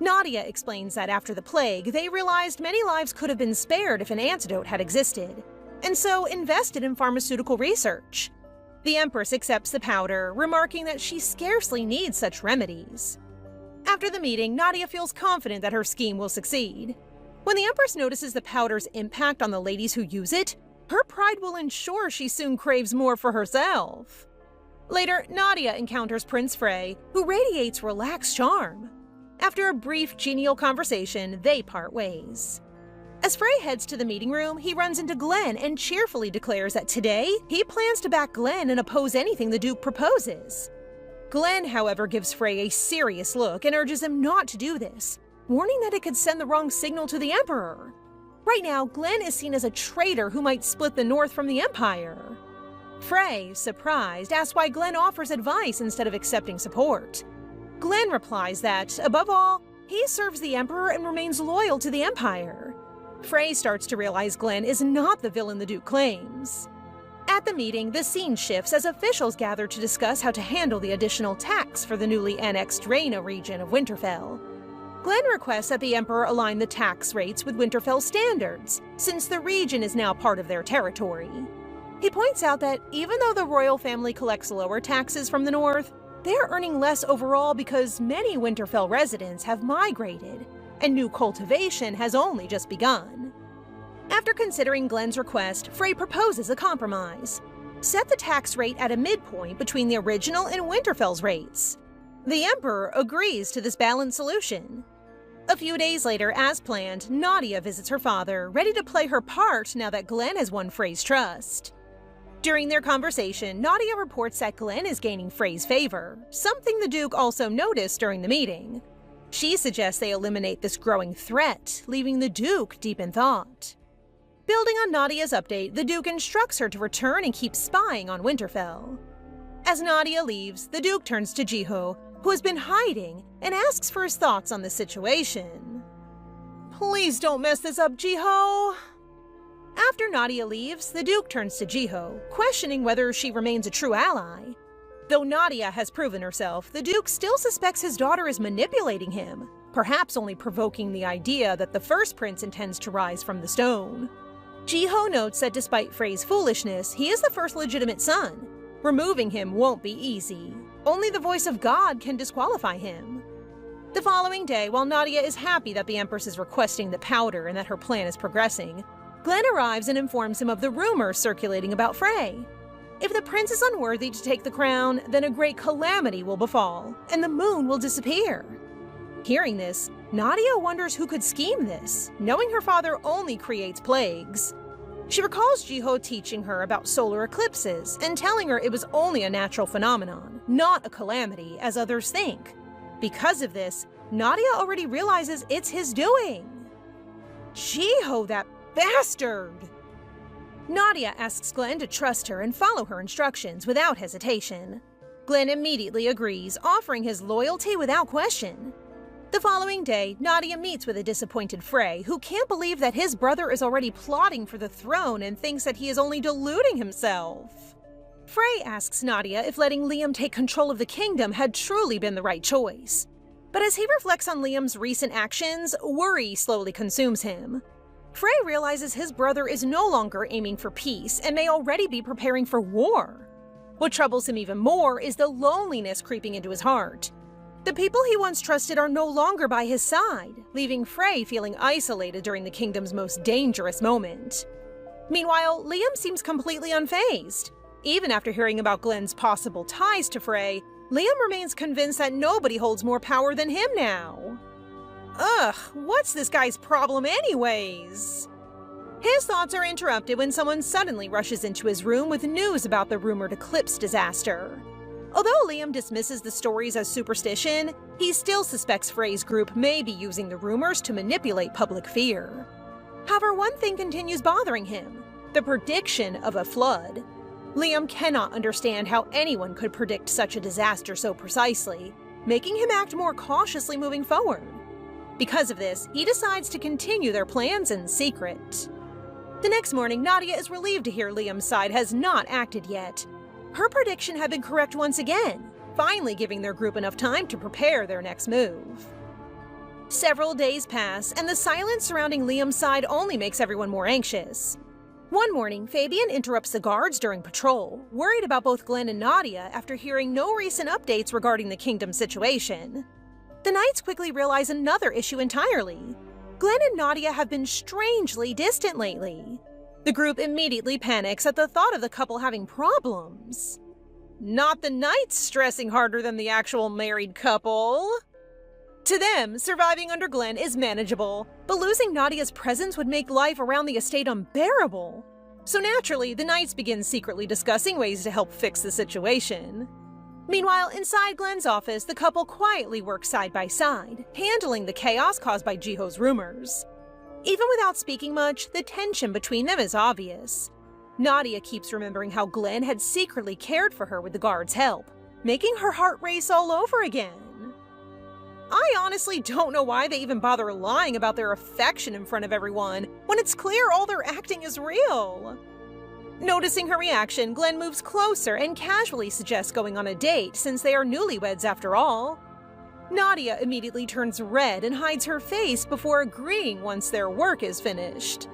Nadia explains that after the plague, they realized many lives could have been spared if an antidote had existed, and so invested in pharmaceutical research. The Empress accepts the powder, remarking that she scarcely needs such remedies. After the meeting, Nadia feels confident that her scheme will succeed. When the Empress notices the powder's impact on the ladies who use it, her pride will ensure she soon craves more for herself. Later, Nadia encounters Prince Frey, who radiates relaxed charm. After a brief, genial conversation, they part ways. As Frey heads to the meeting room, he runs into Glenn and cheerfully declares that today, he plans to back Glenn and oppose anything the Duke proposes. Glenn, however, gives Frey a serious look and urges him not to do this, warning that it could send the wrong signal to the Emperor. Right now, Glenn is seen as a traitor who might split the North from the Empire. Frey, surprised, asks why Glenn offers advice instead of accepting support. Glenn replies that, above all, he serves the Emperor and remains loyal to the Empire. Frey starts to realize Glenn is not the villain the Duke claims. At the meeting, the scene shifts as officials gather to discuss how to handle the additional tax for the newly annexed Reina region of Winterfell. Glenn requests that the Emperor align the tax rates with Winterfell standards, since the region is now part of their territory. He points out that even though the royal family collects lower taxes from the north, they are earning less overall because many Winterfell residents have migrated, and new cultivation has only just begun. After considering Glenn's request, Frey proposes a compromise. Set the tax rate at a midpoint between the original and Winterfell's rates. The Emperor agrees to this balanced solution. A few days later, as planned, Nadia visits her father, ready to play her part now that Glenn has won Frey's trust. During their conversation, Nadia reports that Glenn is gaining Frey's favor, something the Duke also noticed during the meeting. She suggests they eliminate this growing threat, leaving the Duke deep in thought. Building on Nadia's update, the Duke instructs her to return and keep spying on Winterfell. As Nadia leaves, the Duke turns to Jiho, who has been hiding, and asks for his thoughts on the situation. "Please don't mess this up, Jiho." After Nadia leaves, the Duke turns to Jiho, questioning whether she remains a true ally. Though Nadia has proven herself, the Duke still suspects his daughter is manipulating him, perhaps only provoking the idea that the first prince intends to rise from the stone. Jiho notes that despite Frey's foolishness, he is the first legitimate son. Removing him won't be easy. Only the voice of God can disqualify him. The following day, while Nadia is happy that the Empress is requesting the powder and that her plan is progressing, Glenn arrives and informs him of the rumors circulating about Frey. If the prince is unworthy to take the crown, then a great calamity will befall, and the moon will disappear. Hearing this, Nadia wonders who could scheme this, knowing her father only creates plagues. She recalls Jiho teaching her about solar eclipses and telling her it was only a natural phenomenon, not a calamity, as others think. Because of this, Nadia already realizes it's his doing. Jiho, that bastard! Nadia asks Glenn to trust her and follow her instructions without hesitation. Glenn immediately agrees, offering his loyalty without question. The following day, Nadia meets with a disappointed Frey, who can't believe that his brother is already plotting for the throne and thinks that he is only deluding himself. Frey asks Nadia if letting Liam take control of the kingdom had truly been the right choice. But as he reflects on Liam's recent actions, worry slowly consumes him. Frey realizes his brother is no longer aiming for peace and may already be preparing for war. What troubles him even more is the loneliness creeping into his heart. The people he once trusted are no longer by his side, leaving Frey feeling isolated during the kingdom's most dangerous moment. Meanwhile, Liam seems completely unfazed. Even after hearing about Glenn's possible ties to Frey, Liam remains convinced that nobody holds more power than him now. Ugh, what's this guy's problem anyways? His thoughts are interrupted when someone suddenly rushes into his room with news about the rumored eclipse disaster. Although Liam dismisses the stories as superstition, he still suspects Frey's group may be using the rumors to manipulate public fear. However, one thing continues bothering him: the prediction of a flood. Liam cannot understand how anyone could predict such a disaster so precisely, making him act more cautiously moving forward. Because of this, he decides to continue their plans in secret. The next morning, Nadia is relieved to hear Liam's side has not acted yet. Her prediction had been correct once again, finally giving their group enough time to prepare their next move. Several days pass, and the silence surrounding Liam's side only makes everyone more anxious. One morning, Fabian interrupts the guards during patrol, worried about both Glenn and Nadia after hearing no recent updates regarding the kingdom's situation. The Knights quickly realize another issue entirely. Glenn and Nadia have been strangely distant lately. The group immediately panics at the thought of the couple having problems. Not the Knights stressing harder than the actual married couple. To them, surviving under Glenn is manageable, but losing Nadia's presence would make life around the estate unbearable. So naturally, the Knights begin secretly discussing ways to help fix the situation. Meanwhile, inside Glenn's office, the couple quietly work side by side, handling the chaos caused by Jiho's rumors. Even without speaking much, the tension between them is obvious. Nadia keeps remembering how Glenn had secretly cared for her with the guards' help, making her heart race all over again. I honestly don't know why they even bother lying about their affection in front of everyone when it's clear all their acting is real. Noticing her reaction, Glenn moves closer and casually suggests going on a date since they are newlyweds after all. Nadia immediately turns red and hides her face before agreeing once their work is finished.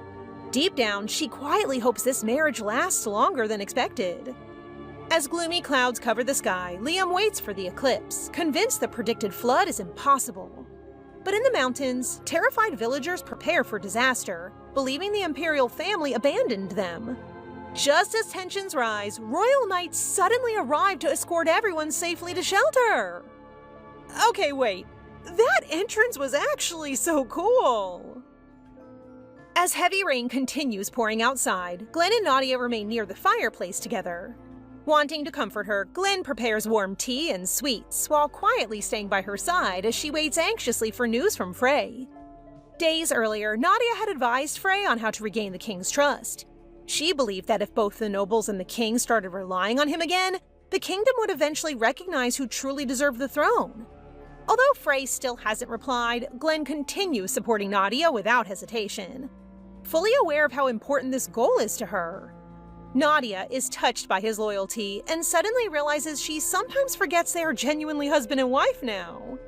Deep down, she quietly hopes this marriage lasts longer than expected. As gloomy clouds cover the sky, Liam waits for the eclipse, convinced the predicted flood is impossible. But in the mountains, terrified villagers prepare for disaster, believing the imperial family abandoned them. Just as tensions rise, royal knights suddenly arrive to escort everyone safely to shelter. Okay, wait. That entrance was actually so cool. As heavy rain continues pouring outside, Glenn and Nadia remain near the fireplace together. Wanting to comfort her, Glenn prepares warm tea and sweets while quietly staying by her side as she waits anxiously for news from Frey. Days earlier, Nadia had advised Frey on how to regain the king's trust. She believed that if both the nobles and the king started relying on him again, the kingdom would eventually recognize who truly deserved the throne. Although Frey still hasn't replied, Glenn continues supporting Nadia without hesitation, fully aware of how important this goal is to her. Nadia is touched by his loyalty and suddenly realizes she sometimes forgets they are genuinely husband and wife now.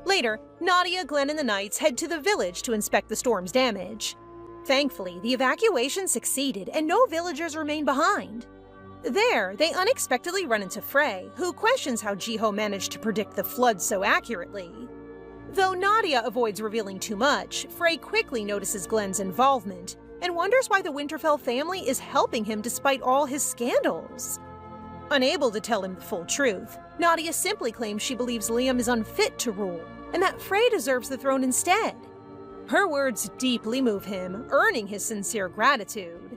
Later, Nadia, Glenn, and the knights head to the village to inspect the storm's damage. Thankfully, the evacuation succeeded and no villagers remain behind. There, they unexpectedly run into Frey, who questions how Jiho managed to predict the flood so accurately. Though Nadia avoids revealing too much, Frey quickly notices Glenn's involvement and wonders why the Winterfell family is helping him despite all his scandals. Unable to tell him the full truth, Nadia simply claims she believes Liam is unfit to rule and that Frey deserves the throne instead. Her words deeply move him, earning his sincere gratitude.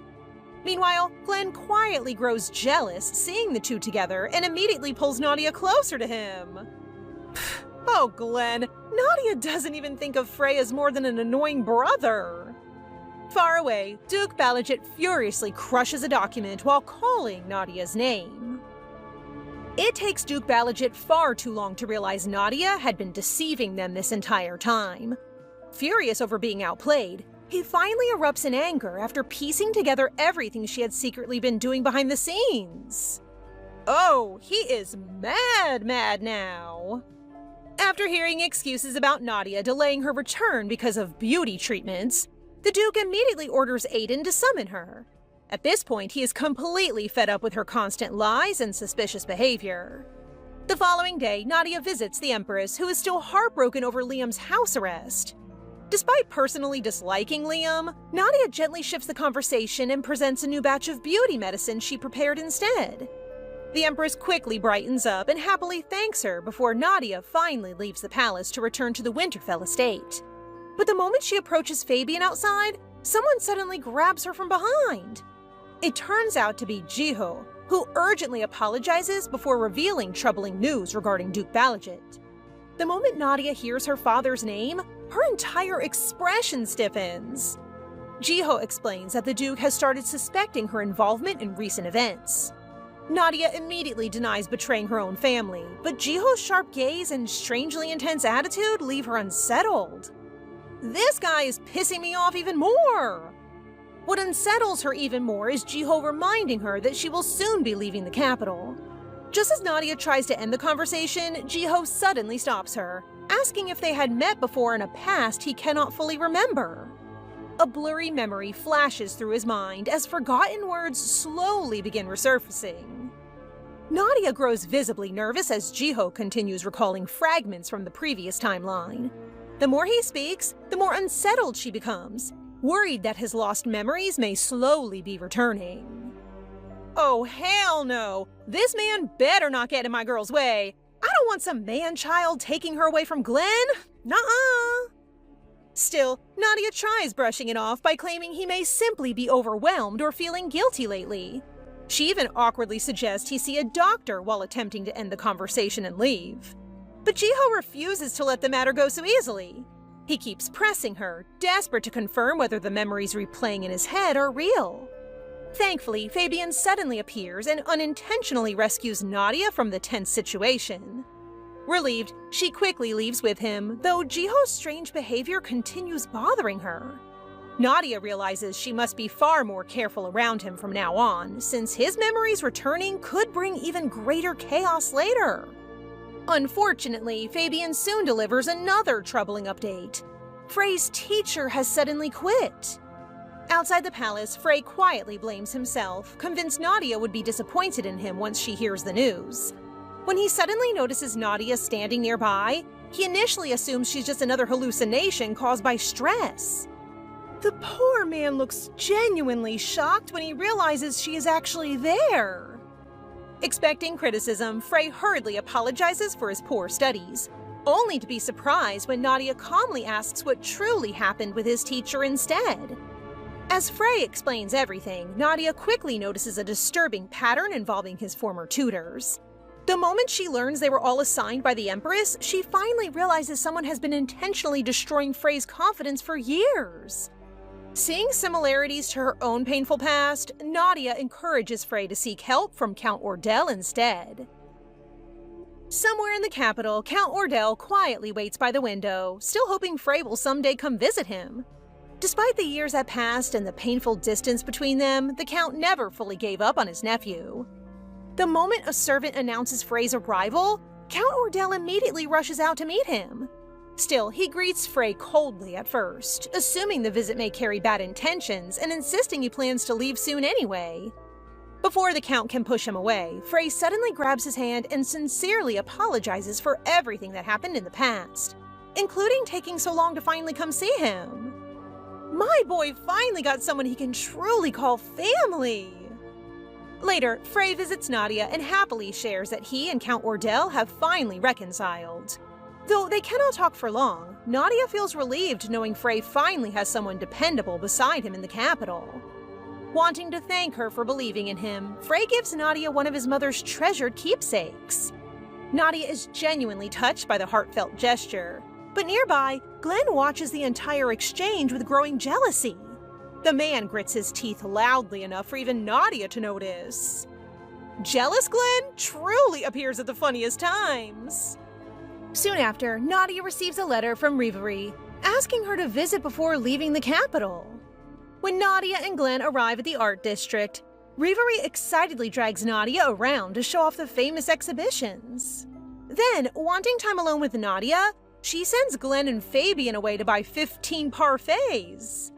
Meanwhile, Glenn quietly grows jealous seeing the two together and immediately pulls Nadia closer to him. Oh, Glenn, Nadia doesn't even think of Frey as more than an annoying brother. Far away, Duke Balajit furiously crushes a document while calling Nadia's name. It takes Duke Balajit far too long to realize Nadia had been deceiving them this entire time. Furious over being outplayed, he finally erupts in anger after piecing together everything she had secretly been doing behind the scenes. Oh, he is mad now. After hearing excuses about Nadia delaying her return because of beauty treatments, the Duke immediately orders Aiden to summon her. At this point, he is completely fed up with her constant lies and suspicious behavior. The following day, Nadia visits the Empress, who is still heartbroken over Liam's house arrest. Despite personally disliking Liam, Nadia gently shifts the conversation and presents a new batch of beauty medicine she prepared instead. The Empress quickly brightens up and happily thanks her before Nadia finally leaves the palace to return to the Winterfell estate. But the moment she approaches Fabian outside, someone suddenly grabs her from behind. It turns out to be Jiho, who urgently apologizes before revealing troubling news regarding Duke Balajit. The moment Nadia hears her father's name, her entire expression stiffens. Jiho explains that the Duke has started suspecting her involvement in recent events. Nadia immediately denies betraying her own family, but Jiho's sharp gaze and strangely intense attitude leave her unsettled. This guy is pissing me off even more. What unsettles her even more is Jiho reminding her that she will soon be leaving the capital. Just as Nadia tries to end the conversation, Jiho suddenly stops her, asking if they had met before in a past he cannot fully remember. A blurry memory flashes through his mind as forgotten words slowly begin resurfacing. Nadia grows visibly nervous as Jiho continues recalling fragments from the previous timeline. The more he speaks, the more unsettled she becomes, worried that his lost memories may slowly be returning. Oh, hell no! This man better not get in my girl's way! I don't want some man-child taking her away from Glenn! Nuh-uh! Still, Nadia tries brushing it off by claiming he may simply be overwhelmed or feeling guilty lately. She even awkwardly suggests he see a doctor while attempting to end the conversation and leave. But Jiho refuses to let the matter go so easily. He keeps pressing her, desperate to confirm whether the memories replaying in his head are real. Thankfully, Fabian suddenly appears and unintentionally rescues Nadia from the tense situation. Relieved, she quickly leaves with him, though Jiho's strange behavior continues bothering her. Nadia realizes she must be far more careful around him from now on, since his memories returning could bring even greater chaos later. Unfortunately, Fabian soon delivers another troubling update. Frey's teacher has suddenly quit. Outside the palace, Frey quietly blames himself, convinced Nadia would be disappointed in him once she hears the news. When he suddenly notices Nadia standing nearby, he initially assumes she's just another hallucination caused by stress. The poor man looks genuinely shocked when he realizes she is actually there. Expecting criticism, Frey hurriedly apologizes for his poor studies, only to be surprised when Nadia calmly asks what truly happened with his teacher instead. As Frey explains everything, Nadia quickly notices a disturbing pattern involving his former tutors. The moment she learns they were all assigned by the Empress, she finally realizes someone has been intentionally destroying Frey's confidence for years. Seeing similarities to her own painful past, Nadia encourages Frey to seek help from Count Ordel instead. Somewhere in the capital, Count Ordel quietly waits by the window, still hoping Frey will someday come visit him. Despite the years that passed and the painful distance between them, the Count never fully gave up on his nephew. The moment a servant announces Frey's arrival, Count Ordel immediately rushes out to meet him. Still, he greets Frey coldly at first, assuming the visit may carry bad intentions and insisting he plans to leave soon anyway. Before the Count can push him away, Frey suddenly grabs his hand and sincerely apologizes for everything that happened in the past, including taking so long to finally come see him. My boy finally got someone he can truly call family! Later, Frey visits Nadia and happily shares that he and Count Ordel have finally reconciled. Though they cannot talk for long, Nadia feels relieved knowing Frey finally has someone dependable beside him in the capital. Wanting to thank her for believing in him, Frey gives Nadia one of his mother's treasured keepsakes. Nadia is genuinely touched by the heartfelt gesture, but nearby, Glenn watches the entire exchange with growing jealousy. The man grits his teeth loudly enough for even Nadia to notice. Jealous Glenn truly appears at the funniest times. Soon after, Nadia receives a letter from Reverie, asking her to visit before leaving the capital. When Nadia and Glenn arrive at the art district, Reverie excitedly drags Nadia around to show off the famous exhibitions. Then, wanting time alone with Nadia, she sends Glenn and Fabian away to buy 15 parfaits.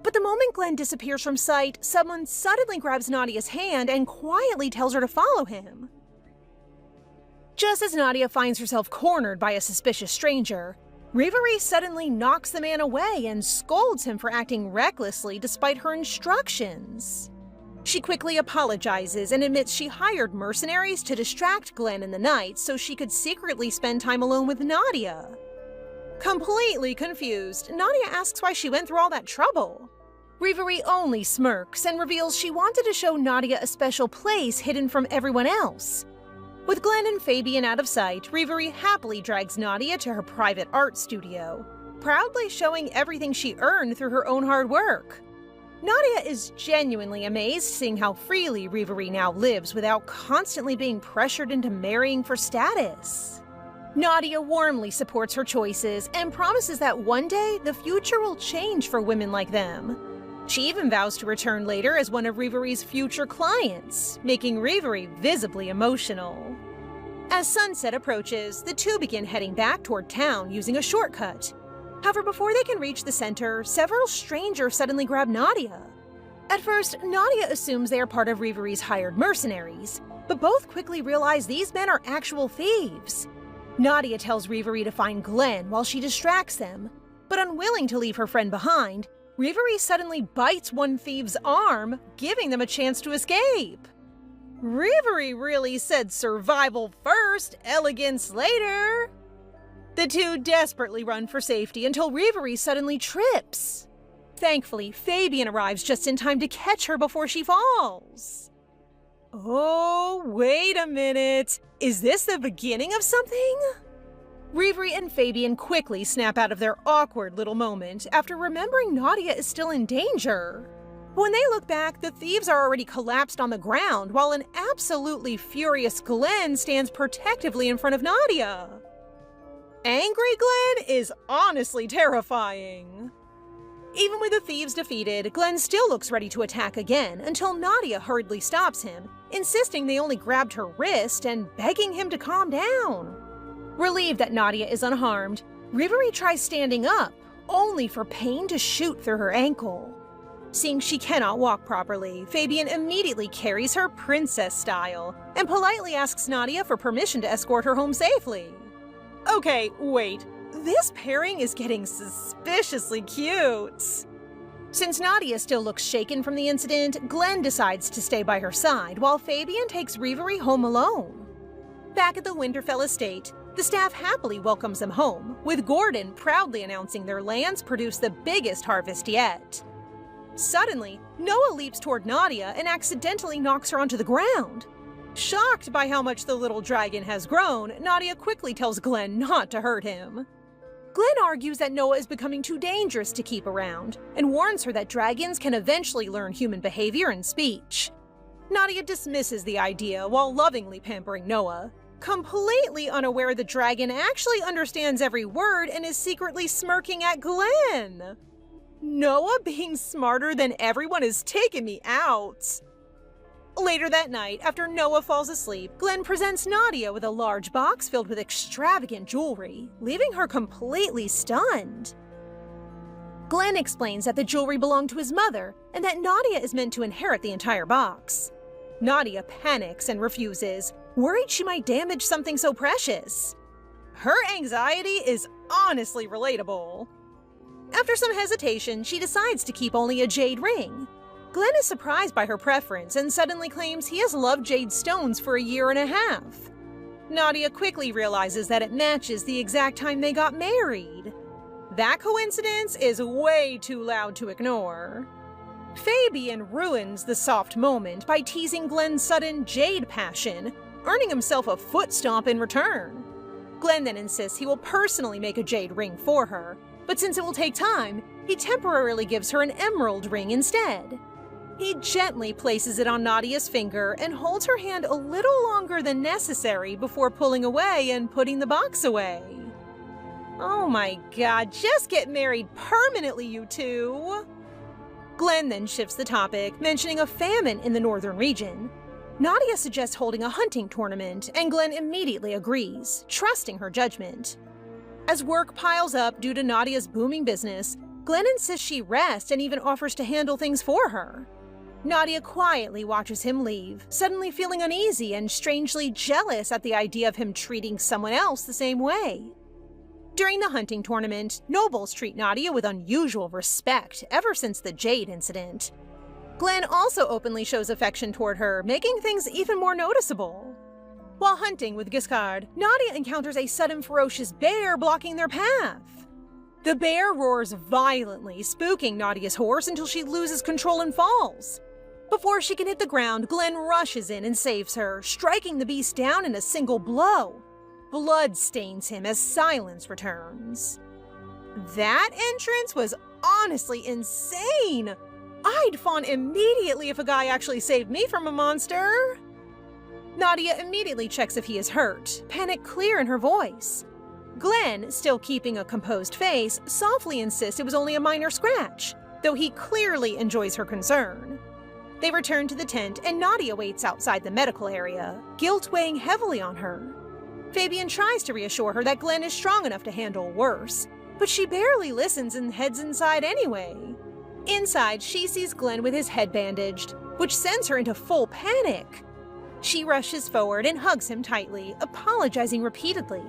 But the moment Glenn disappears from sight, someone suddenly grabs Nadia's hand and quietly tells her to follow him. Just as Nadia finds herself cornered by a suspicious stranger, Reverie suddenly knocks the man away and scolds him for acting recklessly despite her instructions. She quickly apologizes and admits she hired mercenaries to distract Glenn in the night so she could secretly spend time alone with Nadia. Completely confused, Nadia asks why she went through all that trouble. Reverie only smirks and reveals she wanted to show Nadia a special place hidden from everyone else. With Glenn and Fabian out of sight, Reverie happily drags Nadia to her private art studio, proudly showing everything she earned through her own hard work. Nadia is genuinely amazed seeing how freely Reverie now lives without constantly being pressured into marrying for status. Nadia warmly supports her choices and promises that one day the future will change for women like them. She even vows to return later as one of Reverie's future clients, making Reverie visibly emotional. As sunset approaches, the two begin heading back toward town using a shortcut. However, before they can reach the center, several strangers suddenly grab Nadia. At first, Nadia assumes they are part of Reverie's hired mercenaries, but both quickly realize these men are actual thieves. Nadia tells Reverie to find Glenn while she distracts them, but unwilling to leave her friend behind, Reverie suddenly bites one thief's arm, giving them a chance to escape. Reverie really said survival first, elegance later. The two desperately run for safety until Reverie suddenly trips. Thankfully, Fabian arrives just in time to catch her before she falls. Oh, wait a minute. Is this the beginning of something? Reverie and Fabian quickly snap out of their awkward little moment after remembering Nadia is still in danger. When they look back, the thieves are already collapsed on the ground while an absolutely furious Glenn stands protectively in front of Nadia. Angry Glenn is honestly terrifying. Even with the thieves defeated, Glenn still looks ready to attack again until Nadia hurriedly stops him, insisting they only grabbed her wrist and begging him to calm down. Relieved that Nadia is unharmed, Reverie tries standing up, only for pain to shoot through her ankle. Seeing she cannot walk properly, Fabian immediately carries her princess style and politely asks Nadia for permission to escort her home safely. Okay, wait. This pairing is getting suspiciously cute. Since Nadia still looks shaken from the incident, Glenn decides to stay by her side while Fabian takes Reverie home alone. Back at the Winterfell estate, the staff happily welcomes them home, with Gordon proudly announcing their lands produce the biggest harvest yet. Suddenly, Noah leaps toward Nadia and accidentally knocks her onto the ground. Shocked by how much the little dragon has grown, Nadia quickly tells Glenn not to hurt him. Glenn argues that Noah is becoming too dangerous to keep around, and warns her that dragons can eventually learn human behavior and speech. Nadia dismisses the idea while lovingly pampering Noah, completely unaware the dragon actually understands every word and is secretly smirking at Glenn. Noah being smarter than everyone is taking me out. Later that night, after Noah falls asleep, Glenn presents Nadia with a large box filled with extravagant jewelry, leaving her completely stunned. Glenn explains that the jewelry belonged to his mother and that Nadia is meant to inherit the entire box. Nadia panics and refuses, worried she might damage something so precious. Her anxiety is honestly relatable. After some hesitation, she decides to keep only a jade ring. Glenn is surprised by her preference and suddenly claims he has loved jade stones for a year and a half. Nadia quickly realizes that it matches the exact time they got married. That coincidence is way too loud to ignore. Fabian ruins the soft moment by teasing Glenn's sudden jade passion, earning himself a foot stomp in return. Glenn then insists he will personally make a jade ring for her, but since it will take time, he temporarily gives her an emerald ring instead. He gently places it on Nadia's finger and holds her hand a little longer than necessary before pulling away and putting the box away. Oh my god, just get married permanently, you two! Glenn then shifts the topic, mentioning a famine in the northern region. Nadia suggests holding a hunting tournament, and Glenn immediately agrees, trusting her judgment. As work piles up due to Nadia's booming business, Glenn insists she rest and even offers to handle things for her. Nadia quietly watches him leave, suddenly feeling uneasy and strangely jealous at the idea of him treating someone else the same way. During the hunting tournament, nobles treat Nadia with unusual respect ever since the Jade incident. Glenn also openly shows affection toward her, making things even more noticeable. While hunting with Giscard, Nadia encounters a sudden ferocious bear blocking their path. The bear roars violently, spooking Nadia's horse until she loses control and falls. Before she can hit the ground, Glenn rushes in and saves her, striking the beast down in a single blow. Blood stains him as silence returns. That entrance was honestly insane! I'd fawn immediately if a guy actually saved me from a monster! Nadia immediately checks if he is hurt, panic clear in her voice. Glenn, still keeping a composed face, softly insists it was only a minor scratch, though he clearly enjoys her concern. They return to the tent and Nadia waits outside the medical area, guilt weighing heavily on her. Fabian tries to reassure her that Glenn is strong enough to handle worse, but she barely listens and heads inside anyway. Inside, she sees Glenn with his head bandaged, which sends her into full panic. She rushes forward and hugs him tightly, apologizing repeatedly.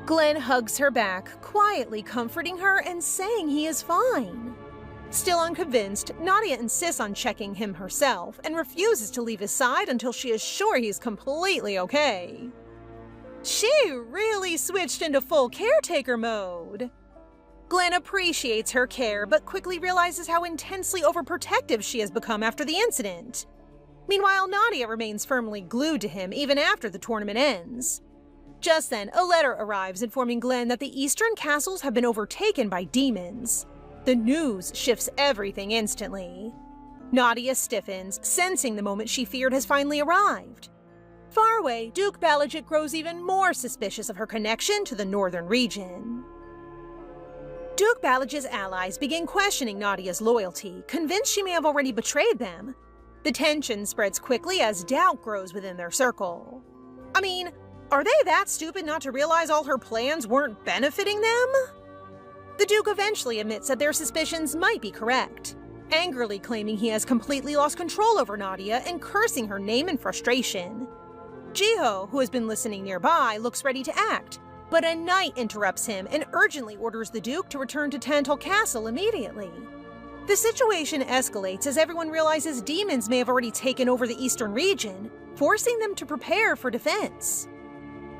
Glenn hugs her back, quietly comforting her and saying he is fine. Still unconvinced, Nadia insists on checking him herself and refuses to leave his side until she is sure he's completely okay. She really switched into full caretaker mode. Glenn appreciates her care but quickly realizes how intensely overprotective she has become after the incident. Meanwhile, Nadia remains firmly glued to him even after the tournament ends. Just then, a letter arrives informing Glenn that the eastern castles have been overtaken by demons. The news shifts everything instantly. Nadia stiffens, sensing the moment she feared has finally arrived. Far away, Duke Balajit grows even more suspicious of her connection to the northern region. Duke Balaj's allies begin questioning Nadia's loyalty, convinced she may have already betrayed them. The tension spreads quickly as doubt grows within their circle. I mean, are they that stupid not to realize all her plans weren't benefiting them? The Duke eventually admits that their suspicions might be correct, angrily claiming he has completely lost control over Nadia and cursing her name in frustration. Jiho, who has been listening nearby, looks ready to act, but a knight interrupts him and urgently orders the Duke to return to Tantal Castle immediately. The situation escalates as everyone realizes demons may have already taken over the eastern region, forcing them to prepare for defense.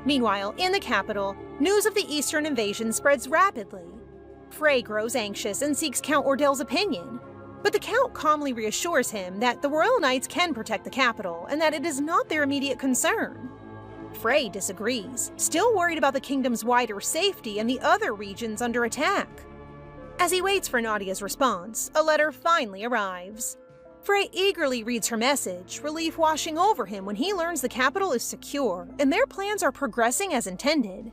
Meanwhile, in the capital, news of the eastern invasion spreads rapidly. Frey grows anxious and seeks Count Ordell's opinion, but the Count calmly reassures him that the Royal Knights can protect the capital and that it is not their immediate concern. Frey disagrees, still worried about the kingdom's wider safety and the other regions under attack. As he waits for Nadia's response, a letter finally arrives. Frey eagerly reads her message, relief washing over him when he learns the capital is secure and their plans are progressing as intended.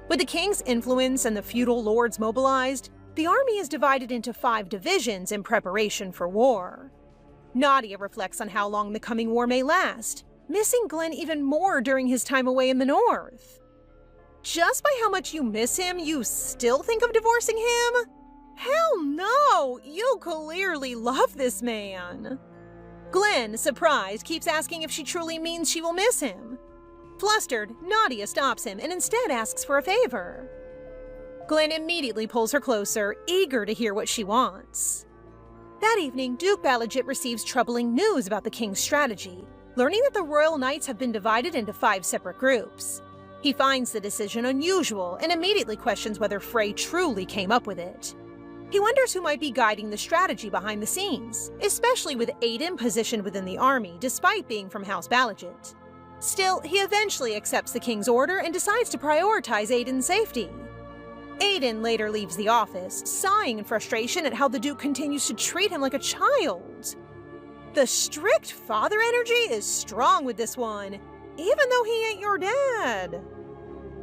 With the king's influence and the feudal lords mobilized, the army is divided into 5 divisions in preparation for war. Nadia reflects on how long the coming war may last, missing Glenn even more during his time away in the north. Just by how much you miss him, you still think of divorcing him? Hell no! You clearly love this man! Glenn, surprised, keeps asking if she truly means she will miss him. Flustered, Nadia stops him and instead asks for a favor. Glenn immediately pulls her closer, eager to hear what she wants. That evening, Duke Balajit receives troubling news about the king's strategy, learning that the Royal Knights have been divided into 5 separate groups. He finds the decision unusual and immediately questions whether Frey truly came up with it. He wonders who might be guiding the strategy behind the scenes, especially with Aiden positioned within the army despite being from House Balajit. Still, he eventually accepts the king's order and decides to prioritize Aiden's safety. Aiden later leaves the office, sighing in frustration at how the Duke continues to treat him like a child. The strict father energy is strong with this one, even though he ain't your dad.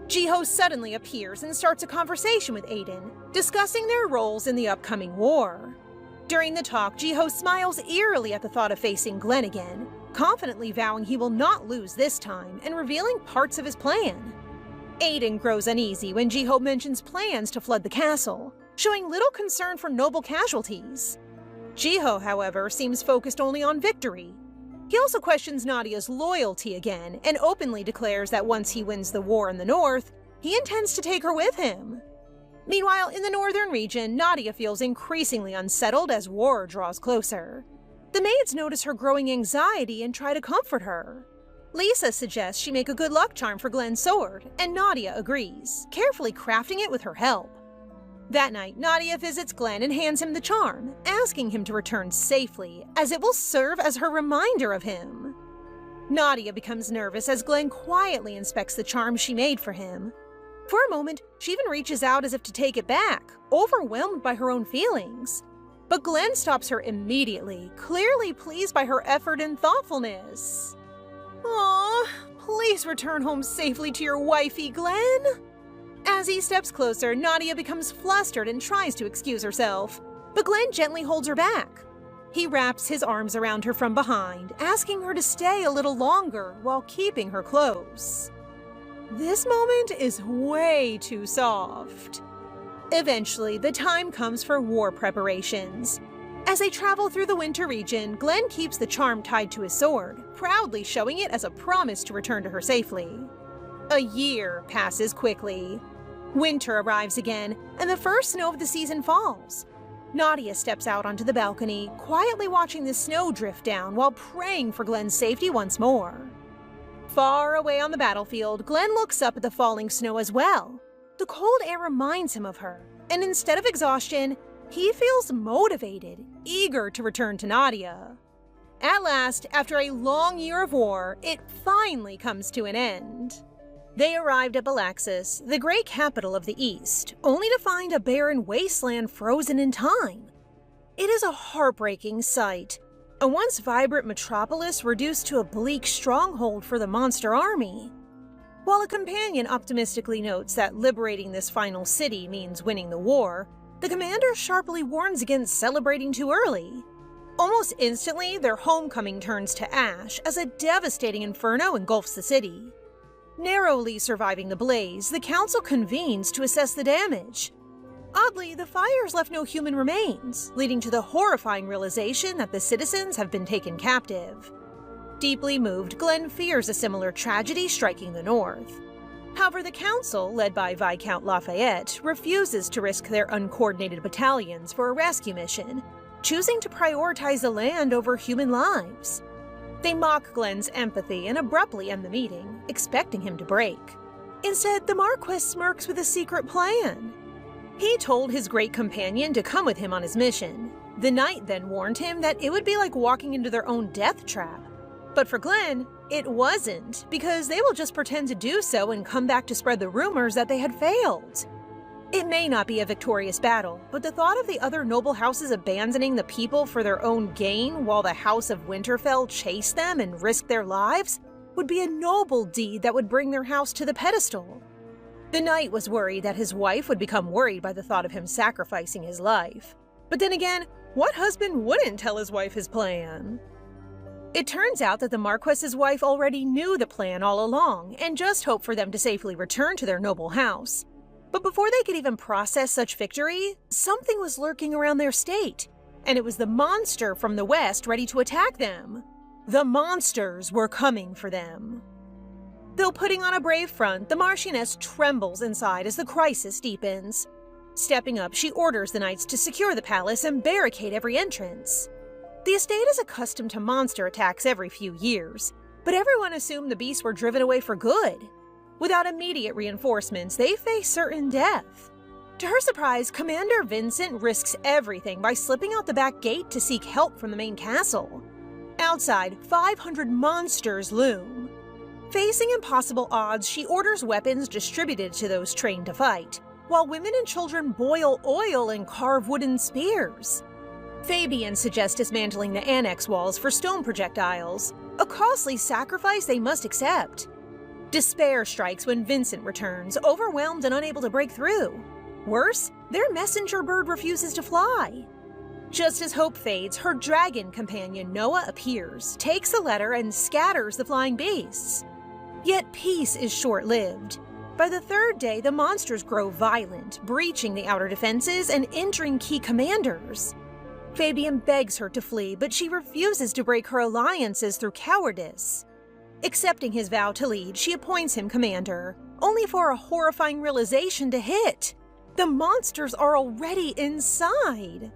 Jiho suddenly appears and starts a conversation with Aiden, discussing their roles in the upcoming war. During the talk, Jiho smiles eerily at the thought of facing Glenn again, confidently vowing he will not lose this time and revealing parts of his plan. Aiden grows uneasy when Jiho mentions plans to flood the castle, showing little concern for noble casualties. Jiho, however, seems focused only on victory. He also questions Nadia's loyalty again and openly declares that once he wins the war in the north, he intends to take her with him. Meanwhile, in the northern region, Nadia feels increasingly unsettled as war draws closer. The maids notice her growing anxiety and try to comfort her. Lisa suggests she make a good luck charm for Glenn's sword, and Nadia agrees, carefully crafting it with her help. That night, Nadia visits Glenn and hands him the charm, asking him to return safely, as it will serve as her reminder of him. Nadia becomes nervous as Glenn quietly inspects the charm she made for him. For a moment, she even reaches out as if to take it back, overwhelmed by her own feelings. But Glenn stops her immediately, clearly pleased by her effort and thoughtfulness. Aw, please return home safely to your wifey, Glenn. As he steps closer, Nadia becomes flustered and tries to excuse herself, but Glenn gently holds her back. He wraps his arms around her from behind, asking her to stay a little longer while keeping her close. This moment is way too soft. Eventually, the time comes for war preparations. As they travel through the winter region, Glenn keeps the charm tied to his sword, proudly showing it as a promise to return to her safely. A year passes quickly. Winter arrives again, and the first snow of the season falls. Nadia steps out onto the balcony, quietly watching the snow drift down while praying for Glenn's safety once more. Far away on the battlefield, Glenn looks up at the falling snow as well. The cold air reminds him of her, and instead of exhaustion, he feels motivated, eager to return to Nadia. At last, after a long year of war, it finally comes to an end. They arrived at Balaxis, the great capital of the East, only to find a barren wasteland frozen in time. It is a heartbreaking sight, a once vibrant metropolis reduced to a bleak stronghold for the monster army. While a companion optimistically notes that liberating this final city means winning the war, The commander sharply warns against celebrating too early. Almost instantly, their homecoming turns to ash as a devastating inferno engulfs the city. Narrowly surviving the blaze, the council convenes to assess the damage. Oddly, the fires left no human remains, leading to the horrifying realization that the citizens have been taken captive. Deeply moved, Glenn fears a similar tragedy striking the north. However, the council, led by Viscount Lafayette, refuses to risk their uncoordinated battalions for a rescue mission, choosing to prioritize the land over human lives. They mock Glenn's empathy and abruptly end the meeting, expecting him to break. Instead, the Marquis smirks with a secret plan. He told his great companion to come with him on his mission. The knight then warned him that it would be like walking into their own death trap. But for Glenn, it wasn't, because they will just pretend to do so and come back to spread the rumors that they had failed. It may not be a victorious battle, but the thought of the other noble houses abandoning the people for their own gain while the House of Winterfell chased them and risked their lives would be a noble deed that would bring their house to the pedestal. The knight was worried that his wife would become worried by the thought of him sacrificing his life. But then again, what husband wouldn't tell his wife his plan? It turns out that the Marquis's wife already knew the plan all along and just hoped for them to safely return to their noble house. But before they could even process such victory, something was lurking around their state, and it was the monster from the west ready to attack them. The monsters were coming for them. Though putting on a brave front, the Marchioness trembles inside as the crisis deepens. Stepping up, she orders the knights to secure the palace and barricade every entrance. The estate is accustomed to monster attacks every few years, but everyone assumed the beasts were driven away for good. Without immediate reinforcements, they face certain death. To her surprise, Commander Vincent risks everything by slipping out the back gate to seek help from the main castle. Outside, 500 monsters loom. Facing impossible odds, she orders weapons distributed to those trained to fight, while women and children boil oil and carve wooden spears. Fabian suggests dismantling the annex walls for stone projectiles, a costly sacrifice they must accept. Despair strikes when Vincent returns, overwhelmed and unable to break through. Worse, their messenger bird refuses to fly. Just as hope fades, her dragon companion Noah appears, takes the letter, and scatters the flying beasts. Yet peace is short-lived. By the third day, the monsters grow violent, breaching the outer defenses and injuring key commanders. Fabian begs her to flee, but she refuses to break her alliances through cowardice. Accepting his vow to lead, she appoints him commander, only for a horrifying realization to hit. The monsters are already inside.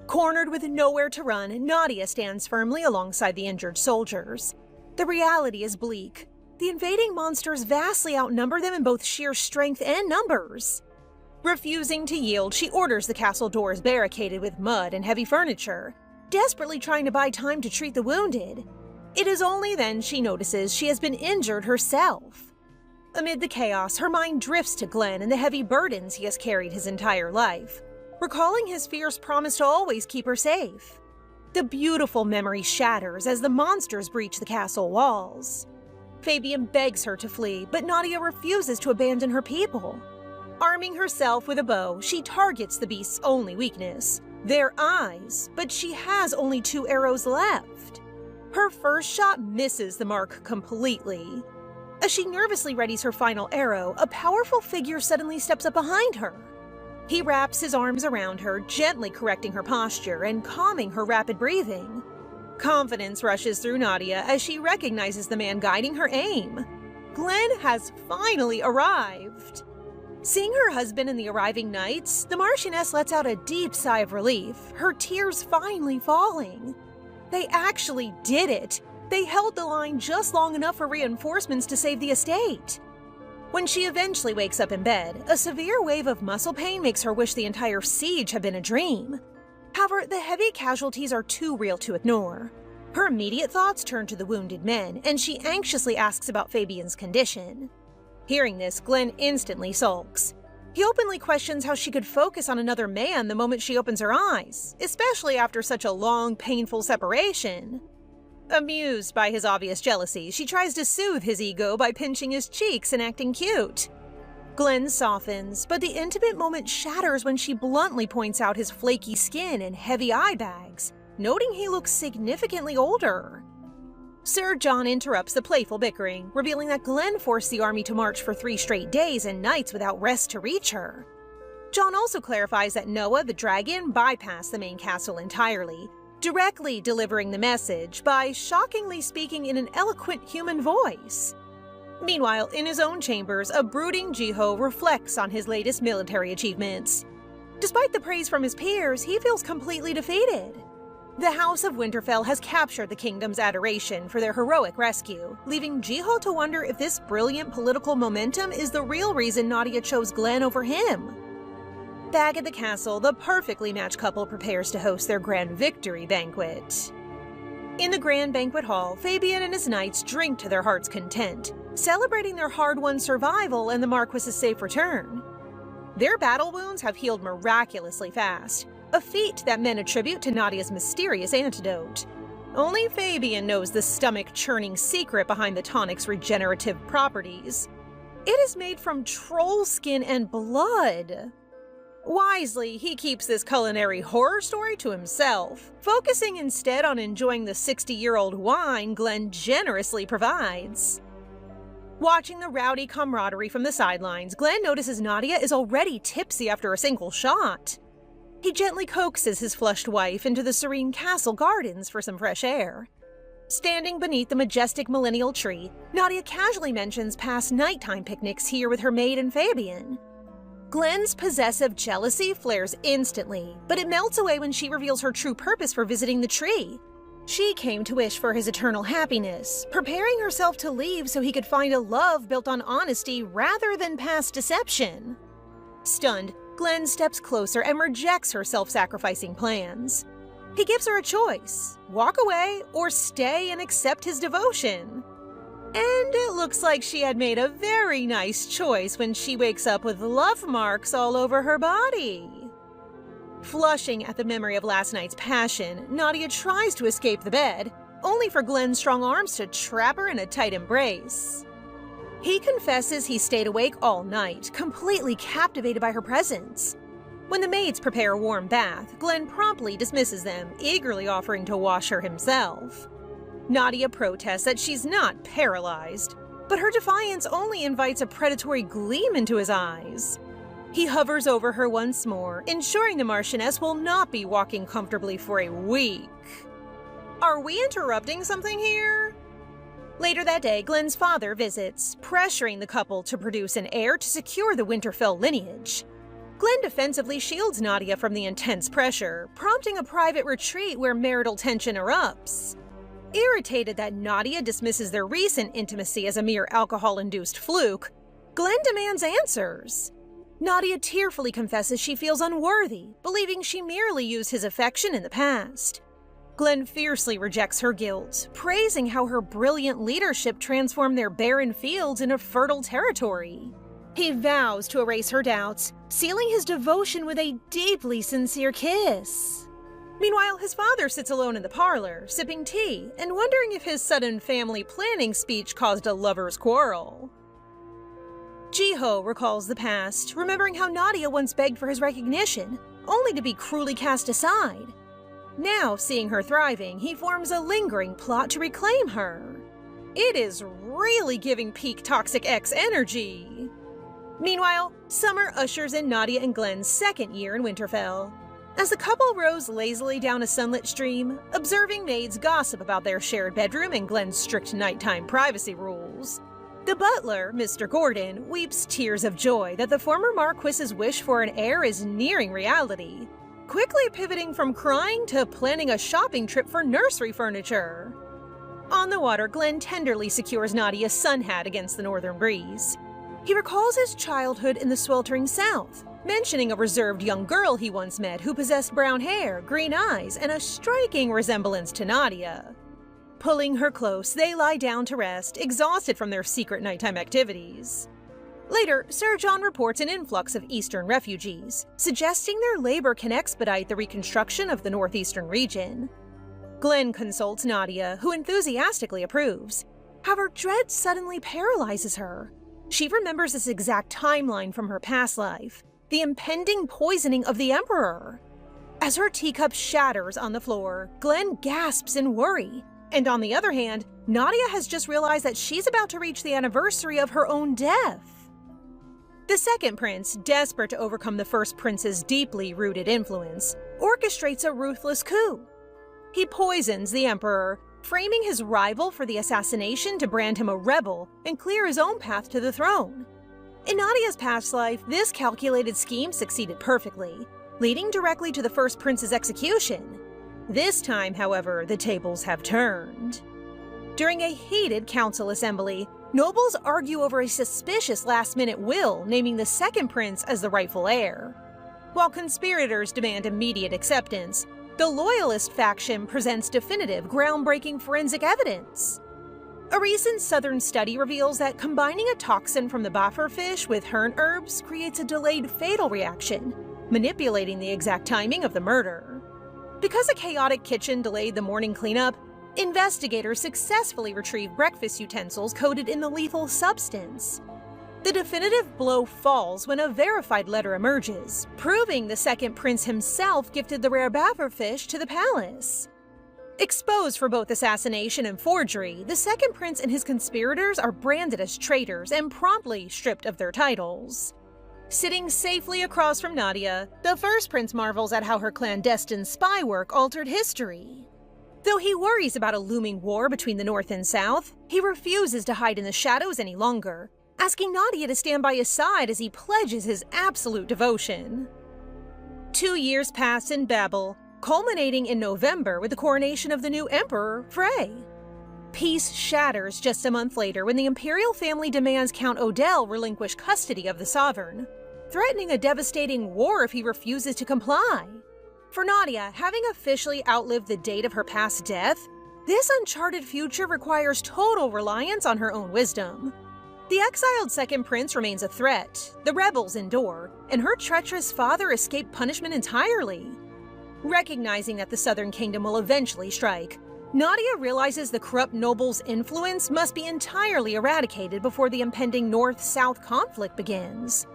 Cornered with nowhere to run, Nadia stands firmly alongside the injured soldiers. The reality is bleak. The invading monsters vastly outnumber them in both sheer strength and numbers. Refusing to yield, she orders the castle doors barricaded with mud and heavy furniture, desperately trying to buy time to treat the wounded. It is only then she notices she has been injured herself. Amid the chaos, her mind drifts to Glenn and the heavy burdens he has carried his entire life, recalling his fierce promise to always keep her safe. The beautiful memory shatters as the monsters breach the castle walls. Fabian begs her to flee, but Nadia refuses to abandon her people. Arming herself with a bow, she targets the beast's only weakness, their eyes, but she has only 2 arrows left. Her first shot misses the mark completely. As she nervously readies her final arrow, a powerful figure suddenly steps up behind her. He wraps his arms around her, gently correcting her posture and calming her rapid breathing. Confidence rushes through Nadia as she recognizes the man guiding her aim. Glenn has finally arrived. Seeing her husband and the arriving knights, the Marchioness lets out a deep sigh of relief, her tears finally falling. They actually did it. They held the line just long enough for reinforcements to save the estate. When she eventually wakes up in bed, a severe wave of muscle pain makes her wish the entire siege had been a dream. However, the heavy casualties are too real to ignore. Her immediate thoughts turn to the wounded men, and she anxiously asks about Fabian's condition. Hearing this, Glenn instantly sulks. He openly questions how she could focus on another man the moment she opens her eyes, especially after such a long, painful separation. Amused by his obvious jealousy, she tries to soothe his ego by pinching his cheeks and acting cute. Glenn softens, but the intimate moment shatters when she bluntly points out his flaky skin and heavy eye bags, noting he looks significantly older. Sir John interrupts the playful bickering, revealing that Glenn forced the army to march for 3 straight days and nights without rest to reach her. John also clarifies that Noah the dragon bypassed the main castle entirely, directly delivering the message by shockingly speaking in an eloquent human voice. Meanwhile, in his own chambers, a brooding Jiho reflects on his latest military achievements. Despite the praise from his peers, he feels completely defeated. The House of Winterfell has captured the kingdom's adoration for their heroic rescue, leaving Jiho to wonder if this brilliant political momentum is the real reason Nadia chose Glenn over him. Back at the castle, the perfectly matched couple prepares to host their grand victory banquet. In the grand banquet hall, Fabian and his knights drink to their heart's content, celebrating their hard-won survival and the Marquis's safe return. Their battle wounds have healed miraculously fast, a feat that men attribute to Nadia's mysterious antidote. Only Fabian knows the stomach-churning secret behind the tonic's regenerative properties. It is made from troll skin and blood. Wisely, he keeps this culinary horror story to himself, focusing instead on enjoying the 60-year-old wine Glenn generously provides. Watching the rowdy camaraderie from the sidelines, Glenn notices Nadia is already tipsy after a single shot. He gently coaxes his flushed wife into the serene castle gardens for some fresh air. Standing beneath the majestic millennial tree, Nadia casually mentions past nighttime picnics here with her maid and Fabian. Glenn's possessive jealousy flares instantly, but it melts away when she reveals her true purpose for visiting the tree. She came to wish for his eternal happiness, preparing herself to leave so he could find a love built on honesty rather than past deception. Stunned, Glenn steps closer and rejects her self-sacrificing plans. He gives her a choice: walk away or stay and accept his devotion. And it looks like she had made a very nice choice when she wakes up with love marks all over her body. Flushing at the memory of last night's passion, Nadia tries to escape the bed, only for Glenn's strong arms to trap her in a tight embrace. He confesses he stayed awake all night, completely captivated by her presence. When the maids prepare a warm bath, Glenn promptly dismisses them, eagerly offering to wash her himself. Nadia protests that she's not paralyzed, but her defiance only invites a predatory gleam into his eyes. He hovers over her once more, ensuring the Marchioness will not be walking comfortably for a week. Are we interrupting something here? Later that day, Glenn's father visits, pressuring the couple to produce an heir to secure the Winterfell lineage. Glenn defensively shields Nadia from the intense pressure, prompting a private retreat where marital tension erupts. Irritated that Nadia dismisses their recent intimacy as a mere alcohol-induced fluke, Glenn demands answers. Nadia tearfully confesses she feels unworthy, believing she merely used his affection in the past. Glenn fiercely rejects her guilt, praising how her brilliant leadership transformed their barren fields into fertile territory. He vows to erase her doubts, sealing his devotion with a deeply sincere kiss. Meanwhile, his father sits alone in the parlor, sipping tea, and wondering if his sudden family planning speech caused a lover's quarrel. Jiho recalls the past, remembering how Nadia once begged for his recognition, only to be cruelly cast aside. Now, seeing her thriving, he forms a lingering plot to reclaim her. It is really giving peak Toxic X energy. Meanwhile, summer ushers in Nadia and Glenn's second year in Winterfell. As the couple rows lazily down a sunlit stream, observing maids gossip about their shared bedroom and Glenn's strict nighttime privacy rules. The butler, Mr. Gordon, weeps tears of joy that the former Marquis's wish for an heir is nearing reality, quickly pivoting from crying to planning a shopping trip for nursery furniture. On the water, Glenn tenderly secures Nadia's sun hat against the northern breeze. He recalls his childhood in the sweltering south, mentioning a reserved young girl he once met who possessed brown hair, green eyes, and a striking resemblance to Nadia. Pulling her close, they lie down to rest, exhausted from their secret nighttime activities. Later, Sir John reports an influx of Eastern refugees, suggesting their labor can expedite the reconstruction of the northeastern region. Glenn consults Nadia, who enthusiastically approves. However, dread suddenly paralyzes her. She remembers this exact timeline from her past life, the impending poisoning of the Emperor. As her teacup shatters on the floor, Glenn gasps in worry. And on the other hand, Nadia has just realized that she's about to reach the anniversary of her own death. The second prince, desperate to overcome the first prince's deeply rooted influence, orchestrates a ruthless coup. He poisons the Emperor, framing his rival for the assassination to brand him a rebel and clear his own path to the throne. In Nadia's past life, this calculated scheme succeeded perfectly, leading directly to the first prince's execution. This time, however, the tables have turned. During a heated council assembly, nobles argue over a suspicious last-minute will naming the second prince as the rightful heir. While conspirators demand immediate acceptance, the Loyalist faction presents definitive, groundbreaking forensic evidence. A recent southern study reveals that combining a toxin from the buffer fish with hern herbs creates a delayed fatal reaction, manipulating the exact timing of the murder. Because a chaotic kitchen delayed the morning cleanup, investigators successfully retrieved breakfast utensils coated in the lethal substance. The definitive blow falls when a verified letter emerges, proving the second prince himself gifted the rare bufferfish to the palace. Exposed for both assassination and forgery, the second prince and his conspirators are branded as traitors and promptly stripped of their titles. Sitting safely across from Nadia, the first prince marvels at how her clandestine spy work altered history. Though he worries about a looming war between the North and South, he refuses to hide in the shadows any longer, asking Nadia to stand by his side as he pledges his absolute devotion. 2 years pass in Babel, culminating in November with the coronation of the new emperor, Frey. Peace shatters just a month later when the imperial family demands Count Odell relinquish custody of the sovereign, threatening a devastating war if he refuses to comply. For Nadia, having officially outlived the date of her past death, this uncharted future requires total reliance on her own wisdom. The exiled second prince remains a threat, the rebels endure, and her treacherous father escaped punishment entirely. Recognizing that the Southern Kingdom will eventually strike, Nadia realizes the corrupt noble's influence must be entirely eradicated before the impending North-South conflict begins.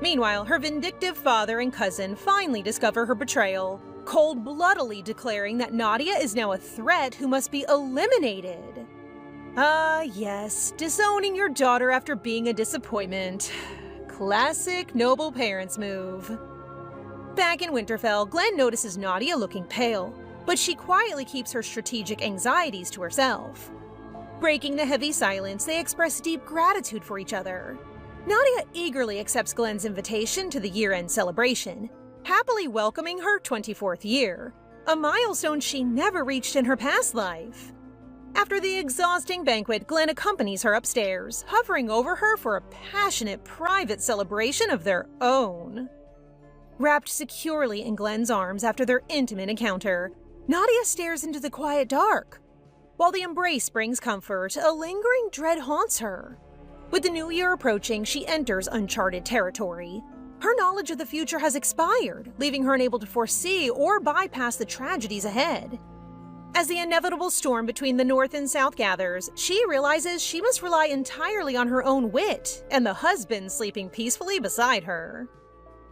Meanwhile, her vindictive father and cousin finally discover her betrayal, cold-bloodedly declaring that Nadia is now a threat who must be eliminated. Ah, yes, disowning your daughter after being a disappointment. Classic noble parents move. Back in Winterfell, Glenn notices Nadia looking pale, but she quietly keeps her strategic anxieties to herself. Breaking the heavy silence, they express deep gratitude for each other. Nadia eagerly accepts Glenn's invitation to the year-end celebration, happily welcoming her 24th year, a milestone she never reached in her past life. After the exhausting banquet, Glenn accompanies her upstairs, hovering over her for a passionate private celebration of their own. Wrapped securely in Glenn's arms after their intimate encounter, Nadia stares into the quiet dark. While the embrace brings comfort, a lingering dread haunts her. With the new year approaching, she enters uncharted territory. Her knowledge of the future has expired, leaving her unable to foresee or bypass the tragedies ahead. As the inevitable storm between the North and South gathers, she realizes she must rely entirely on her own wit and the husband sleeping peacefully beside her.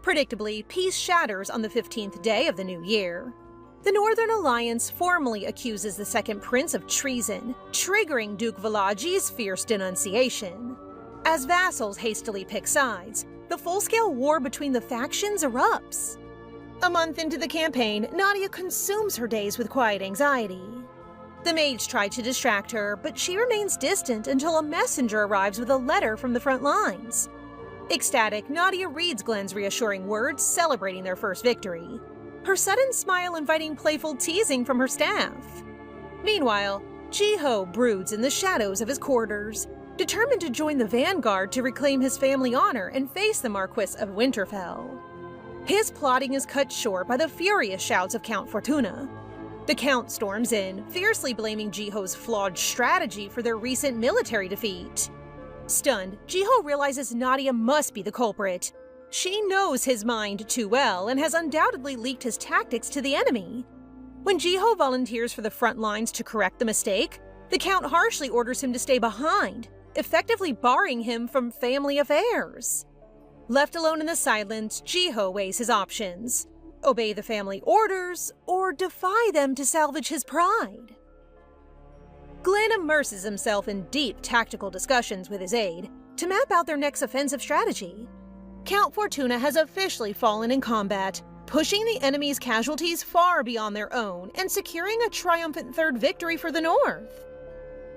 Predictably, peace shatters on the 15th day of the new year. The Northern Alliance formally accuses the second prince of treason, triggering Duke Valagi's fierce denunciation. As vassals hastily pick sides, the full-scale war between the factions erupts. A month into the campaign, Nadia consumes her days with quiet anxiety. The mage tried to distract her, but she remains distant until a messenger arrives with a letter from the front lines. Ecstatic, Nadia reads Glenn's reassuring words celebrating their first victory, her sudden smile inviting playful teasing from her staff. Meanwhile, Jiho broods in the shadows of his quarters, determined to join the vanguard to reclaim his family honor and face the Marquis of Winterfell. His plotting is cut short by the furious shouts of Count Fortuna. The Count storms in, fiercely blaming Jiho's flawed strategy for their recent military defeat. Stunned, Jiho realizes Nadia must be the culprit. She knows his mind too well and has undoubtedly leaked his tactics to the enemy. When Jiho volunteers for the front lines to correct the mistake, the Count harshly orders him to stay behind, effectively barring him from family affairs. Left alone in the silence, Jiho weighs his options: obey the family orders, or defy them to salvage his pride. Glenn immerses himself in deep tactical discussions with his aide to map out their next offensive strategy. Count Fortuna has officially fallen in combat, pushing the enemy's casualties far beyond their own and securing a triumphant third victory for the North.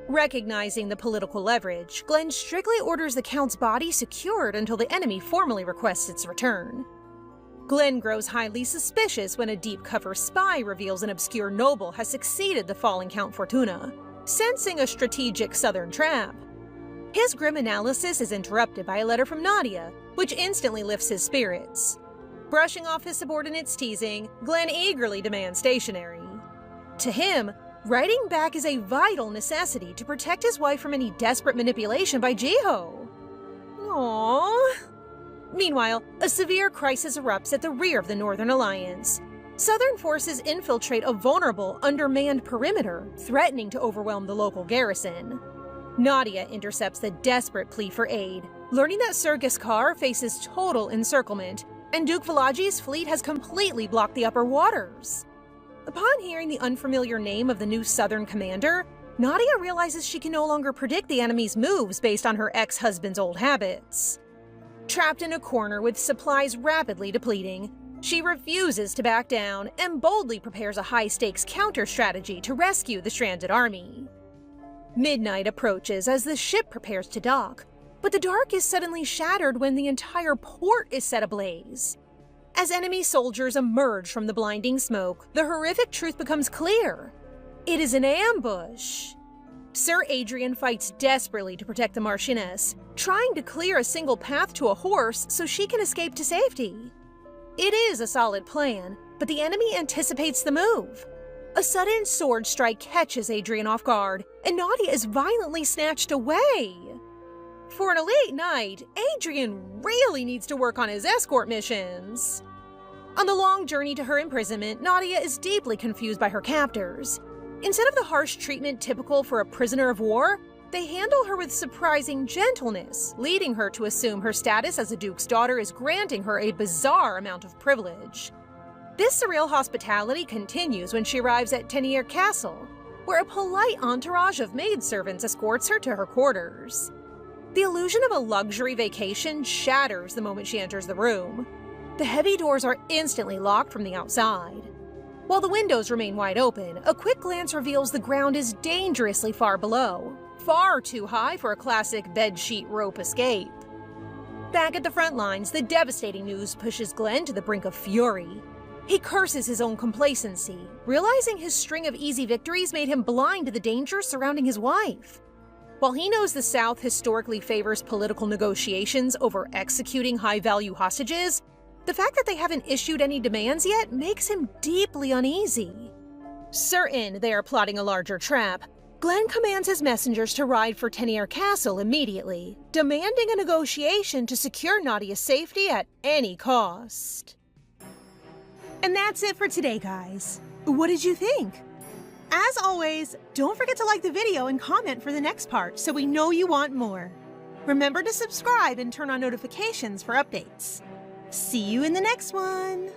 Recognizing the political leverage, Glenn strictly orders the Count's body secured until the enemy formally requests its return. Glenn grows highly suspicious when a deep-cover spy reveals an obscure noble has succeeded the fallen Count Fortuna, sensing a strategic southern trap. His grim analysis is interrupted by a letter from Nadia, which instantly lifts his spirits. Brushing off his subordinate's teasing, Glenn eagerly demands stationery. To him, writing back is a vital necessity to protect his wife from any desperate manipulation by Jiho. Aww. Meanwhile, a severe crisis erupts at the rear of the Northern Alliance. Southern forces infiltrate a vulnerable, undermanned perimeter, threatening to overwhelm the local garrison. Nadia intercepts the desperate plea for aid, learning that Sir Giskar faces total encirclement, and Duke Valagi's fleet has completely blocked the upper waters. Upon hearing the unfamiliar name of the new southern commander, Nadia realizes she can no longer predict the enemy's moves based on her ex-husband's old habits. Trapped in a corner with supplies rapidly depleting, she refuses to back down and boldly prepares a high-stakes counter-strategy to rescue the stranded army. Midnight approaches as the ship prepares to dock, but the dark is suddenly shattered when the entire port is set ablaze. As enemy soldiers emerge from the blinding smoke, the horrific truth becomes clear. It is an ambush. Sir Adrian fights desperately to protect the Marchioness, trying to clear a single path to a horse so she can escape to safety. It is a solid plan, but the enemy anticipates the move. A sudden sword strike catches Adrian off guard, and Nadia is violently snatched away. For an elite knight, Adrian really needs to work on his escort missions. On the long journey to her imprisonment, Nadia is deeply confused by her captors. Instead of the harsh treatment typical for a prisoner of war, they handle her with surprising gentleness, leading her to assume her status as a duke's daughter is granting her a bizarre amount of privilege. This surreal hospitality continues when she arrives at Tenier Castle, where a polite entourage of maidservants escorts her to her quarters. The illusion of a luxury vacation shatters the moment she enters the room. The heavy doors are instantly locked from the outside. While the windows remain wide open, a quick glance reveals the ground is dangerously far below, far too high for a classic bedsheet rope escape. Back at the front lines, the devastating news pushes Glenn to the brink of fury. He curses his own complacency, realizing his string of easy victories made him blind to the dangers surrounding his wife. While he knows the South historically favors political negotiations over executing high-value hostages, the fact that they haven't issued any demands yet makes him deeply uneasy. Certain they are plotting a larger trap, Glenn commands his messengers to ride for Tenier Castle immediately, demanding a negotiation to secure Nadia's safety at any cost. And that's it for today, guys. What did you think? As always, don't forget to like the video and comment for the next part so we know you want more. Remember to subscribe and turn on notifications for updates. See you in the next one!